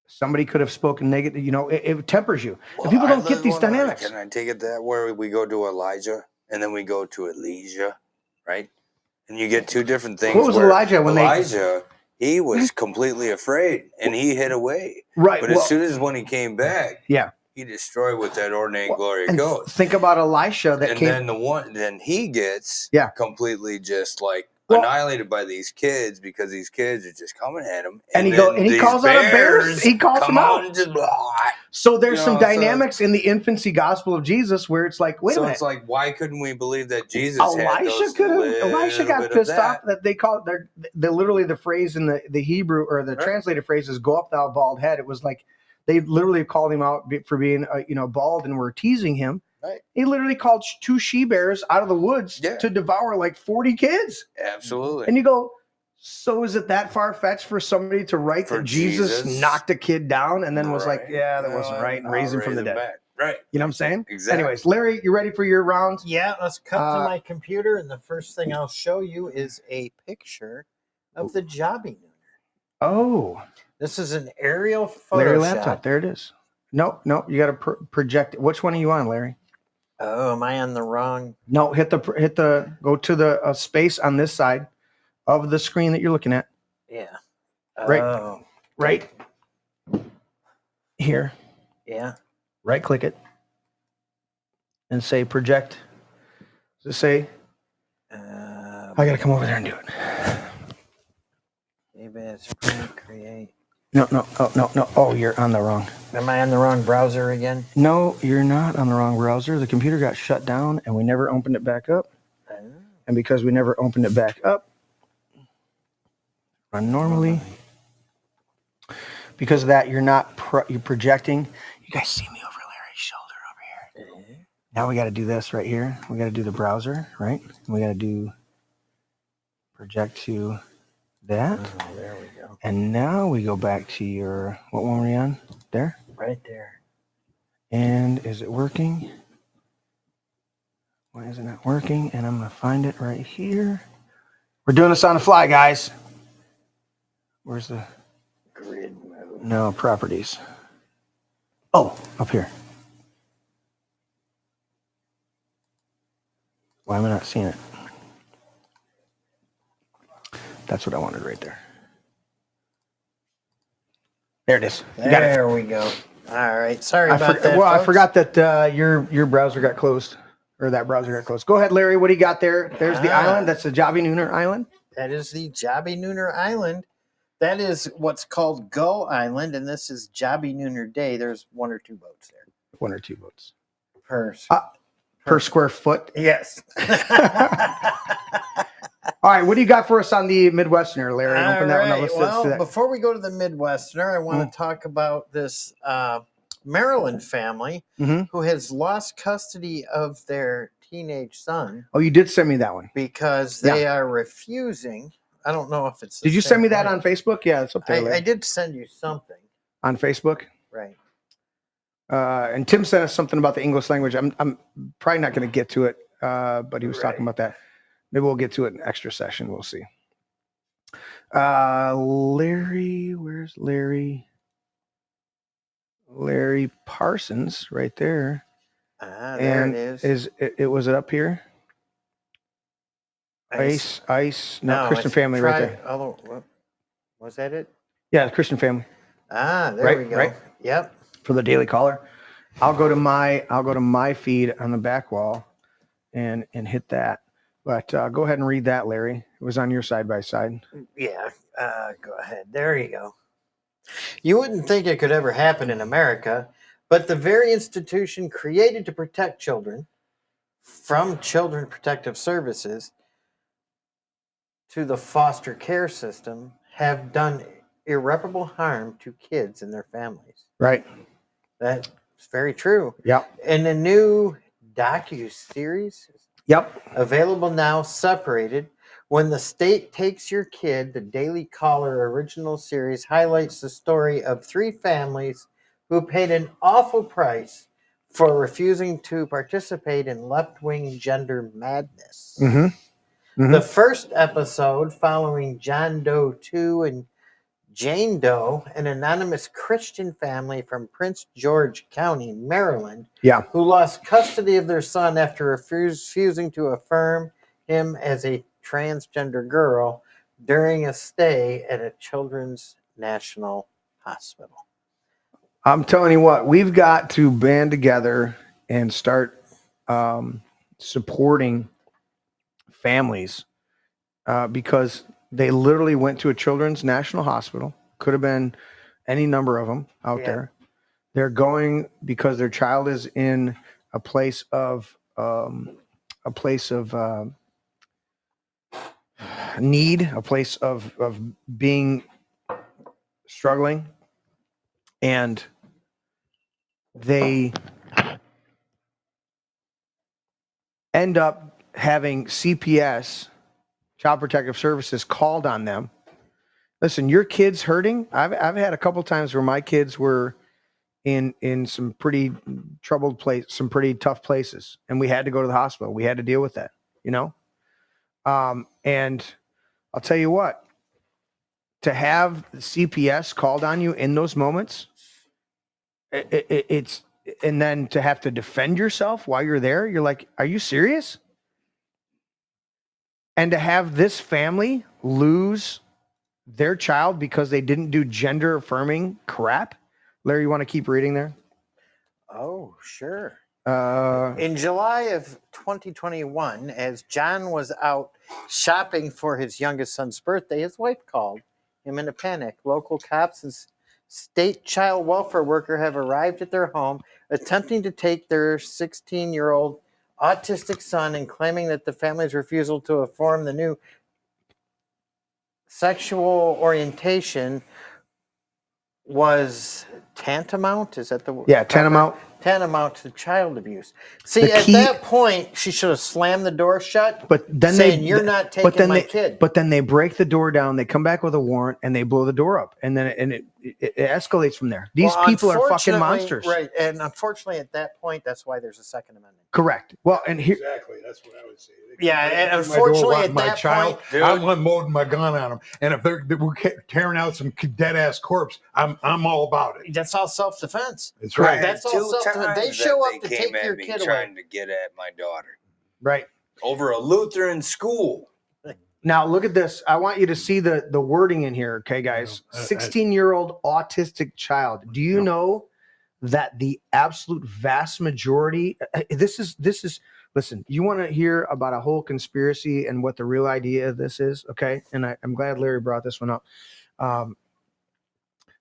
somebody could have spoken negative. You know, it tempers you. Well, and people don't get these dynamics. Can I take it that where we go to Elijah and then we go to Elijah, right? And you get two different things. What was Elijah when Elijah, he was completely afraid and he hid away. Right. But as soon as when he came back, yeah, he destroyed with that ordained glory of God. Think about Elisha then he gets completely just like annihilated by these kids, because these kids are just coming at him. And he calls out a bears. He calls them out. So there's some dynamics in the infancy gospel of Jesus where it's like, wait a minute. So it's like, why couldn't we believe that Jesus Elisha got pissed off that they call it, literally the phrase in the Hebrew, or the translated phrase is, go up thou bald head. It was like, they literally called him out for being, bald, and were teasing him. Right. He literally called 2 she-bears out of the woods to devour like 40 kids. Absolutely. And you go, so is it that far-fetched for somebody to write that Jesus knocked a kid down and then was like, yeah, that wasn't right, and raised him from the dead? Right. You know what I'm saying? Exactly. Anyways, Larry, you ready for your round? Yeah, let's cut to my computer, and the first thing I'll show you is a picture of the Jobby Nooner. Oh. This is an aerial photo Larry shot. laptop. There it is. No, you got to project it. Which one are you on, Larry? Oh, am I on the wrong? No, go to the space on this side of the screen that you're looking at. Yeah. Right here. Yeah. Right click it and say project. Does it say? I got to come over there and do it. Maybe it's create. No. Oh, you're on the wrong. Am I on the wrong browser again? No, you're not on the wrong browser. The computer got shut down and we never opened it back up. And because we never opened it back up, run normally. Because of that, you're not you're projecting. You guys see me over Larry's shoulder over here. Now we got to do this right here. We got to do the browser, right? We got to do project to that. Oh, there we go. And now we go back to your, what one were you on? There? Right there. And is it working? Why is it not working? And I'm going to find it right here. We're doing this on the fly, guys. Where's the grid mode? No, properties. Oh, up here. Why am I not seeing it? That's what I wanted right there. There it is. There we go. All right. Sorry about that. Well, folks. I forgot that your browser got closed, or that browser got closed. Go ahead, Larry. What do you got there? There's the island. That's the Jobby Nooner Island. That is the Jobby Nooner Island. That is what's called Gull Island, and this is Jobby Nooner Day. There's 1 or 2 boats there. 1 or 2 boats per square foot. Yes. All right, what do you got for us on the Midwesterner, Larry? Open that one up. Let's do that. Before we go to the Midwesterner, I want to talk about this Maryland family who has lost custody of their teenage son. Oh, you did send me that one. Because they are refusing. I don't know if it's Did you send me that on Facebook? Yeah, it's up there. I did send you something. On Facebook? Right. And Tim sent us something about the English language. I'm probably not going to get to it, but he was talking about that. Maybe we'll get to it in an extra session. We'll see. Larry, where's Larry? Larry Parsons right there. There and it is. Was it up here? Ice. No, Christian it's Family right there. Was that it? Yeah, the Christian Family. There we go. Right. Yep. For the Daily Caller. I'll go to my feed on the back wall and hit that. But go ahead and read that, Larry. It was on your side by side. Yeah. Go ahead. There you go. You wouldn't think it could ever happen in America, but the very institution created to protect children from Children Protective Services to the foster care system have done irreparable harm to kids and their families. Right. That's very true. Yep. In the new docu-series, available now, Separated, When the State Takes Your Kid, the Daily Caller original series highlights the story of 3 families who paid an awful price for refusing to participate in left-wing gender madness. Mm-hmm. Mm-hmm. The first episode, following John Doe 2 and Jane Doe, an anonymous Christian family from Prince George County, Maryland, who lost custody of their son after refusing to affirm him as a transgender girl during a stay at a Children's National Hospital. I'm telling you what, we've got to band together and start supporting families because they literally went to a Children's National Hospital. Could have been any number of them out there. They're going because their child is in a place of need, a place of being struggling, and they end up having CPS, Child Protective Services, called on them. Listen, your kid's hurting. I've had a couple times where my kids were in some pretty troubled place, some pretty tough places, and we had to go to the hospital. We had to deal with that, you know. And I'll tell you what, to have the CPS called on you in those moments, it's, and then to have to defend yourself while you're there, you're like, are you serious? And to have this family lose their child because they didn't do gender affirming crap. Larry, you want to keep reading there? Oh, sure. In July of 2021, as John was out shopping for his youngest son's birthday, his wife called him in a panic. Local cops and state child welfare worker have arrived at their home, attempting to take their 16-year-old autistic son and claiming that the family's refusal to affirm the new sexual orientation was tantamount. Is that the word? Yeah, tantamount. Tantamount to child abuse. See, at that point, she should have slammed the door shut. But then saying, "You're not taking my kid." But then they break the door down. They come back with a warrant and they blow the door up, and then it escalates from there. These people are fucking monsters, right? And unfortunately, at that point, that's why there's a Second Amendment. Correct. Well, and here exactly that's what I would say. Yeah, and unfortunately, at that child, point, I'm unloading my gun on them, and if we're tearing out some dead ass corpse, I'm all about it. That's all self-defense. That's right. That's all self-defense. They show up to take your kid away. Trying to get at my daughter. Right. Over a Lutheran school. Now look at this. I want you to see the wording in here, okay, guys? 16-year-old autistic child. Do you know that the absolute vast majority? This is. Listen, you want to hear about a whole conspiracy and what the real idea of this is, okay? And I'm glad Larry brought this one up.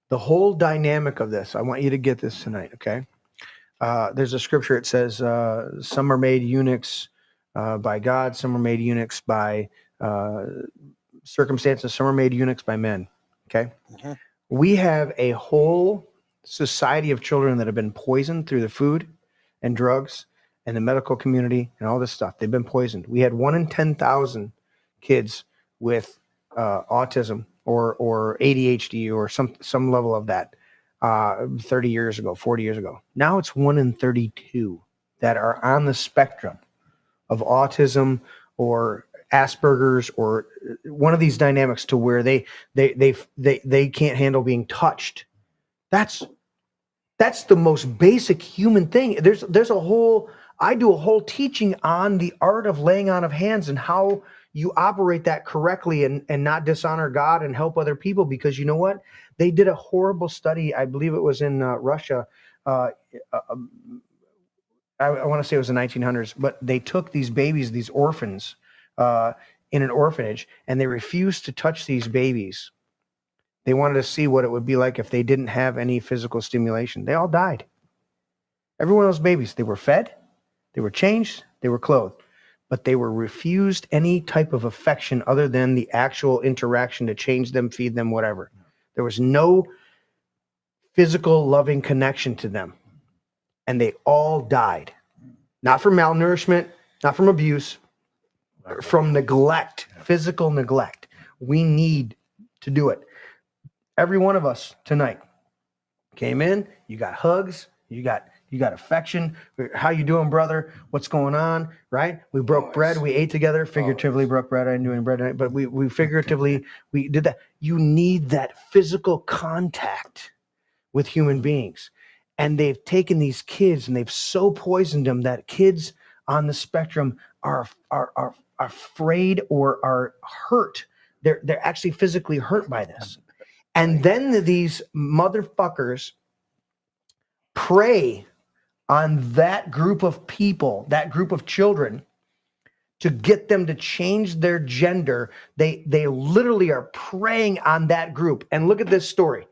The whole dynamic of this, I want you to get this tonight, okay? There's a scripture. It says, some are made eunuchs by God, some are made eunuchs by circumstances, some are made eunuchs by men, okay? Mm-hmm. We have a whole society of children that have been poisoned through the food and drugs and the medical community and all this stuff. They've been poisoned. We had 1 in 10,000 kids with autism or ADHD or some level of that 30 years ago, 40 years ago. Now it's 1 in 32 that are on the spectrum of autism or Asperger's or one of these dynamics to where they can't handle being touched. That's That's the most basic human thing. I do a whole teaching on the art of laying on of hands and how you operate that correctly and not dishonor God and help other people, because you know what? They did a horrible study. I believe it was in Russia. I want to say it was the 1900s, but they took these babies, these orphans, in an orphanage, and they refused to touch these babies. They wanted to see what it would be like if they didn't have any physical stimulation. They all died. Every one of those babies, they were fed, they were changed, they were clothed, but they were refused any type of affection other than the actual interaction to change them, feed them, whatever. There was no physical loving connection to them. And they all died. Not from malnourishment, not from abuse, from neglect, physical neglect. We need to do it. Every one of us tonight came in, you got hugs, you got affection. How you doing, brother? What's going on? Right? We broke bread. We ate together. Figuratively broke bread. I didn't do any bread tonight, but we figuratively, we did that. You need that physical contact with human beings. And they've taken these kids and they've so poisoned them that kids on the spectrum are afraid or are hurt. They're actually physically hurt by this. And then these motherfuckers prey on that group of people, that group of children, to get them to change their gender. They literally are preying on that group. And look at this story.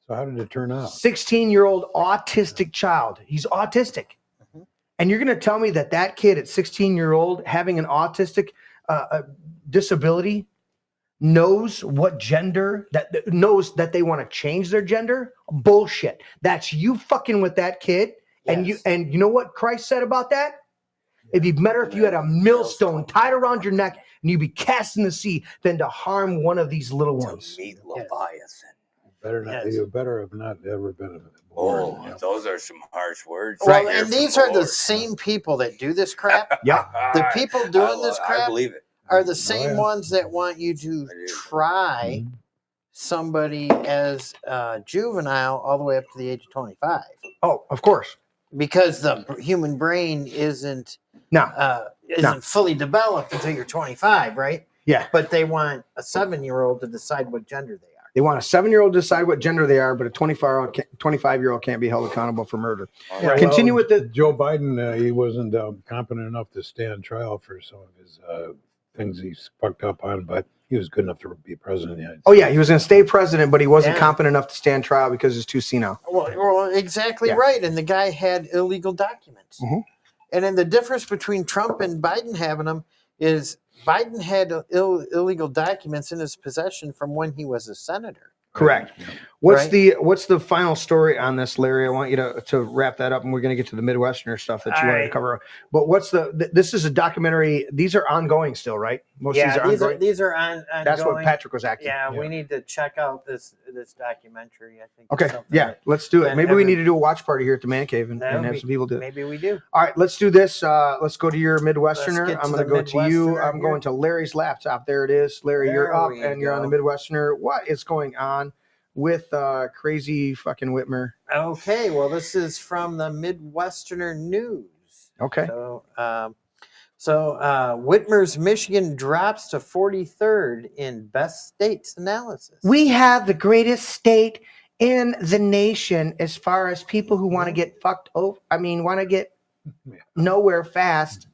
So how did it turn out? 16-year-old autistic child. He's autistic. Mm-hmm. And you're going to tell me that kid at 16-year-old having an autistic disability knows what gender, knows that they want to change their gender? Bullshit. That's you fucking with that kid. Yes. And you know what Christ said about that? It'd be better if you had a millstone tied around your neck and you'd be cast in the sea than to harm one of these little ones. Meet Leviathan. You better have not ever been born. Oh, those are some harsh words. Well, and these are the same people that do this crap. Yeah. The people doing this crap I believe it. Are the same ones that want you to try somebody as a juvenile all the way up to the age of 25. Oh, of course. Because the human brain isn't fully developed until you're 25, right? Yeah. But they want a 7-year-old to decide what gender they are. They want a 7-year-old to decide what gender they are, but a 25-year-old can't be held accountable for murder. Yeah, Continue with the Joe Biden. He wasn't competent enough to stand trial for some of his things he's fucked up on, but he was good enough to be president of the United States. Oh yeah, he was going to stay president, but he wasn't competent enough to stand trial because he's too senile. Well, exactly right. And the guy had illegal documents. Mm-hmm. And then the difference between Trump and Biden having them is Biden had illegal documents in his possession from when he was a senator. Correct. What's the final story on this, Larry? I want you to wrap that up, and we're going to get to the Midwesterner stuff that you wanted to cover. But this is a documentary. These are ongoing still, right? Most of these are ongoing. These are ongoing. That's what Patrick was acting. Yeah, we need to check out this documentary. I think. Okay. Yeah, let's do it. Maybe we need to do a watch party here at the Man Cave and have some people do it. Maybe we do. All right, let's do this. Let's go to your Midwesterner. I'm going to go to you. I'm going to Larry's laptop. There it is. Larry, you're up, and you're on the Midwesterner. What is going on with crazy fucking Whitmer? Okay, well, this is from the Midwesterner News. Okay. So Whitmer's Michigan drops to 43rd in best states analysis. We have the greatest state in the nation as far as people who want to get fucked over. I mean, want to get nowhere fast.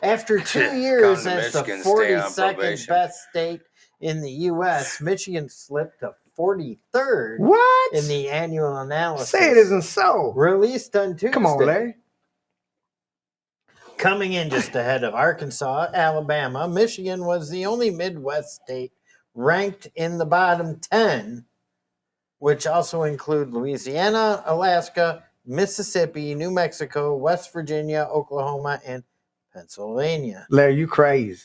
After 2 years as the 42nd best state in the U.S., Michigan slipped to 43rd in the annual analysis. Say it isn't so. Released on Tuesday. Come on, Larry. Coming in just ahead of Arkansas, Alabama, Michigan was the only Midwest state ranked in the bottom 10, which also include Louisiana, Alaska, Mississippi, New Mexico, West Virginia, Oklahoma, and Pennsylvania. Larry, you crazy.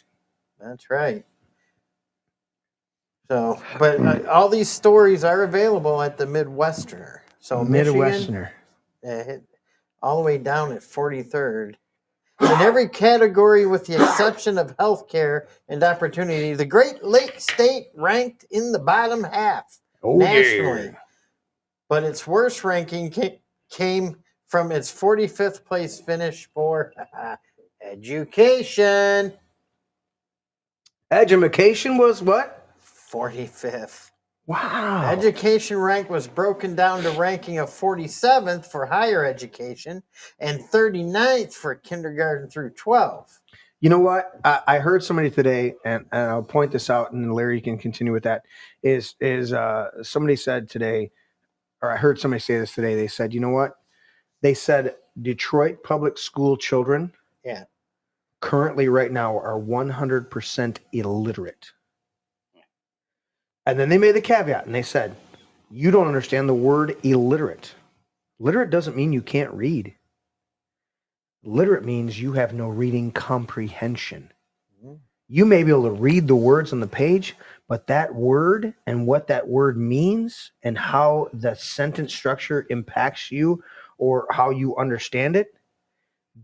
That's right. So, but all these stories are available at the Midwesterner. So Midwesterner, hit all the way down at 43rd. In every category with the exception of healthcare and opportunity, the Great Lakes state ranked in the bottom half nationally. but its worst ranking came from its 45th place finish for education. Education was what? 45th. Wow. Education rank was broken down to ranking of 47th for higher education and 39th for kindergarten through 12. You know what? I heard somebody today, and I'll point this out, and Larry can continue with that. Is somebody said today, or I heard somebody say this today. They said, you know what? They said Detroit public school children, currently right now are 100% illiterate. And then they made the caveat, and they said, you don't understand the word illiterate. Literate doesn't mean you can't read. Literate means you have no reading comprehension. You may be able to read the words on the page, but that word and what that word means and how the sentence structure impacts you or how you understand it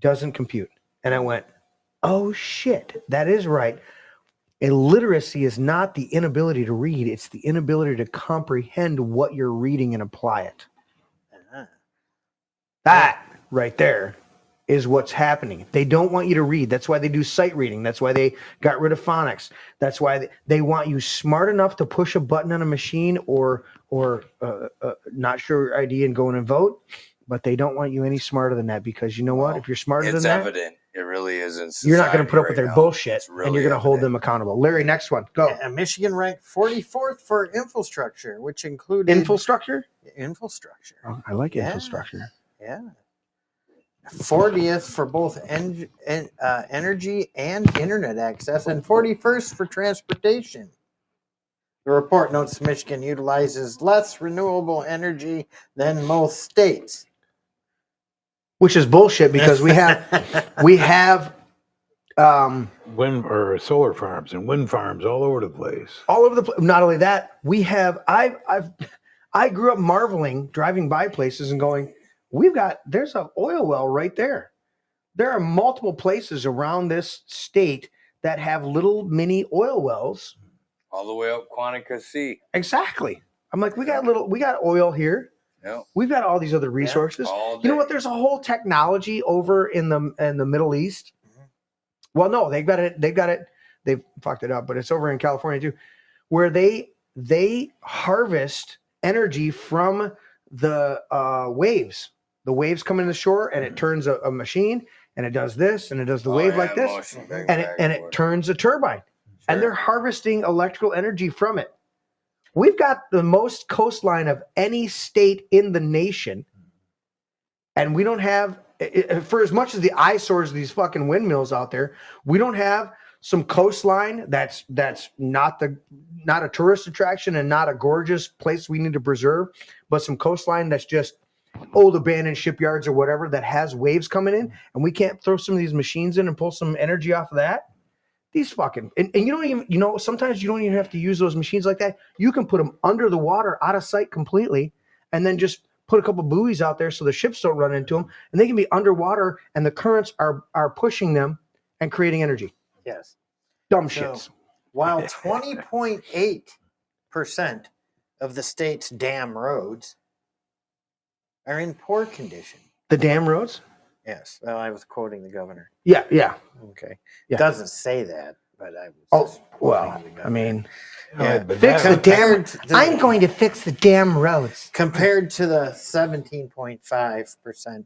doesn't compute. And I went, oh shit, that is right. Illiteracy is not the inability to read, it's the inability to comprehend what you're reading and apply it. That right there is what's happening. They don't want you to read. That's why they do sight reading. That's why they got rid of phonics. That's why they want you smart enough to push a button on a machine or not show your ID and go in and vote. But they don't want you any smarter than that, because you know what? If you're smarter than that, it's evident. It really isn't. You're not going to put up with their bullshit, really, and you're going to hold them accountable. Larry, next one. Go. Michigan ranked 44th for infrastructure, which included... Infrastructure? Infrastructure. Oh, I like infrastructure. Yeah. 40th for both energy and internet access, and 41st for transportation. The report notes Michigan utilizes less renewable energy than most states. Which is bullshit, because we have wind or solar farms and wind farms all over the place. All over the place. Not only that, we have I grew up marveling, driving by places and going, there's an oil well right there. There are multiple places around this state that have little mini oil wells. All the way up Quantica Sea. Exactly. I'm like, we got oil here. Yep. We've got all these other resources. You know what? There's a whole technology over in the Middle East. Well, no, they've got it. They've fucked it up, but it's over in California too, where they harvest energy from the waves. The waves come in the shore, and it turns a machine, and it does this, and it does the wave like this, and it turns a turbine, and they're harvesting electrical energy from it. We've got the most coastline of any state in the nation, and we don't have, for as much as the eyesores of these fucking windmills out there, we don't have some coastline that's not a tourist attraction and not a gorgeous place we need to preserve, but some coastline that's just old abandoned shipyards or whatever that has waves coming in, and we can't throw some of these machines in and pull some energy off of that. These fucking, and you don't even, sometimes you don't even have to use those machines like that. You can put them under the water, out of sight completely, and then just put a couple buoys out there so the ships don't run into them, and they can be underwater, and the currents are pushing them and creating energy. Yes. Dumb shits. While 20.8% of the state's dam roads are in poor condition. The dam roads? Yes. Well, I was quoting the governor. Yeah. Okay. Yeah. It doesn't say that, but I was. Oh, well, I mean, Fix the dam. I'm going to fix the dam roads. Compared to the 17.5%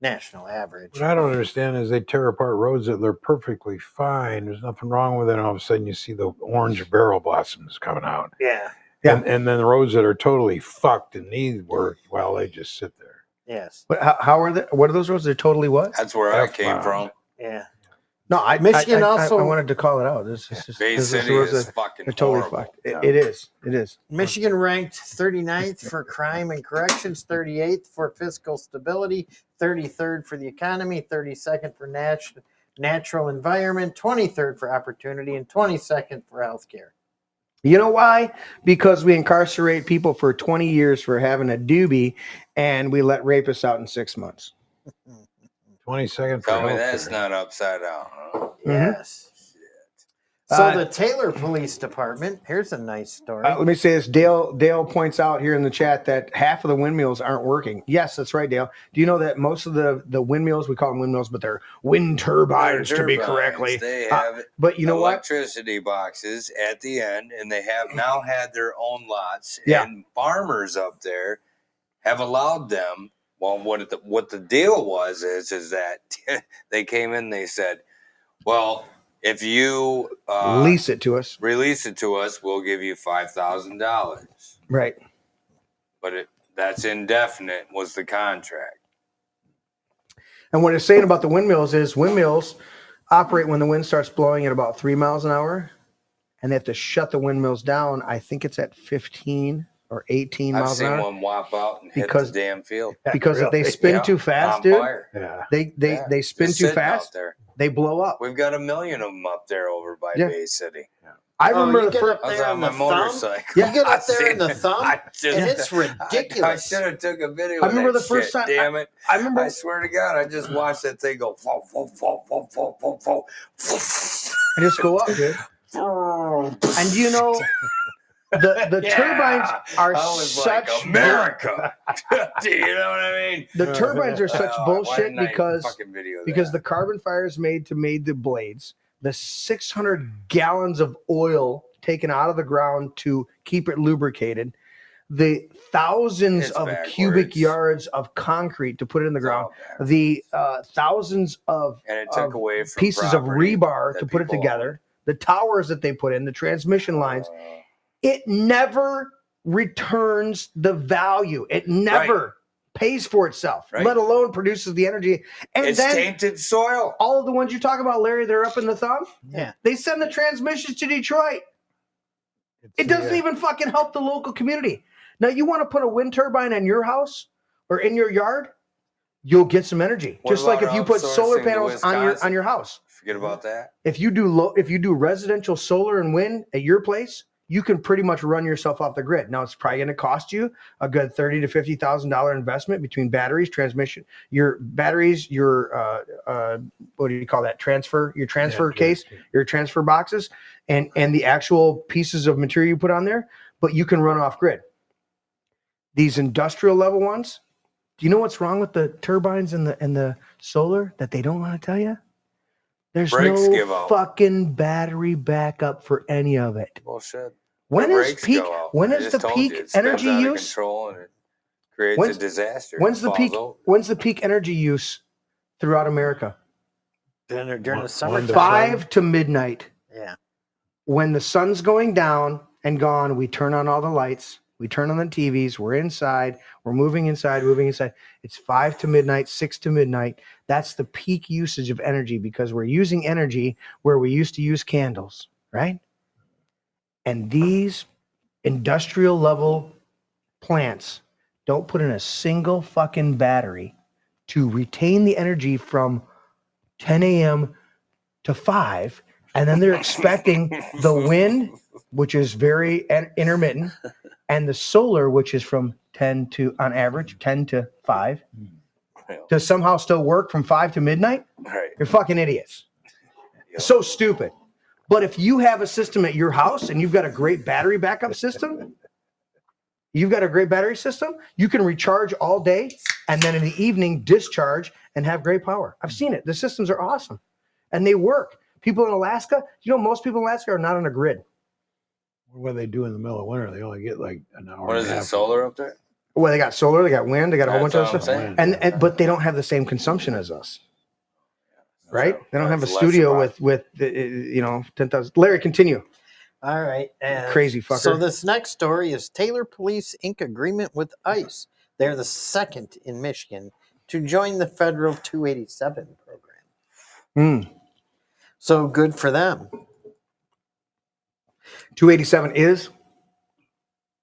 national average. What I don't understand is they tear apart roads that they're perfectly fine. There's nothing wrong with it. And all of a sudden you see the orange barrel blossoms coming out. Yeah. And then the roads that are totally fucked and need work, well, they just sit there. Yes. But how are they? What are those roads? They're totally what? That's where I came from. Yeah. No, Michigan also. I wanted to call it out. Bay City is fucking they're totally horrible. fucked. It is. Michigan ranked 39th for crime and corrections, 38th for fiscal stability, 33rd for the economy, 32nd for natural environment, 23rd for opportunity, and 22nd for healthcare. You know why? Because we incarcerate people for 20 years for having a doobie, and we let rapists out in 6 months. 22nd. Tell me that's not upside down. Huh? Yes. So the Taylor Police Department, here's a nice story. Let me say this. Dale points out here in the chat that half of the windmills aren't working. Yes, that's right, Dale. Do you know that most of the windmills, we call them windmills, but they're wind turbines to be correctly. They have but you know electricity boxes at the end, and they have now had their own lots. Yeah. And farmers up there have allowed them. Well, what the deal was is that they came in, they said, well, if you release it to us, we'll give you $5,000. Right. But that's indefinite was the contract. And what it's saying about the windmills is windmills operate when the wind starts blowing at about 3 miles an hour, and they have to shut the windmills down. I think it's at 15 or 18 miles an hour. I've seen one whop out and hit the damn field. Because if they spin too fast, dude, they spin too fast, they blow up. We've got 1 million of them up there over by Bay City. I remember the first. I was on my motorcycle. You get up there in the thumb, and it's ridiculous. I should have took a video. I remember of that the first time. Damn it! I swear to God, I just watched that thing go. I just go up, dude. And you know, the turbines are such like, America. Do you know what I mean? The turbines are such bullshit because the carbon fire is made the blades. The 600 gallons of oil taken out of the ground to keep it lubricated, the thousands of cubic yards of concrete to put it in the ground, the thousands of pieces of rebar to put it together, the towers that they put in, the transmission lines, it never returns the value. It never pays for itself, let alone produces the energy. And it's then tainted soil. All of the ones you talk about, Larry, they're up in the thumb. Yeah. They send the transmissions to Detroit. It doesn't even fucking help the local community. Now, you want to put a wind turbine in your house or in your yard, you'll get some energy. Just like if you put solar panels on your house. Forget about that. If you do residential solar and wind at your place, you can pretty much run yourself off the grid. Now, it's probably going to cost you a good $30,000 to $50,000 investment between batteries, transmission, your batteries, your what do you call that? Your transfer case, your transfer boxes, and the actual pieces of material you put on there. But you can run off grid. These industrial level ones. Do you know what's wrong with the turbines and the solar that they don't want to tell you? There's no fucking battery backup for any of it. Bullshit. When is the peak energy use? And it creates a disaster. When's the peak energy use throughout America? During the summer. 5 to midnight. Yeah. When the sun's going down and gone, we turn on all the lights. We turn on the TVs. We're inside. We're moving inside. It's 5 to midnight, 6 to midnight. That's the peak usage of energy because we're using energy where we used to use candles, right? And these industrial level plants don't put in a single fucking battery to retain the energy from 10 a.m. to 5. And then they're expecting the wind, which is very intermittent, and the solar, which is from 10 to 5, to somehow still work from 5 to midnight. Right. You're fucking idiots. So stupid. But if you have a system at your house and you've got a great battery backup system, you can recharge all day and then in the evening discharge and have great power. I've seen it. The systems are awesome and they work. People in Alaska, most people in Alaska are not on a grid. What do they do in the middle of winter? They only get like an hour. What is it, solar up there? Well, they got solar, they got wind, they got a whole bunch of stuff. But they don't have the same consumption as us. Right? They don't have a studio with 10,000. Larry, continue. All right. Crazy fucker. So this next story is Taylor Police ink agreement with ICE. They're the second in Michigan to join the federal 287 program. So good for them. 287 is?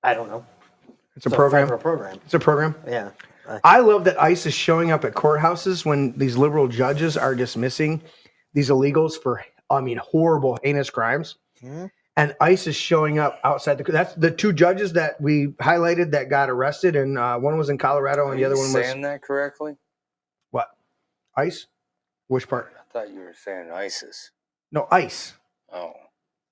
I don't know. It's a program. It's a program. Yeah. I love that ICE is showing up at courthouses when these liberal judges are dismissing these illegals for, horrible, heinous crimes. Mm-hmm. And ICE is showing up outside that's the two judges that we highlighted that got arrested, and one was in Colorado and the other one was. Saying that correctly? What? ICE? Which part? I thought you were saying ISIS. No, ICE. Oh.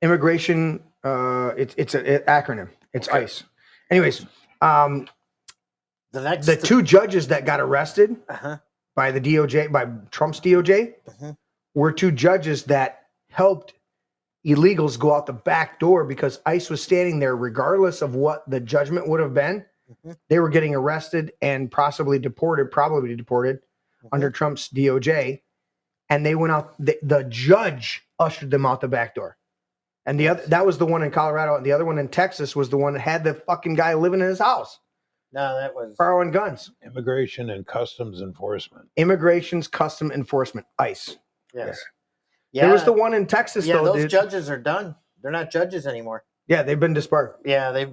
Immigration. It's an acronym. It's ICE. Anyways, the two judges that got arrested by the DOJ, by Trump's DOJ, were two judges that helped illegals go out the back door because ICE was standing there regardless of what the judgment would have been. They were getting arrested and probably deported under Trump's DOJ. And they went out, the judge ushered them out the back door. And the other, that was the one in Colorado. And the other one in Texas was the one that had the fucking guy living in his house. No, that was borrowing guns. Immigration and Customs Enforcement. Immigration's Custom Enforcement, ICE. Yes. Yeah. There was the one in Texas, yeah, though. Those judges are done. They're not judges anymore. Yeah, they've been disbarred. Yeah,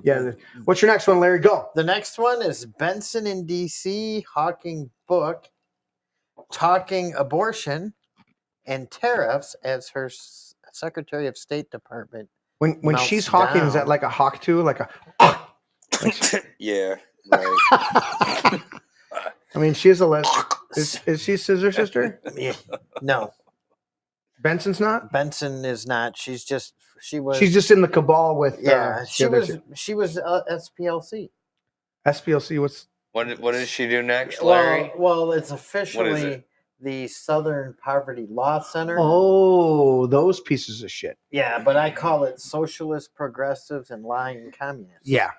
What's your next one, Larry? Go. The next one is Benson in D.C. hawking book, talking abortion and tariffs as her Secretary of State Department. When she's hawking, is that like a hawk too? Like a yeah. Right. I mean, she's a is she Scissor Sister? Yeah. No. Benson's not? Benson is not. She's just in the cabal with she was SPLC. SPLC, what does she do next, Larry? Well, it's officially the Southern Poverty Law Center. Oh, those pieces of shit. Yeah, but I call it socialist progressives and lying communists. Yeah.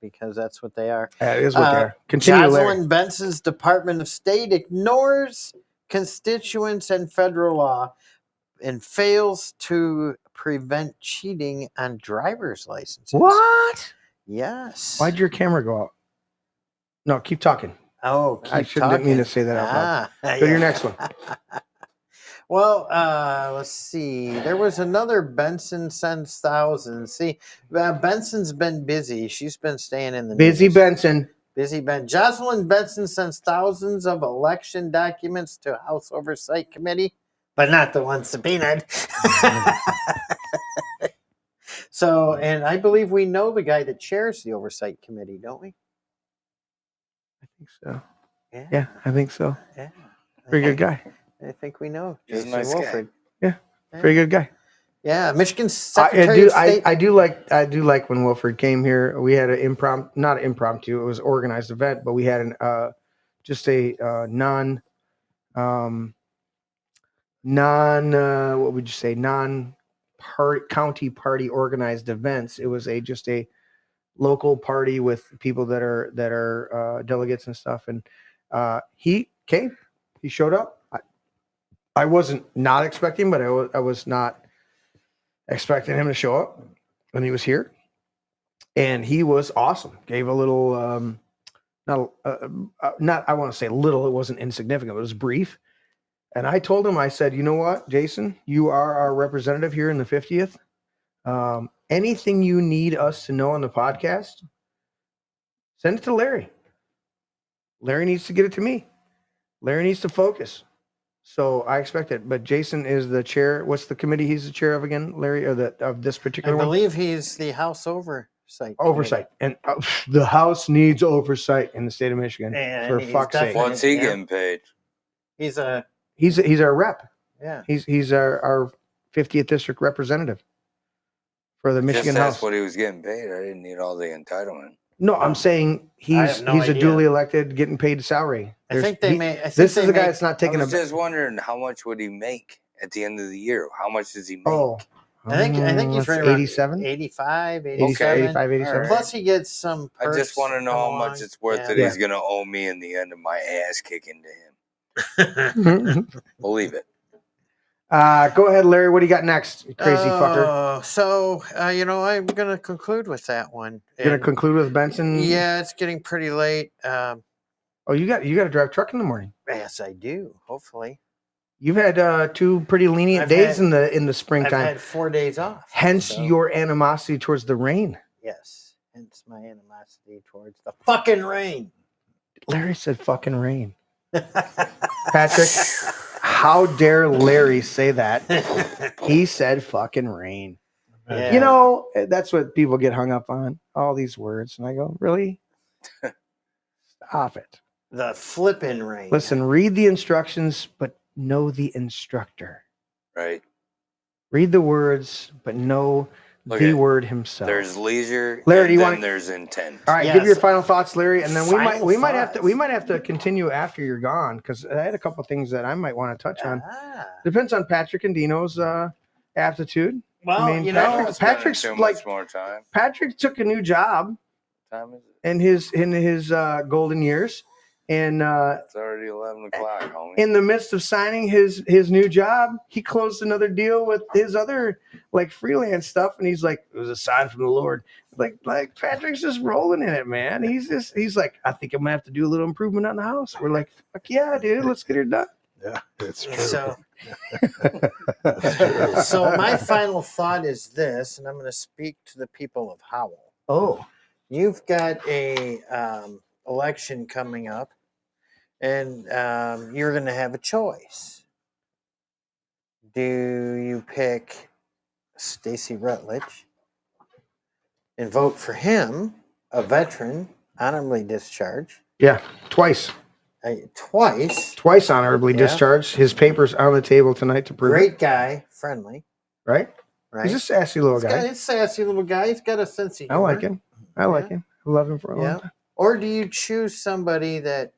Because that's what they are. That is what they are. Continue, Larry. Jocelyn Benson's Department of State ignores constituents and federal law and fails to prevent cheating on driver's licenses. What? Yes. Why'd your camera go out? No, keep talking. Oh, I didn't mean to say that out loud. Go to your next one. Well, let's see. There was another Benson sends thousands. See, Benson's been busy. She's been staying in the Busy news. Benson. Busy Ben. Jocelyn Benson sends thousands of election documents to House Oversight Committee, but not the one subpoenaed. So, and I believe we know the guy that chairs the Oversight Committee, don't we? I think so. Yeah, I think so. Yeah. Pretty good guy. I think we know. He's a Jason nice Wilford. Yeah, pretty good guy. Yeah, Michigan's Secretary of State. I do like when Wilford came here. We had an not impromptu. It was an organized event, but we had an just a non what would you say, county party organized events. It was just a local party with people that are delegates and stuff. And he came. He showed up. I wasn't not expecting, but I was not expecting him to show up, and he was here, and he was awesome. Gave a little, not I want to say little. It wasn't insignificant. It was brief, and I told him, I said, you know what, Jason, you are our representative here in the 50th. Anything you need us to know on the podcast, send it to Larry. Larry needs to get it to me. Larry needs to focus. So I expect it. But Jason is the chair. What's the committee he's the chair of again, Larry, or of this particular one? I believe he's the House Oversight. Oversight. And the House needs oversight in the state of Michigan. And for fuck's sake. What's he getting paid? He's our rep. Yeah. He's our 50th district representative for the Michigan House. That's what he was getting paid. I didn't need all the entitlement. No, I'm saying he's a duly elected, getting paid salary. This is the guy that's not taking I was just wondering how much would he make at the end of the year? How much does he make? I think he's right 87, 85, 87. 85, 87. Right. Plus he gets some perks. I just want to know how much it's worth that he's going to owe me in the end of my ass kicking to him. Believe it. Go ahead, Larry. What do you got next, you crazy fucker? So, I'm going to conclude with that one. You're going to conclude with Benson? Yeah, it's getting pretty late. You got to drive truck in the morning. Yes, I do. Hopefully. You've had 2 pretty lenient days in the springtime. I've had 4 days off. Hence your animosity towards the rain. Yes. Hence my animosity towards the fucking rain. Larry said fucking rain. Patrick, how dare Larry say that? He said fucking rain. Yeah. That's what people get hung up on, all these words. And I go, really? Stop it. The flippin' rain. Listen, read the instructions, but know the instructor. Right. Read the words, but know Look the at- word himself. There's leisure, Larry, do you and then want? there's intent. All right, Yes. give your final thoughts, Larry, and then we Final might have thoughts. to continue after you're gone because I had a couple things that I might want to touch on. Ah. Depends on Patrick and Dino's aptitude. Well, I mean, you know, Patrick's Spending too like much more time. Patrick took a new job Time is it? in his golden years, and It's already 11 o'clock, homie. in the midst of signing his new job, he closed another deal with his other like freelance stuff, and he's like, it was a sign from the Lord. Like Patrick's just rolling in it, man. He's like, I think I'm gonna have to do a little improvement on the house. We're like, fuck yeah, dude, let's get her done. Yeah, it's true. So, That's true. so my final thought is this, and I'm going to speak to the people of Howell. Oh, You've got a election coming up, and you're going to have a choice. Do you pick Stacy Rutledge and vote for him, a veteran, honorably discharged, yeah, twice twice, honorably Yeah. discharged. His papers on the table tonight to prove it. great guy, friendly, Right? right? He's a sassy little He's guy. a sassy little guy. He's got a sense of I humor. like him. I like him. I love him for a long Yeah. time. Or do you choose somebody that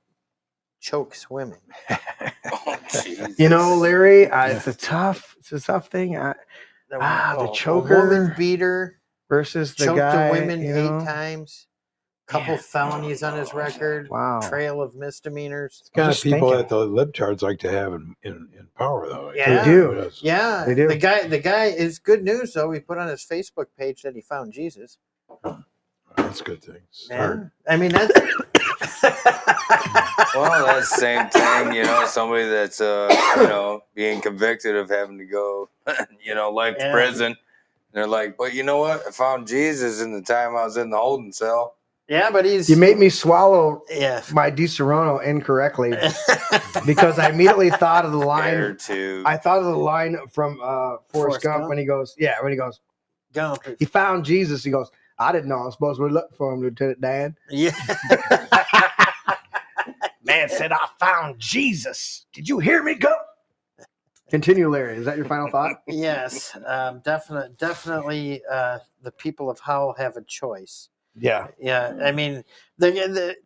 chokes women? Oh, Jesus. You know, Larry, it's a tough thing. The A choker woman beater, versus the choked guy. a woman you 8 know? times, couple felonies on his record, Wow. trail of misdemeanors. It's kind of Just people thinking. that the libtards like to have in power, though. Yeah. They do. Yes. Yeah, They do. The guy is good news though. He put on his Facebook page that he found Jesus. That's good things. Yeah, I mean that's. Well, that's the same thing, you know, somebody that's, being convicted of having to go, life to Yeah. prison. They're like, but you know what? I found Jesus in the time I was in the holding cell. Yeah, but he's. You made me swallow Yeah. my Di Serono incorrectly because I immediately thought of the There line. too. I thought of the line from Forrest Forrest Gump Gump? when he goes, Gump. he found Jesus. He goes, I didn't know I was supposed to look for him, Lieutenant Dan. Yeah. Man said, I found Jesus. Did you hear me go? Continue, Larry. Is that your final thought? Yes. Definitely. The people of Howell have a choice. Yeah. Yeah, I mean,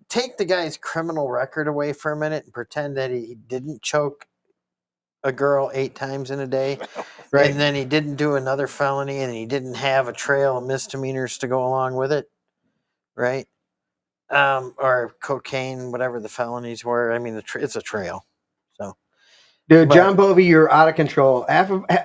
take the guy's criminal record away for a minute and pretend that he didn't choke a girl 8 times in a day, Right. and then he didn't do another felony, and he didn't have a trail of misdemeanors to go along with it, right? Or cocaine, whatever the felonies were. I mean, it's a trail. So, Dude, But- John Bovey, you're out of control.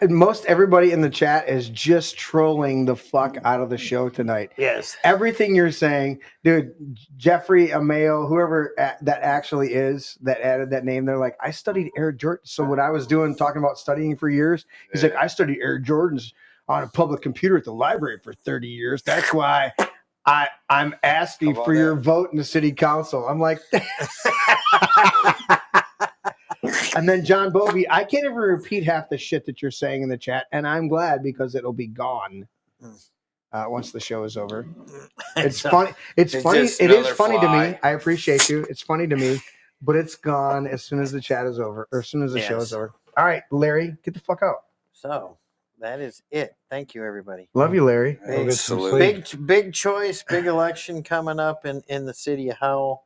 Most everybody in the chat is just trolling the fuck out of the show tonight. yes. Everything you're saying, dude, Jeffrey Mayo, whoever that actually is that added that name, they're like, I studied Air Jordan. So what I was doing, talking about studying for years, he's like, I studied Air Jordans on a public computer at the library for 30 years. That's why I'm asking How about for your that? vote in the city council. I'm like, and then John Bovey, I can't even repeat half the shit that you're saying in the chat, and I'm glad because it'll be gone once the show is over. It's So, funny. It's funny. just It is another funny to fly. me. I appreciate you. It's funny to me, but it's gone as soon as the chat is over, or as soon as the show is Yes. over. All right, Larry, get the fuck out. So that is it. Thank you, everybody. Love you, Larry. Go get some Absolutely. sleep. Big choice, big election coming up in the city of Howell.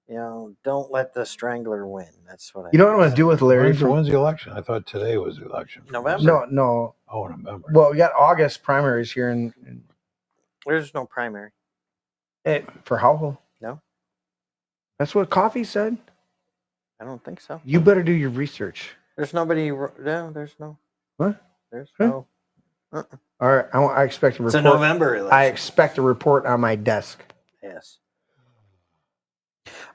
You know, don't let the strangler win. That's what I. You know what I'm gonna do with Larry? When's the election? I thought today was the election. November. No. Oh, November. Well, we got August primaries here in There's no primary. for Howell. No, That's what Coffee said. I don't think so. You better do your research. There's nobody. No, there's no. What? There's Huh? no. All right, I expect a It's a report. November election. I expect a report on my desk. Yes.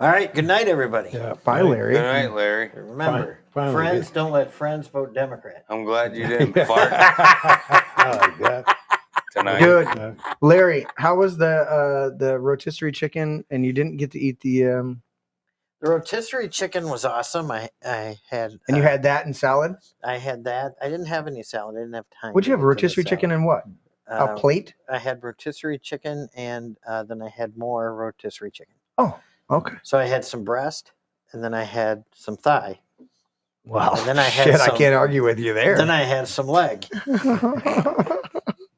All right. Good night, everybody. Yeah. Bye, Right. Larry. Good night, Larry. Remember, Finally friends don't let friends vote Democrat. I'm glad you didn't fart I like that. tonight. Good, Yeah. Larry. How was the rotisserie chicken? And you didn't get to eat the The rotisserie chicken was awesome. I had. and you had that and salad. I had that. I didn't have any salad. I didn't have time. What'd you to have? get to the Rotisserie chicken salad. and what? A plate? I had rotisserie chicken, and then I had more rotisserie chicken. Oh, okay. So I had some breast, and then I had some thigh. Well, And then I had shit, I some- can't argue with you there. Then I had some leg.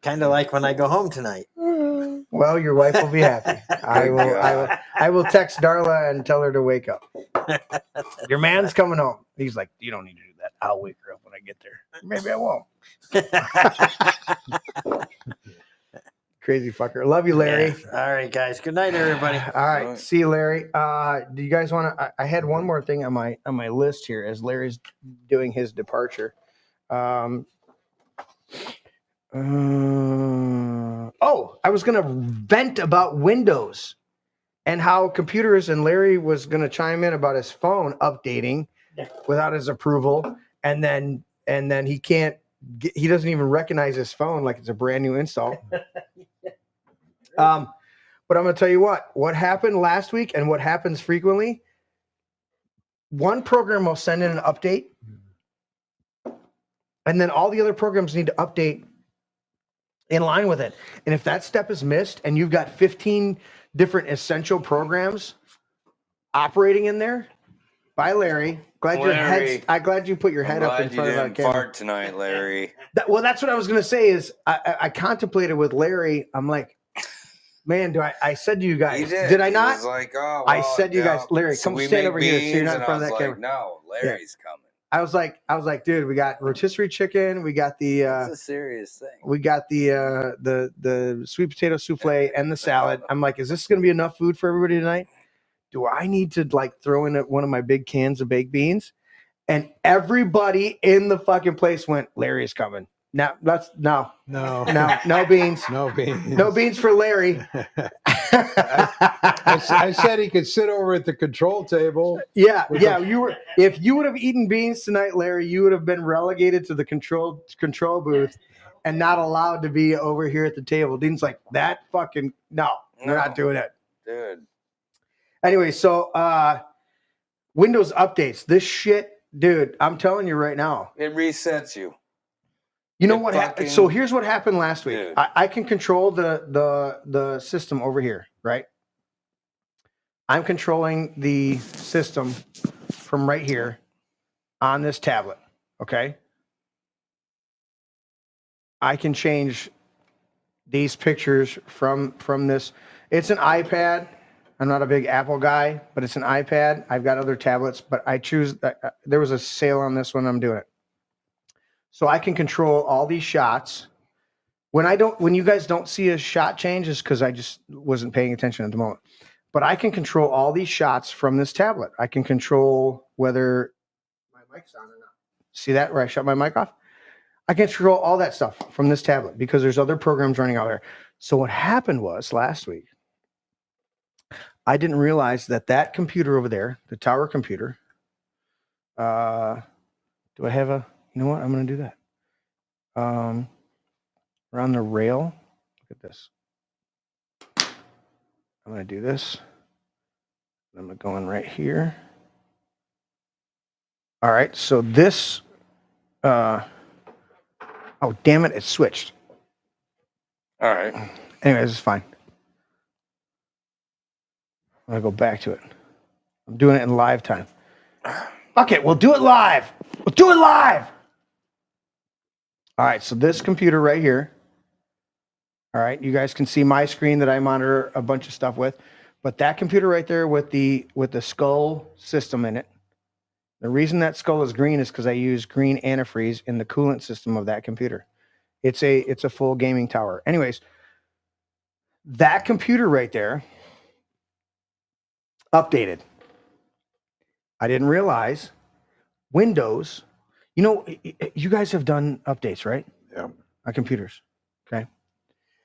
Kind of like when I go home tonight. Well, your wife will be happy. I will text Darla and tell her to wake up. Your man's coming home. He's like, you don't need to do that. I'll wake her up when I get there. Maybe I won't. Crazy fucker. Love you, Larry. Yeah. All right, guys. Good night, everybody. All right. See you, Larry. Do you guys want to? I had one more thing on my list here as Larry's doing his departure. I was going to vent about Windows and how computers, and Larry was going to chime in about his phone updating without his approval, and then he can't. He doesn't even recognize his phone like it's a brand new install. But I'm going to tell you what happened last week and what happens frequently. One program will send in an update, and then all the other programs need to update in line with it. And if that step is missed and you've got 15 different essential programs operating in there, bye, Larry. I'm glad you put your head up in front of that camera. Fart tonight, Larry. Well, that's what I was going to say is I contemplated with Larry. I'm like, man, I said to you guys, did I not? He was like, oh, well, I said to you guys, Larry, come stand over here so you're not in and front of I that was camera. like, no, Larry's coming. I was like, dude, we got rotisserie chicken, we got the It's a serious thing. we got the sweet potato souffle and the salad. I'm like, is this going to be enough food for everybody tonight? Do I need to like throw in one of my big cans of baked beans? And everybody in the fucking place went, Larry's coming. No beans. No beans. No beans for Larry. I said he could sit over at the control table. Yeah. If you would have eaten beans tonight, Larry, you would have been relegated to the control booth and not allowed to be over here at the table. Dean's like, that fucking no, we're not doing it, dude. Anyway, so Windows updates. This shit, dude. I'm telling you right now, it resets you. You know what happened? So here's what happened last week. I can control the system over here, right? I'm controlling the system from right here on this tablet, okay? I can change these pictures from this. It's an iPad. I'm not a big Apple guy, but it's an iPad. I've got other tablets, but I choose. There was a sale on this one. I'm doing it. So I can control all these shots. When you guys don't see a shot change, is because I just wasn't paying attention at the moment. But I can control all these shots from this tablet. I can control whether my mic's on or not. See that where I shut my mic off? I can control all that stuff from this tablet because there's other programs running out there. So what happened was last week, I didn't realize that computer over there, the tower computer, do I have a, you know what? I'm going to do that. We're on the rail. Look at this. I'm going to do this. I'm going to go in right here. All right. So this, oh, damn it. It switched. All right. Anyways, it's fine. I'm going to go back to it. I'm doing it in live time. Okay, we'll do it live. We'll do it live. All right, so this computer right here. All right, you guys can see my screen that I monitor a bunch of stuff with. But that computer right there with the skull system in it. The reason that skull is green is because I use green antifreeze in the coolant system of that computer. It's a full gaming tower. Anyways, that computer right there updated. I didn't realize Windows, you guys have done updates, right? Yeah. On computers. Okay.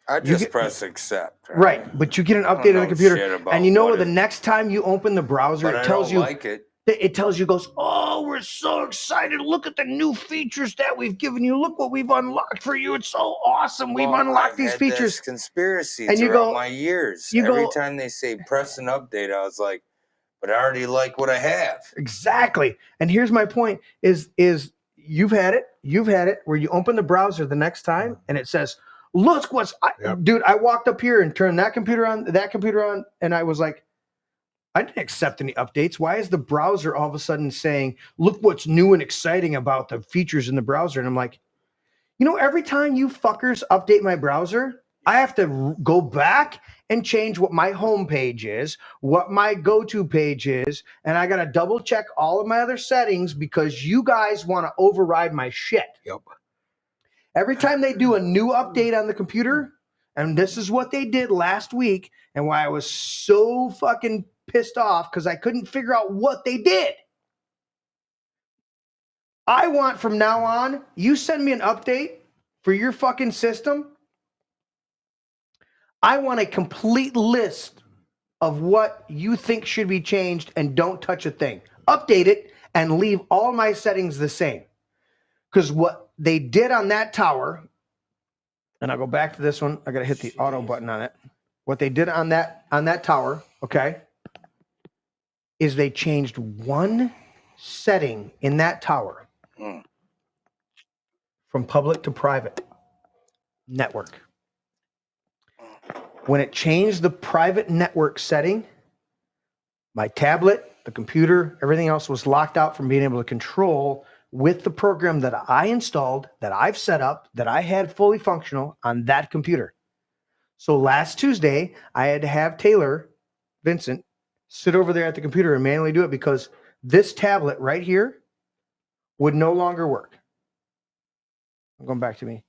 I just press accept. Right. But you get an update on the computer. And you know the next time you open the browser, it tells you it tells you, goes, oh, we're so excited. Look at the new features that we've given you. Look what we've unlocked for you. It's so awesome. We've unlocked these features. This conspiracy and you throughout my years. Every time they say press an update, I was like, but I already like what I have. Exactly. And here's my point is you've had it where you open the browser the next time and it says, look dude, I walked up here and turned that computer on, and I was like, I didn't accept any updates. Why is the browser all of a sudden saying, look what's new and exciting about the features in the browser? And I'm like, every time you fuckers update my browser, I have to go back and change what my home page is, what my go-to page is, and I got to double check all of my other settings because you guys want to override my shit. Yep. Every time they do a new update on the computer, and this is what they did last week, and why I was so fucking pissed off because I couldn't figure out what they did. I want from now on, you send me an update for your fucking system. I want a complete list of what you think should be changed and don't touch a thing. Update it and leave all my settings the same. Because what they did on that tower, and I'll go back to this one. I got to hit the auto button on it. What they did on that tower, okay, is they changed one setting in that tower from public to private network. When it changed the private network setting, my tablet, the computer, everything else was locked out from being able to control with the program that I installed, that I've set up, that I had fully functional on that computer. So last Tuesday, I had to have Taylor, Vincent, sit over there at the computer and manually do it because this tablet right here would no longer work. I'm going back to me.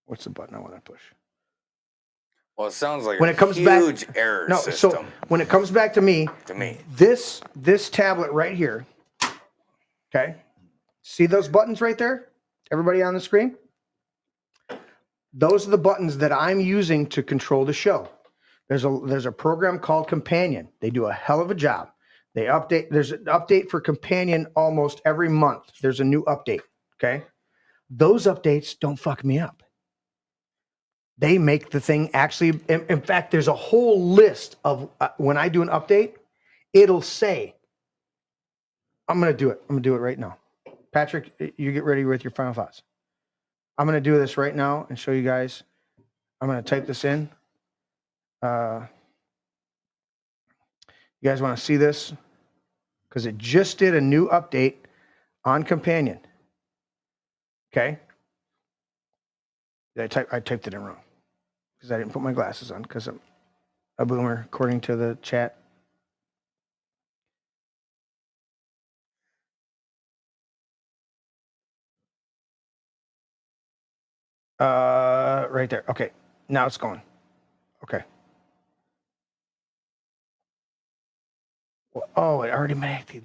What's the button I want to push? Well, it sounds like when it comes huge back, error no, system. So when it comes back to me, this tablet right here, okay? See those buttons right there? Everybody on the screen? Those are the buttons that I'm using to control the show. There's a program called Companion. They do a hell of a job. They update. There's an update for Companion almost every month. There's a new update, okay? Those updates don't fuck me up. They make the thing actually, in fact, there's a whole list of, when I do an update, it'll say, I'm going to do it. I'm going to do it right now. Patrick, you get ready with your final thoughts. I'm going to do this right now and show you guys. I'm going to type this in. You guys want to see this? Because it just did a new update on Companion. Okay? I typed it in wrong because I didn't put my glasses on because I'm a boomer, according to the chat. Right there. Okay. Now it's going. Okay. Well, oh, it already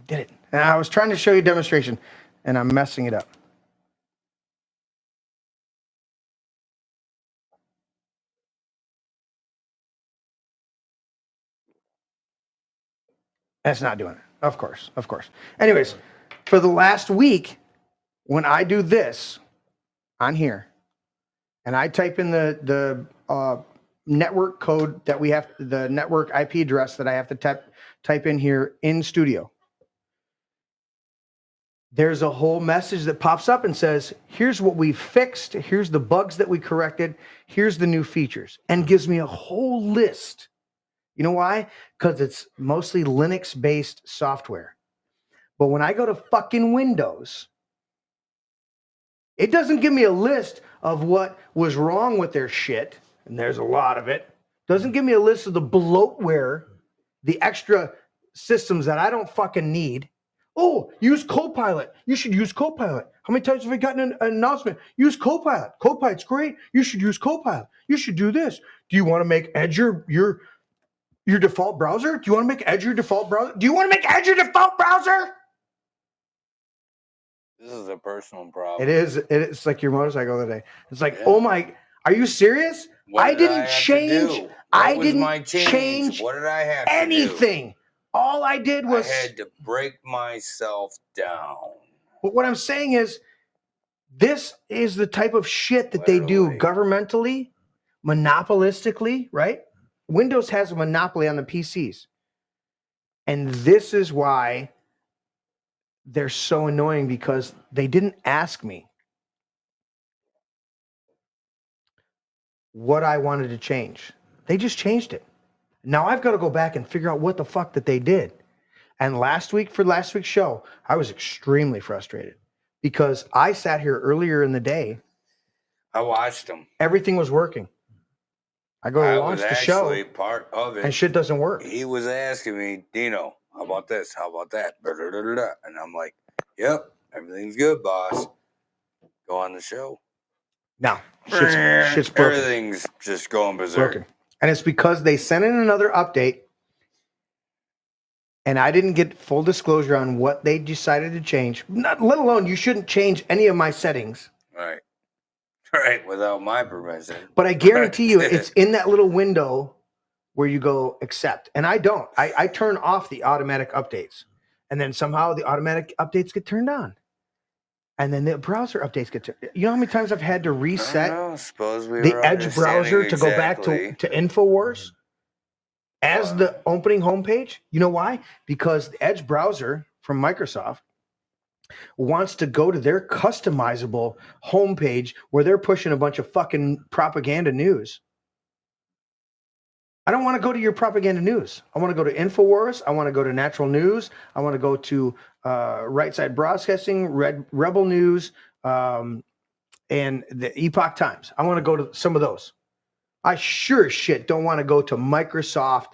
did it. And I was trying to show you a demonstration, and I'm messing it up. That's not doing it. Of course. Anyways, for the last week, when I do this on here, and I type in the network code that we have, the network IP address that I have to type in here in studio, there's a whole message that pops up and says, here's what we fixed, here's the bugs that we corrected, here's the new features, and gives me a whole list. You know why? Because it's mostly Linux-based software. But when I go to fucking Windows, it doesn't give me a list of what was wrong with their shit, and there's a lot of it. Doesn't give me a list of the bloatware, the extra systems that I don't fucking need. Oh, use Copilot. You should use Copilot. How many times have I gotten an announcement? Use Copilot. Copilot's great. You should use Copilot. You should do this. Do you want to make Edge your default browser? Do you want to make Edge your default browser? Do you want to make Edge your default browser? This is a personal problem. It is. It's like your motorcycle the other day. It's like, oh my, are you serious? I didn't change. I didn't change. What did I have anything? To do? All I did was I had to break myself down. But what I'm saying is, this is the type of shit that they do governmentally, monopolistically, right? Windows has a monopoly on the PCs. And this is why they're so annoying, because they didn't ask me what I wanted to change. They just changed it. Now I've got to go back and figure out what the fuck that they did. And last week's show, I was extremely frustrated because I sat here earlier in the day. I watched them. Everything was working. I go to launch the show, part of it, and shit doesn't work. He was asking me, Dino, how about this? How about that? And I'm like, yep, everything's good, boss. Go on the show. No, shit's broken. Everything's just going berserk. Broken. And it's because they sent in another update, and I didn't get full disclosure on what they decided to change. Not, let alone, you shouldn't change any of my settings. Right. Right, without my permission. But I guarantee you, it's in that little window where you go accept. And I don't. I turn off the automatic updates. And then somehow the automatic updates get turned on. And then the browser updates get turned. You know how many times I've had to reset the Edge browser to go back to InfoWars as the opening homepage? You know why? Because the Edge browser from Microsoft wants to go to their customizable homepage where they're pushing a bunch of fucking propaganda news. I don't want to go to your propaganda news. I want to go to InfoWars. I want to go to Natural News. I want to go to Right Side Broadcasting, Rebel News, and the Epoch Times. I want to go to some of those. I sure as shit don't want to go to Microsoft,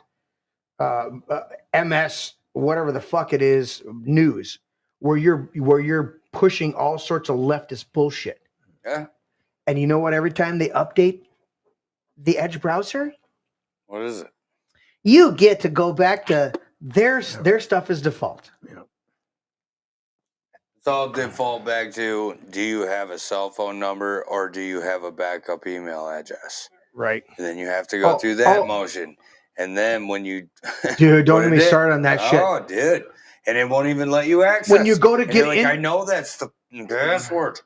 MS, whatever the fuck it is, news, where you're pushing all sorts of leftist bullshit. Yeah. And you know what? Every time they update the Edge browser, what is it? You get to go back to their stuff is default. Yeah. It's all default back to, do you have a cell phone number or do you have a backup email address? Right. And then you have to go through that motion. And then when you dude, don't get me started on that shit. Oh, dude. And it won't even let you access. When you go to get like, in, I know that's the password.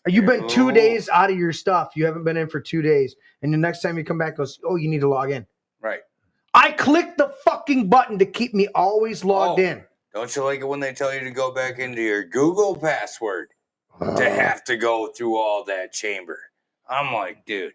You've been 2 days out of your stuff. You haven't been in for 2 days. And the next time you come back, goes, oh, you need to log in. Right. I clicked the fucking button to keep me always logged in. Don't you like it when they tell you to go back into your Google password to have to go through all that chamber? I'm like, dude.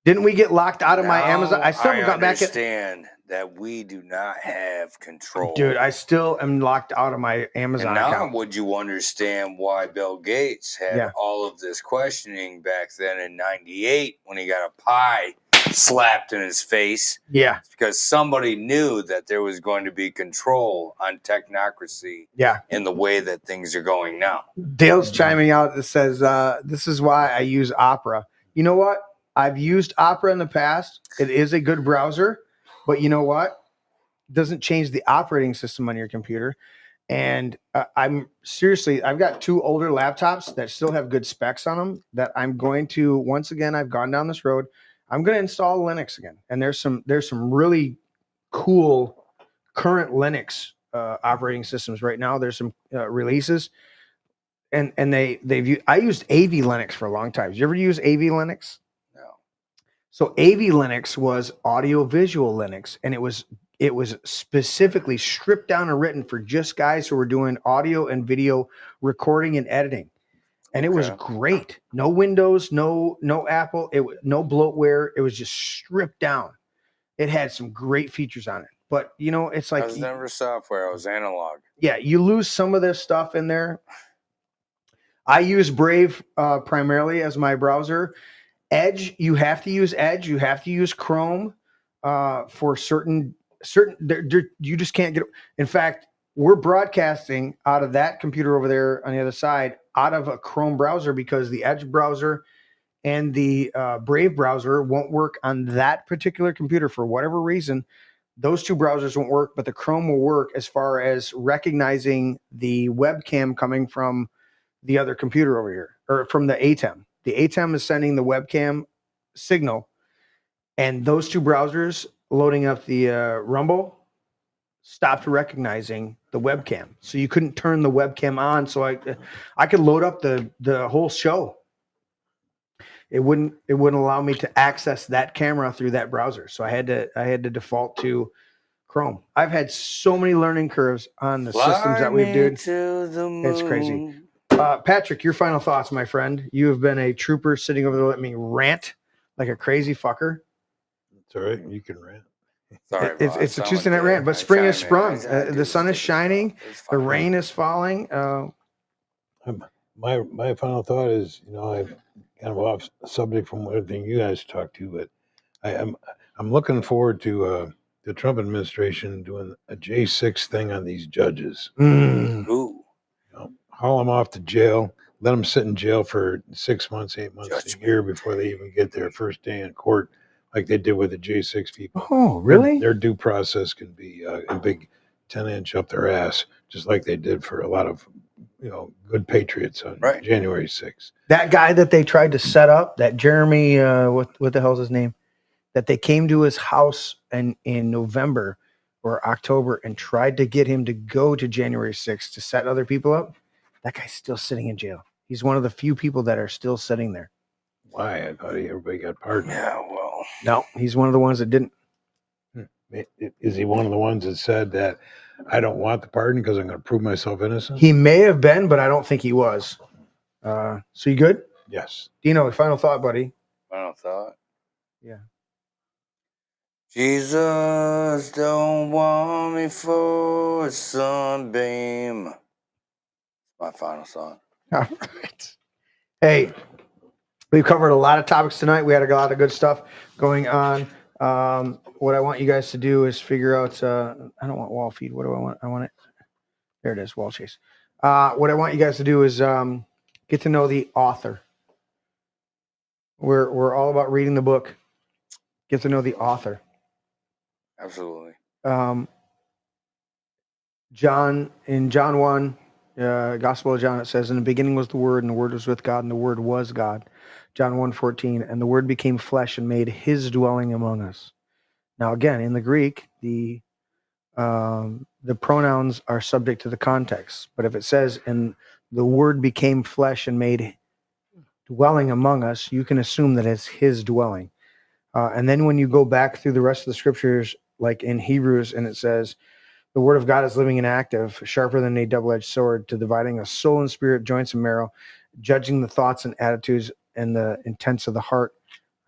Didn't we get locked out of my Amazon? I still haven't got back. I understand that we do not have control. Dude, I still am locked out of my Amazon account. account. Would you understand why Bill Gates had all of this questioning back then in '98 when he got a pie slapped in his face? Yeah. It's because somebody knew that there was going to be control on technocracy in the way that things are going now. Dale's chiming out that says, this is why I use Opera. You know what? I've used Opera in the past. It is a good browser, but you know what? It doesn't change the operating system on your computer. And I've got 2 older laptops that still have good specs on them that I'm going to, once again, I've gone down this road. I'm going to install Linux again. And there's some really cool current Linux operating systems right now. There's some releases. And I used AV Linux for a long time. Did you ever use AV Linux? So AV Linux was audio-visual Linux, and it was specifically stripped down and written for just guys who were doing audio and video recording and editing, and it was great. No Windows, no Apple, no bloatware. It was just stripped down. It had some great features on it, but you know, it's like I was never software. I was analog. Yeah, you lose some of this stuff in there. I use Brave primarily as my browser. Edge, you have to use Edge. You have to use Chrome for certain. You just can't get. In fact, we're broadcasting out of that computer over there on the other side, out of a Chrome browser, because the Edge browser and the Brave browser won't work on that particular computer for whatever reason. Those 2 browsers won't work, but the Chrome will work as far as recognizing the webcam coming from the other computer over here, or from the ATEM. The ATEM is sending the webcam signal, and those 2 browsers loading up the Rumble stopped recognizing the webcam. So you couldn't turn the webcam on. So I could load up the whole show. It wouldn't allow me to access that camera through that browser. So I had to default to Chrome. I've had so many learning curves on the systems that we've done. It's crazy. Patrick, your final thoughts, my friend. You have been a trooper sitting over there letting me rant like a crazy fucker. It's all right. You can rant. Sorry, It's a Tuesday night rant, but spring has sprung. The sun is shining. The rain is falling. My final thought is, I'm kind of off subject from everything you guys talked to, but I'm looking forward to the Trump administration doing a J6 thing on these judges. Ooh. Haul them off to jail. Let them sit in jail for 6 months, 8 months, a year before they even get their first day in court, like they did with the J6 people. Oh, really? Their due process can be a big 10-inch up their ass, just like they did for a lot of good patriots on January 6th. That guy that they tried to set up, that Jeremy, what the hell's his name? That they came to his house in November or October and tried to get him to go to January 6th to set other people up. That guy's still sitting in jail. He's one of the few people that are still sitting there. Why? I thought everybody got pardoned. Yeah, well. No, he's one of the ones that didn't. Is he one of the ones that said that I don't want the pardon because I'm going to prove myself innocent? He may have been, but I don't think he was. So you good? Yes. Dino, final thought, buddy. Final thought? Yeah. Jesus don't want me for a sunbeam. My final thought. All right. Hey, we've covered a lot of topics tonight. We had a lot of good stuff going on. What I want you guys to do is figure out. I don't want wall feed. What do I want? I want it. There it is. Wall chase. What I want you guys to do is get to know the author. We're all about reading the book. Get to know the author. Absolutely. John 1, Gospel of John, it says, in the beginning was the Word, and the Word was with God, and the Word was God. John 1:14, and the Word became flesh and made his dwelling among us. Now, again, in the Greek, the pronouns are subject to the context. But if it says, and the Word became flesh and made dwelling among us, you can assume that it's his dwelling. And then when you go back through the rest of the scriptures, like in Hebrews, and it says, the word of God is living and active, sharper than a double-edged sword, to dividing a soul and spirit, joints and marrow, judging the thoughts and attitudes and the intents of the heart.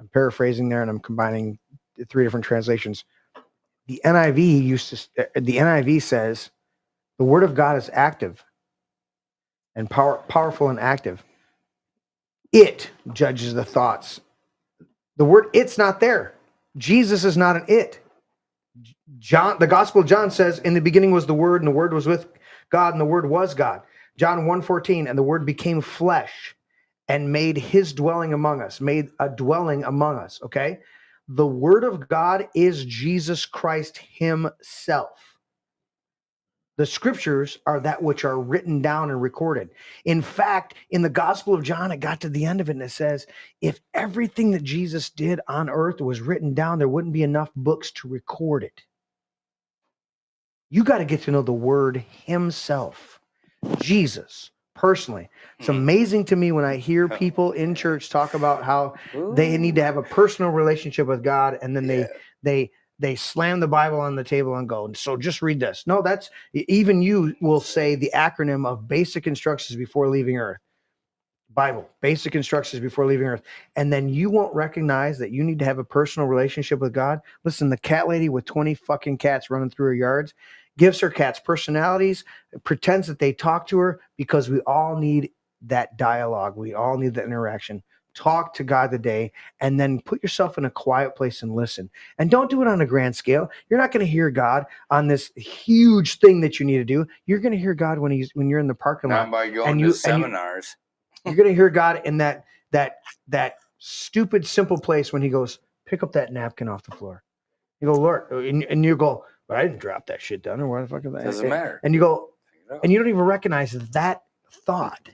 I'm paraphrasing there, and I'm combining the 3 different translations. The NIV says, the word of God is active and powerful and active. It judges the thoughts. The word "it's" not there. Jesus is not an "it." John, the Gospel of John says, in the beginning was the Word, and the Word was with God, and the Word was God. John 1:14, and the Word became flesh and made his dwelling among us, made a dwelling among us, okay? The Word of God is Jesus Christ himself. The scriptures are that which are written down and recorded. In fact, in the Gospel of John, it got to the end of it and it says, if everything that Jesus did on earth was written down, there wouldn't be enough books to record it. You got to get to know the Word himself, Jesus, personally. It's amazing to me when I hear people in church talk about how they need to have a personal relationship with God, and then they slam the Bible on the table and go, so just read this. No, that's, even you will say the acronym of basic instructions before leaving earth. Bible, basic instructions before leaving earth. And then you won't recognize that you need to have a personal relationship with God. Listen, the cat lady with 20 fucking cats running through her yards gives her cats personalities, pretends that they talk to her, because we all need that dialogue. We all need that interaction. Talk to God today, and then put yourself in a quiet place and listen. And don't do it on a grand scale. You're not going to hear God on this huge thing that you need to do. You're going to hear God when you're in the parking lot. Not by going to seminars. You're going to hear God in that stupid, simple place when he goes, pick up that napkin off the floor. You go, Lord, and you go, but I didn't drop that shit down, or what the fuck is that? Doesn't matter. And you go, and you don't even recognize that thought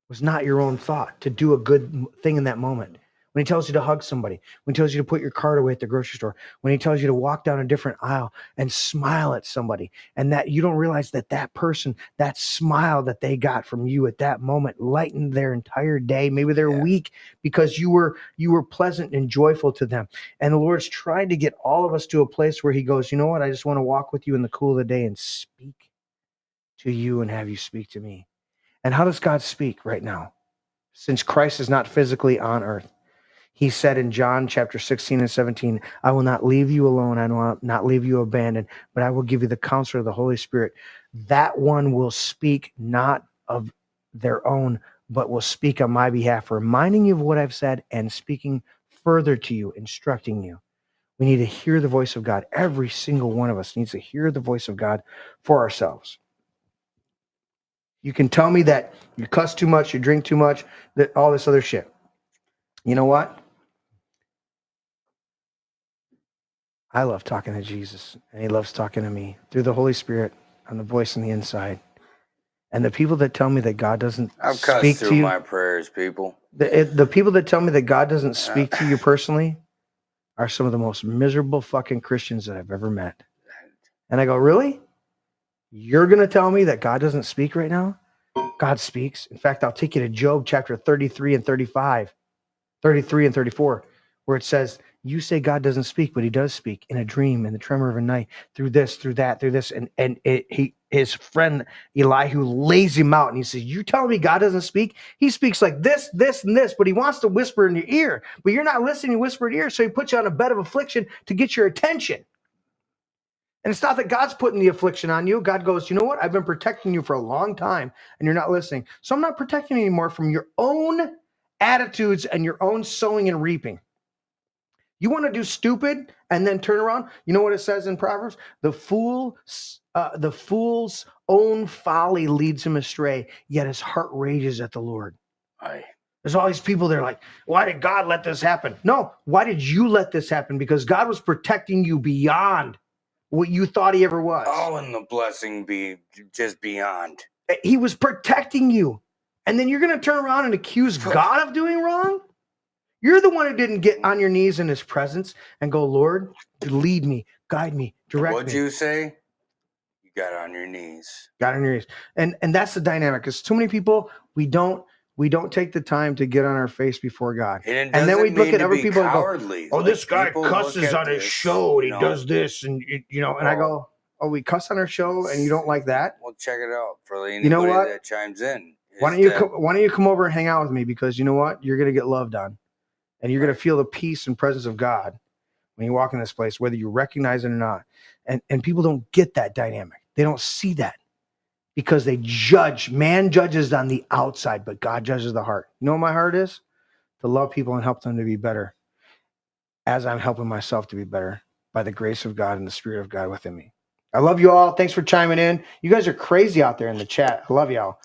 was not your own thought to do a good thing in that moment. When he tells you to hug somebody, when he tells you to put your card away at the grocery store, when he tells you to walk down a different aisle and smile at somebody, and that you don't realize that person, that smile that they got from you at that moment lightened their entire day, maybe their week, because you were pleasant and joyful to them. And the Lord's trying to get all of us to a place where he goes, you know what? I just want to walk with you in the cool of the day and speak to you and have you speak to me. And how does God speak right now? Since Christ is not physically on earth, He said in John chapter 16 and 17, I will not leave you alone. I will not leave you abandoned, but I will give you the counselor, the Holy Spirit. That one will speak not of their own, but will speak on my behalf, reminding you of what I've said and speaking further to you, instructing you. We need to hear the voice of God. Every single one of us needs to hear the voice of God for ourselves. You can tell me that you cuss too much, you drink too much, that all this other shit. You know what? I love talking to Jesus, and he loves talking to me through the Holy Spirit and the voice on the inside. And the people that tell me that God doesn't I've speak cussed to through you, my prayers, people. the people that tell me that God doesn't speak to you personally are some of the most miserable fucking Christians that I've ever met. And I go, really? You're going to tell me that God doesn't speak right now? God speaks. In fact, I'll take you to Job chapter 33 and 35, 33 and 34, where it says, you say God doesn't speak, but he does speak in a dream, in the tremor of a night, through this, through that, through this. And his friend Elihu lays him out and he says, you telling me God doesn't speak? He speaks like this, this, and this, but he wants to whisper in your ear, but you're not listening to whisper in your ear. So he puts you on a bed of affliction to get your attention. And it's not that God's putting the affliction on you. God goes, you know what? I've been protecting you for a long time and you're not listening. So I'm not protecting you anymore from your own attitudes and your own sowing and reaping. You want to do stupid and then turn around? You know what it says in Proverbs? The fool's own folly leads him astray, yet his heart rages at the Lord. Aye. There's all these people that are like, why did God let this happen? No, why did you let this happen? Because God was protecting you beyond what you thought he ever was. Oh, and the blessing be just beyond. He was protecting you. And then you're going to turn around and accuse God of doing wrong? You're the one who didn't get on your knees in his presence and go, Lord, lead me, guide me, direct me. What'd you say? You got on your knees. Got on your knees. And that's the dynamic. Because too many people, we don't take the time to get on our face before God. And then we look at other people and go, oh, this guy cusses on his show and he does this. And, and I go, oh, we cuss on our show and you don't like that? Well, check it out for anybody that chimes in. Why don't you come over and hang out with me? Because you know what? You're going to get loved on. And you're going to feel the peace and presence of God when you walk in this place, whether you recognize it or not. And people don't get that dynamic. They don't see that because they judge. Man judges on the outside, but God judges the heart. You know what my heart is? To love people and help them to be better as I'm helping myself to be better by the grace of God and the Spirit of God within me. I love you all. Thanks for chiming in. You guys are crazy out there in the chat. I love y'all.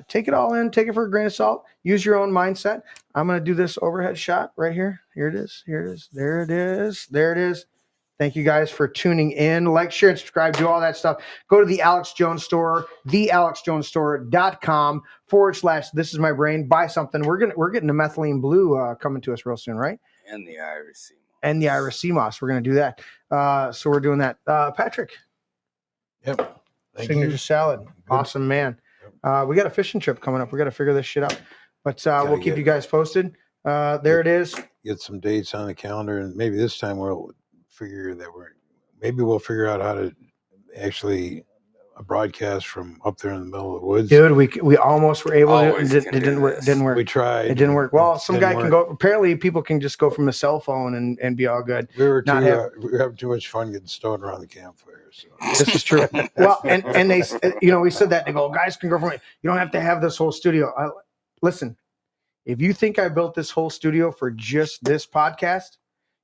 Take it all in. Take it for a grain of salt. Use your own mindset. I'm going to do this overhead shot right here. Here it is. Here it is. There it is. There it is. Thank you guys for tuning in. Like, share, and subscribe. Do all that stuff. Go to the Alex Jones Store, thealexjonesstore.com/this is my brain. Buy something. We're getting the methylene blue coming to us real soon, right? And the Irish sea moss. And the Irish sea moss. We're going to do that. So we're doing that. Patrick. Yep. Signature salad. Good. Awesome, man. We got a fishing trip coming up. We got to figure this shit out. But we'll keep you guys posted. There it is. Get some dates on the calendar, and maybe this time we'll figure out how to actually broadcast from up there in the middle of the woods. Dude, we almost were able to. It didn't work. We tried. It didn't work. Well, some guy can go. Apparently, people can just go from a cell phone and be all good. We were having too much fun getting stoned around the campfire. So. This is true. Well, and they, we said that. They go, guys can go from it. You don't have to have this whole studio. Listen, if you think I built this whole studio for just this podcast,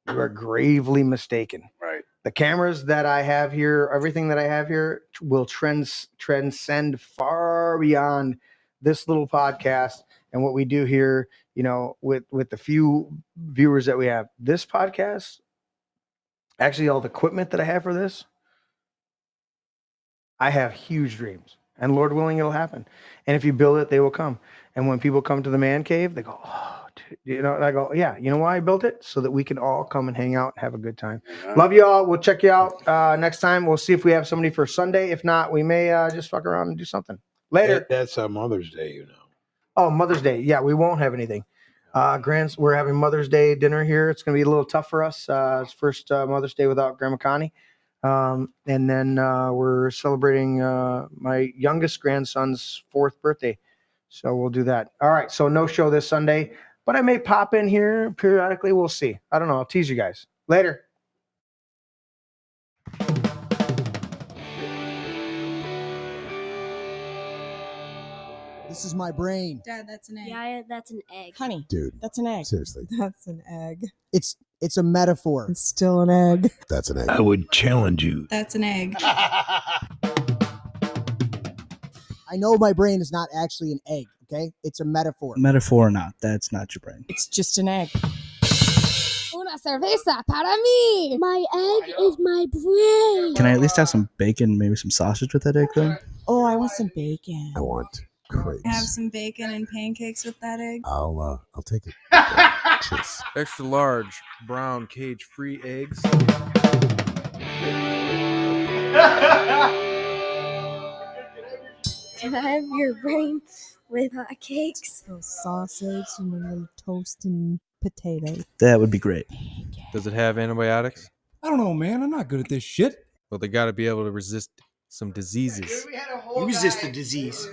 you are gravely mistaken. Right. The cameras that I have here, everything that I have here will transcend far beyond this little podcast and what we do here, with the few viewers that we have. This podcast, actually all the equipment that I have for this, I have huge dreams. And Lord willing, it'll happen. And if you build it, they will come. And when people come to the man cave, they go, oh, dude. And I go, yeah, you know why I built it? So that we can all come and hang out and have a good time. Love you all. We'll check you out next time. We'll see if we have somebody for Sunday. If not, we may just fuck around and do something. Later. That's Mother's Day, Oh, Mother's Day. Yeah, we won't have anything. We're having Mother's Day dinner here. It's going to be a little tough for us. It's first Mother's Day without Grandma Connie. And then we're celebrating my youngest grandson's 4th birthday. So we'll do that. All right. So no show this Sunday. but I may pop in here periodically. We'll see. I don't know. I'll tease you guys later. This is my brain. Dad, that's an egg. Yeah, that's an egg. Honey, Dude, that's an egg. seriously. That's an egg. It's a metaphor. It's still an egg. That's an egg. I would challenge you. That's an egg. I know my brain is not actually an egg, okay? It's a metaphor. Metaphor or not, that's not your brain. It's just an egg. Una cerveza para mí. My egg is my brain. Can I at least have some bacon, maybe some sausage with that egg then? Oh, I want some bacon. I want crepes. Have some bacon and pancakes with that egg. I'll take it. Cheers. Extra large brown cage-free eggs. Can I have your brain with hot cakes? A little sausage and a little toast and potato. That would be great. Does it have antibiotics? I don't know, man. I'm not good at this shit. Well, they got to be able to resist some diseases. You resist the disease.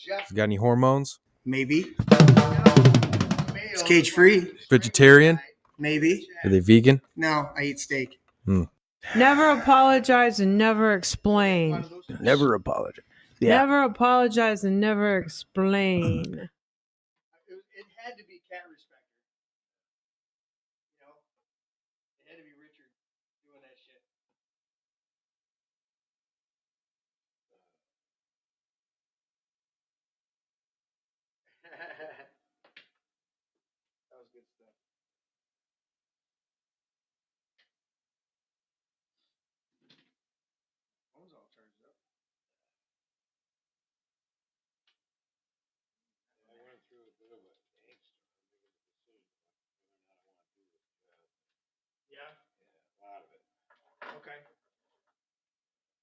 You got any hormones? Maybe. It's cage free. Vegetarian? Maybe. Are they vegan? No, I eat steak. Never apologize and never explain. Never apologize. Yeah. Never apologize and never explain. It had to be Cat Respecter. You know? It had to be Richard doing that shit. That was good stuff. Phone's all charged up. I went through a bit of a angst Yeah? a lot of it. Okay.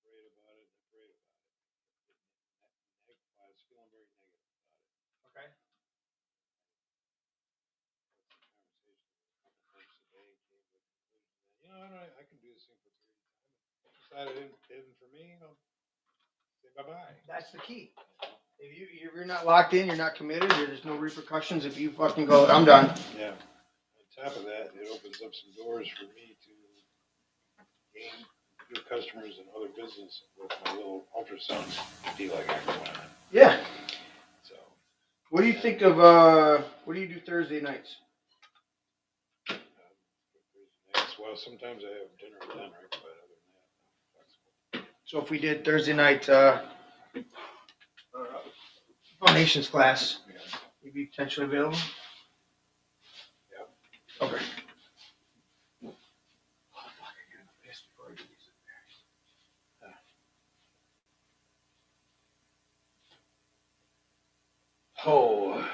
Afraid about it. I was feeling very negative about it. Okay. I can do this thing for 30 times. Decided it isn't for me, say bye-bye. That's the key. If you're not locked in, you're not committed, there's no repercussions if you fucking go, I'm done. Yeah. On top of that, it opens up some doors for me to gain new customers and other business with my little ultrasound deal I got going on. Yeah. So. What do you think of, what do you do Thursday nights? Well, sometimes I have dinner with them, right? But other than that, I'm flexible. So if we did Thursday night, foundations class, you'd be potentially available? Yeah. Okay. Oh.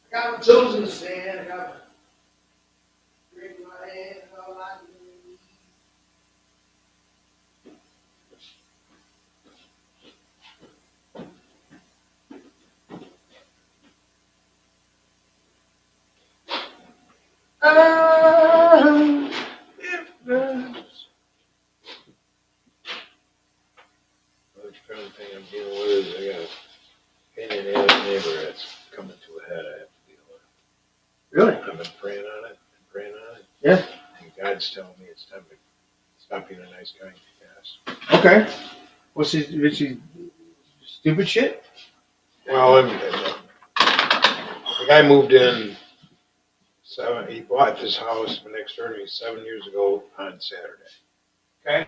I got my toes in the sand, I got my drink in my hand, and all I do. kind of thing I'm dealing with is I got a pain in the ass neighbor that's coming to a head. I have to deal with. Really? I've been praying on it, Yeah. and God's telling me it's time to stop being a nice guy and kick ass. Okay. What's he stupid shit? Well, the guy moved in. He bought this house next door to me 7 years ago on Saturday. Okay.